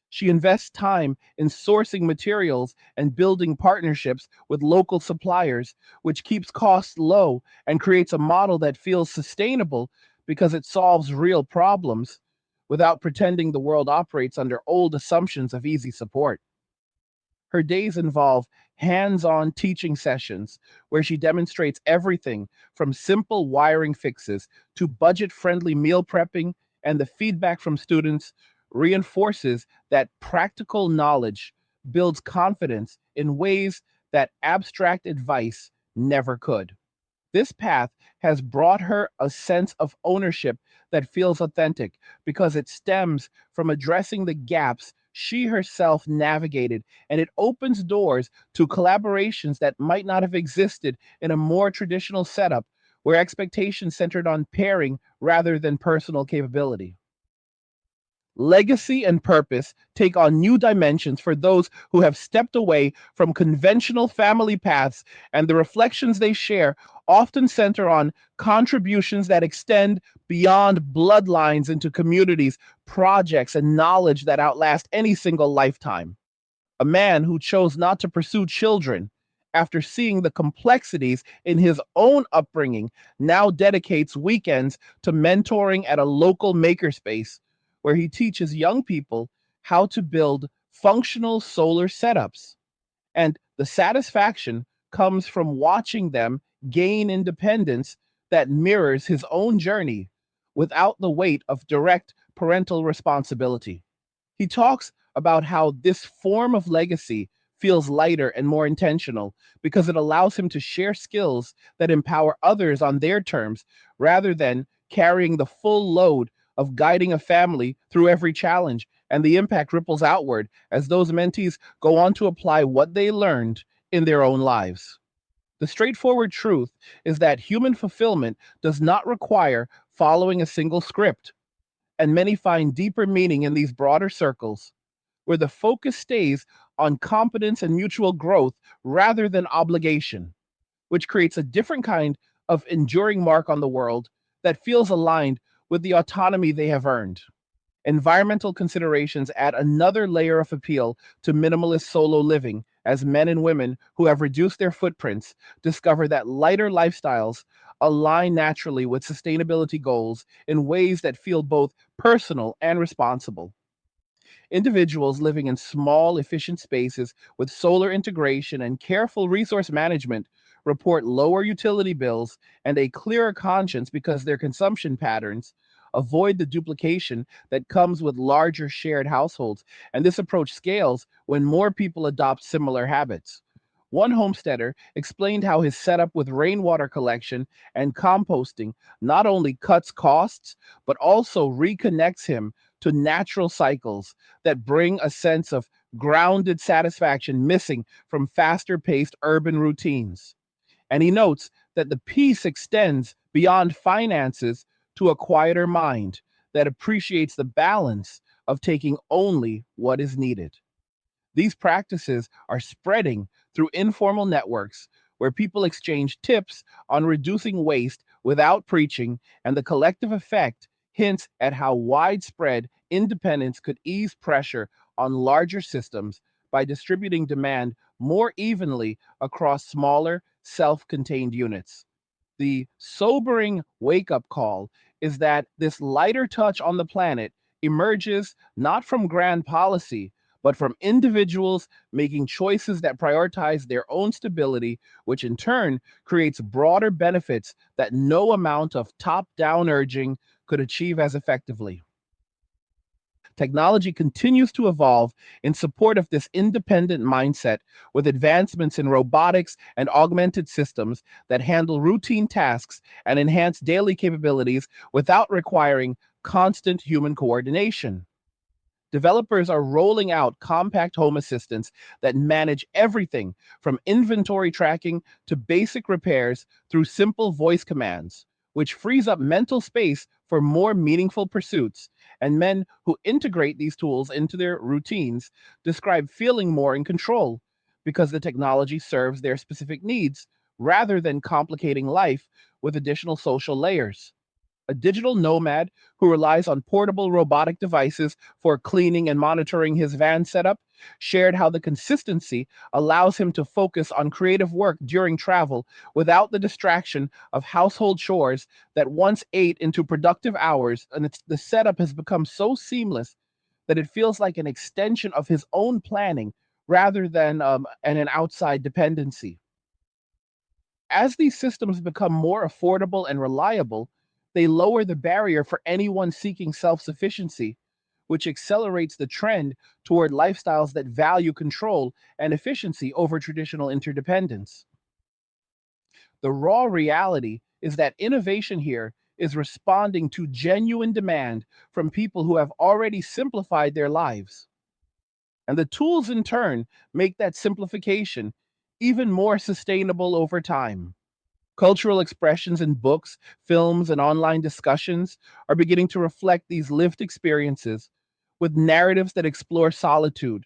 She invests time in sourcing materials and building partnerships with local suppliers, which keeps costs low and creates a model that feels sustainable because it solves real problems without pretending the world operates under old assumptions of easy support. Her days involve hands on teaching sessions where she demonstrates everything from simple wiring fixes to budget friendly meal prepping, and the feedback from students reinforces that practical knowledge builds confidence in ways that abstract advice never could. This path has brought her a sense of ownership that feels authentic because it stems from addressing the gaps she herself navigated, and it opens doors to collaborations that might not have existed in a more traditional setup where expectations centered on pairing rather than personal capability. Legacy and purpose take on new dimensions for those who have stepped away from conventional family paths, and the reflections they share often center on contributions that extend beyond bloodlines into communities, projects, and knowledge that outlast any single lifetime. A man who chose not to pursue children after seeing the complexities in his own upbringing now dedicates weekends to mentoring at a local makerspace where he teaches young people how to build functional solar setups. And the satisfaction comes from watching them gain independence that mirrors his own journey without the weight of direct parental responsibility. He talks about how this form of legacy feels lighter and more intentional because it allows him to share skills that empower others on their terms rather than carrying the full load of guiding a family through every challenge. And the impact ripples outward as those mentees go on to apply what they learned in their own lives. The straightforward truth is that human fulfillment does not require following a single script, and many find deeper meaning in these broader circles where the focus stays on competence and mutual growth rather than obligation, which creates a different kind of enduring mark on the world that feels aligned with the autonomy they have earned. Environmental considerations add another layer of appeal to minimalist solo living as men and women who have reduced their footprints discover that lighter lifestyles align naturally with sustainability goals in ways that feel both personal and responsible. Individuals living in small, efficient spaces with solar integration and careful resource management report lower utility bills and a clearer conscience because their consumption patterns avoid the duplication that comes with larger shared households. And this approach scales when more people adopt similar habits. One homesteader explained how his setup with rainwater collection and composting not only cuts costs, but also reconnects him to natural cycles that bring a sense of grounded satisfaction missing from faster paced urban routines. And he notes that the peace extends beyond finances to a quieter mind that appreciates the balance of taking only what is needed. These practices are spreading through informal networks where people exchange tips on reducing waste without preaching, and the collective effect hints at how widespread independence could ease pressure on larger systems by distributing demand more evenly across smaller, self contained units. The sobering wake up call is that this lighter touch on the planet emerges not from grand policy, but from individuals making choices that prioritize their own stability, which in turn creates broader benefits that no amount of top down urging could achieve as effectively. Technology continues to evolve in support of this independent mindset with advancements in robotics and augmented systems that handle routine tasks and enhance daily capabilities without requiring constant human coordination. Developers are rolling out compact home assistants that manage everything from inventory tracking to basic repairs through simple voice commands, which frees up mental space for more meaningful pursuits. And men who integrate these tools into their routines describe feeling more in control because the technology serves their specific needs rather than complicating life with additional social layers. A digital nomad who relies on portable robotic devices for cleaning and monitoring his van setup shared how the consistency allows him to focus on creative work during travel without the distraction of household chores that once ate into productive hours. And the setup has become so seamless that it feels like an extension of his own planning rather than an outside dependency. As these systems become more affordable and reliable, they lower the barrier for anyone seeking self sufficiency, which accelerates the trend toward lifestyles that value control and efficiency over traditional interdependence. The raw reality is that innovation here is responding to genuine demand from people who have already simplified their lives. And the tools, in turn, make that simplification even more sustainable over time. Cultural expressions in books, films, and online discussions are beginning to reflect these lived experiences with narratives that explore solitude,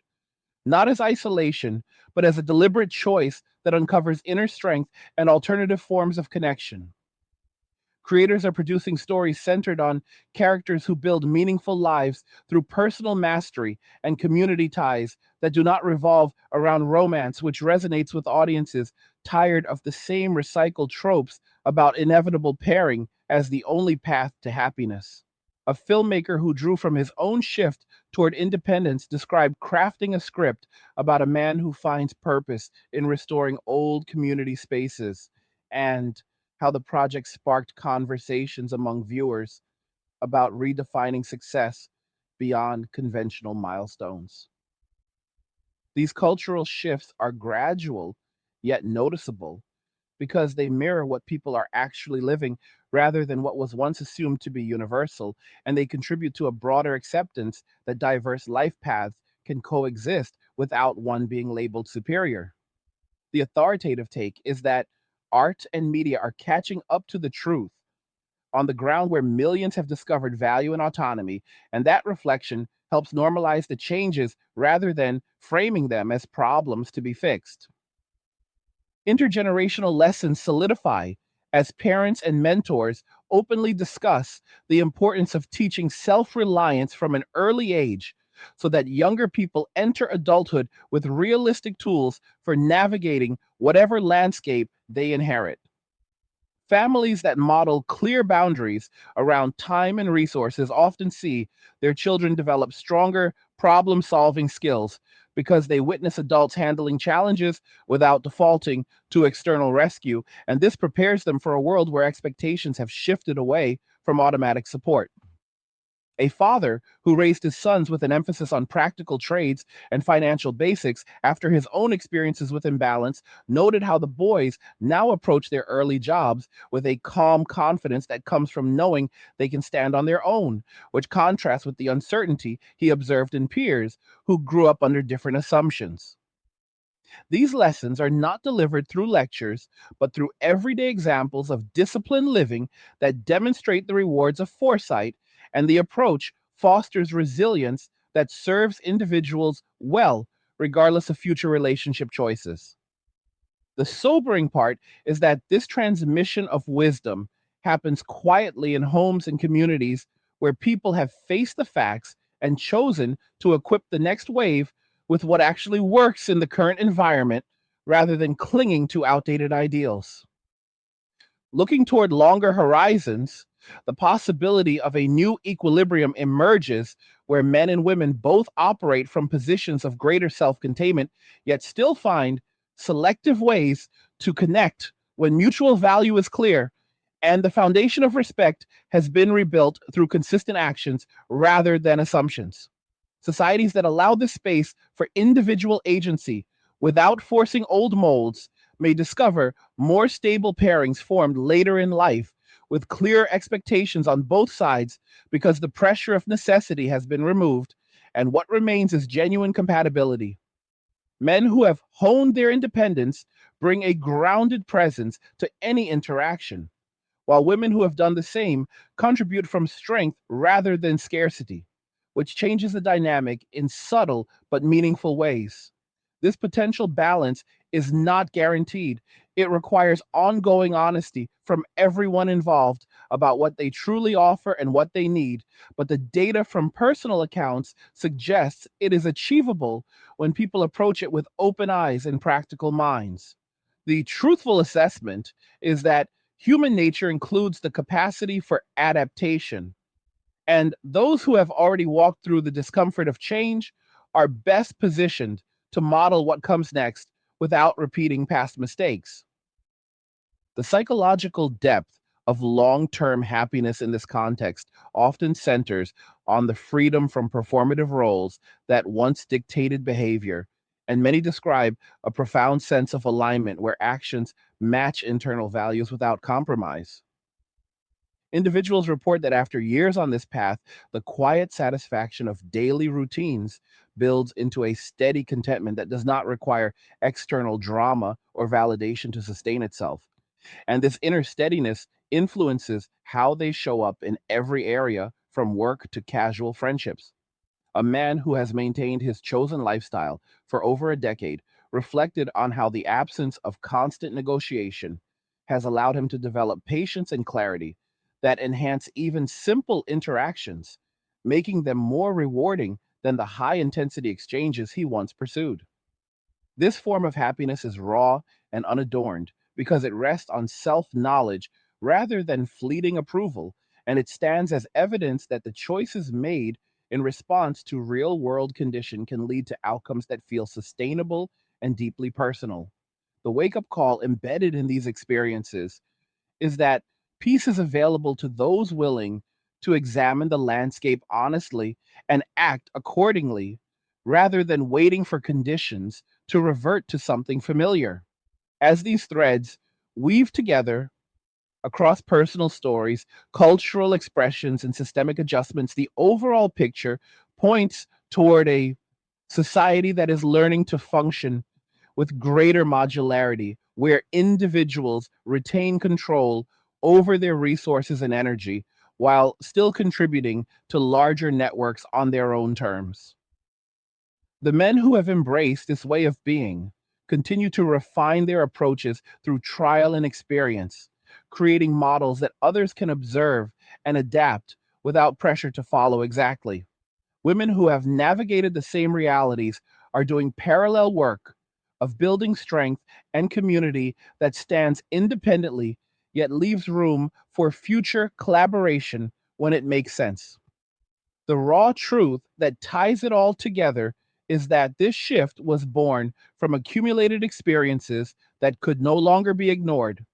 not as isolation, but as a deliberate choice that uncovers inner strength and alternative forms of connection. Creators are producing stories centered on characters who build meaningful lives through personal mastery and community ties that do not revolve around romance, which resonates with audiences tired of the same recycled tropes about inevitable pairing as the only path to happiness. A filmmaker who drew from his own shift toward independence described crafting a script about a man who finds purpose in restoring old community spaces, and how the project sparked conversations among viewers about redefining success beyond conventional milestones. These cultural shifts are gradual yet noticeable because they mirror what people are actually living rather than what was once assumed to be universal, and they contribute to a broader acceptance that diverse life paths can coexist without one being labeled superior. The authoritative take is that art and media are catching up to the truth on the ground where millions have discovered value and autonomy, and that reflection helps normalize the changes rather than framing them as problems to be fixed. Intergenerational lessons solidify as parents and mentors openly discuss the importance of teaching self reliance from an early age so that younger people enter adulthood with realistic tools for navigating whatever landscape they inherit. Families that model clear boundaries around time and resources often see their children develop stronger problem solving skills because they witness adults handling challenges without defaulting to external rescue, and this prepares them for a world where expectations have shifted away from automatic support. A father who raised his sons with an emphasis on practical trades and financial basics after his own experiences with imbalance noted how the boys now approach their early jobs with a calm confidence that comes from knowing they can stand on their own, which contrasts with the uncertainty he observed in peers who grew up under different assumptions. These lessons are not delivered through lectures, but through everyday examples of disciplined living that demonstrate the rewards of foresight, and the approach fosters resilience that serves individuals well, regardless of future relationship choices. The sobering part is that this transmission of wisdom happens quietly in homes and communities where people have faced the facts and chosen to equip the next wave with what actually works in the current environment rather than clinging to outdated ideals. Looking toward longer horizons, the possibility of a new equilibrium emerges where men and women both operate from positions of greater self containment, yet still find selective ways to connect when mutual value is clear and the foundation of respect has been rebuilt through consistent actions rather than assumptions. Societies that allow this space for individual agency without forcing old molds may discover more stable pairings formed later in life with clear expectations on both sides because the pressure of necessity has been removed, and what remains is genuine compatibility. Men who have honed their independence bring a grounded presence to any interaction, while women who have done the same contribute from strength rather than scarcity, which changes the dynamic in subtle but meaningful ways. This potential balance is not guaranteed. It requires ongoing honesty from everyone involved about what they truly offer and what they need, but the data from personal accounts suggests it is achievable when people approach it with open eyes and practical minds. The truthful assessment is that human nature includes the capacity for adaptation, and those who have already walked through the discomfort of change are best positioned to model what comes next without repeating past mistakes. The psychological depth of long term happiness in this context often centers on the freedom from performative roles that once dictated behavior, and many describe a profound sense of alignment where actions match internal values without compromise. Individuals report that after years on this path, the quiet satisfaction of daily routines builds into a steady contentment that does not require external drama or validation to sustain itself. And this inner steadiness influences how they show up in every area, from work to casual friendships. A man who has maintained his chosen lifestyle for over a decade reflected on how the absence of constant negotiation has allowed him to develop patience and clarity that enhance even simple interactions, making them more rewarding than the high intensity exchanges he once pursued. This form of happiness is raw and unadorned because it rests on self knowledge rather than fleeting approval, and it stands as evidence that the choices made in response to real world condition can lead to outcomes that feel sustainable and deeply personal. The wake up call embedded in these experiences is that peace is available to those willing to examine the landscape honestly and act accordingly rather than waiting for conditions to revert to something familiar. As these threads weave together across personal stories, cultural expressions, and systemic adjustments, the overall picture points toward a society that is learning to function with greater modularity, where individuals retain control over their resources and energy while still contributing to larger networks on their own terms. The men who have embraced this way of being continue to refine their approaches through trial and experience, creating models that others can observe and adapt without pressure to follow exactly. Women who have navigated the same realities are doing parallel work of building strength and community that stands independently yet leaves room for future collaboration when it makes sense. The raw truth that ties it all together is that this shift was born from accumulated experiences that could no longer be ignored,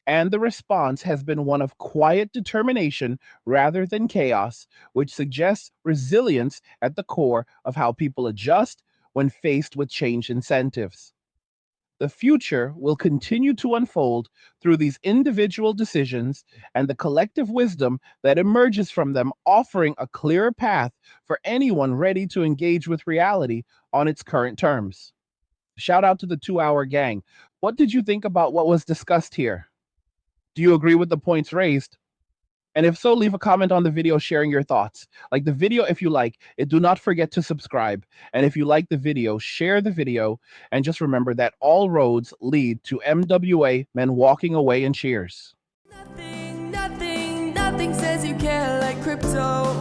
and the response has been one of quiet determination rather than chaos, which suggests resilience at the core of how people adjust when faced with change incentives. The future will continue to unfold through these individual decisions and the collective wisdom that emerges from them, offering a clearer path for anyone ready to engage with reality on its current terms. Shout out to the 2 Hour Gang. What did you think about what was discussed here? Do you agree with the points raised? And if so, leave a comment on the video sharing your thoughts. Like the video if you like it. Do not forget to subscribe. And if you like the video, share the video. And just remember that all roads lead to MWA, men walking away in cheers. Nothing says you care like crypto.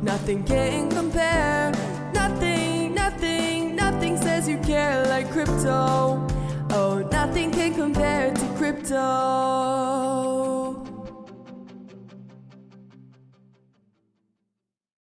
Nothing can compare. Nothing says you care like crypto. Oh, nothing can compare to crypto.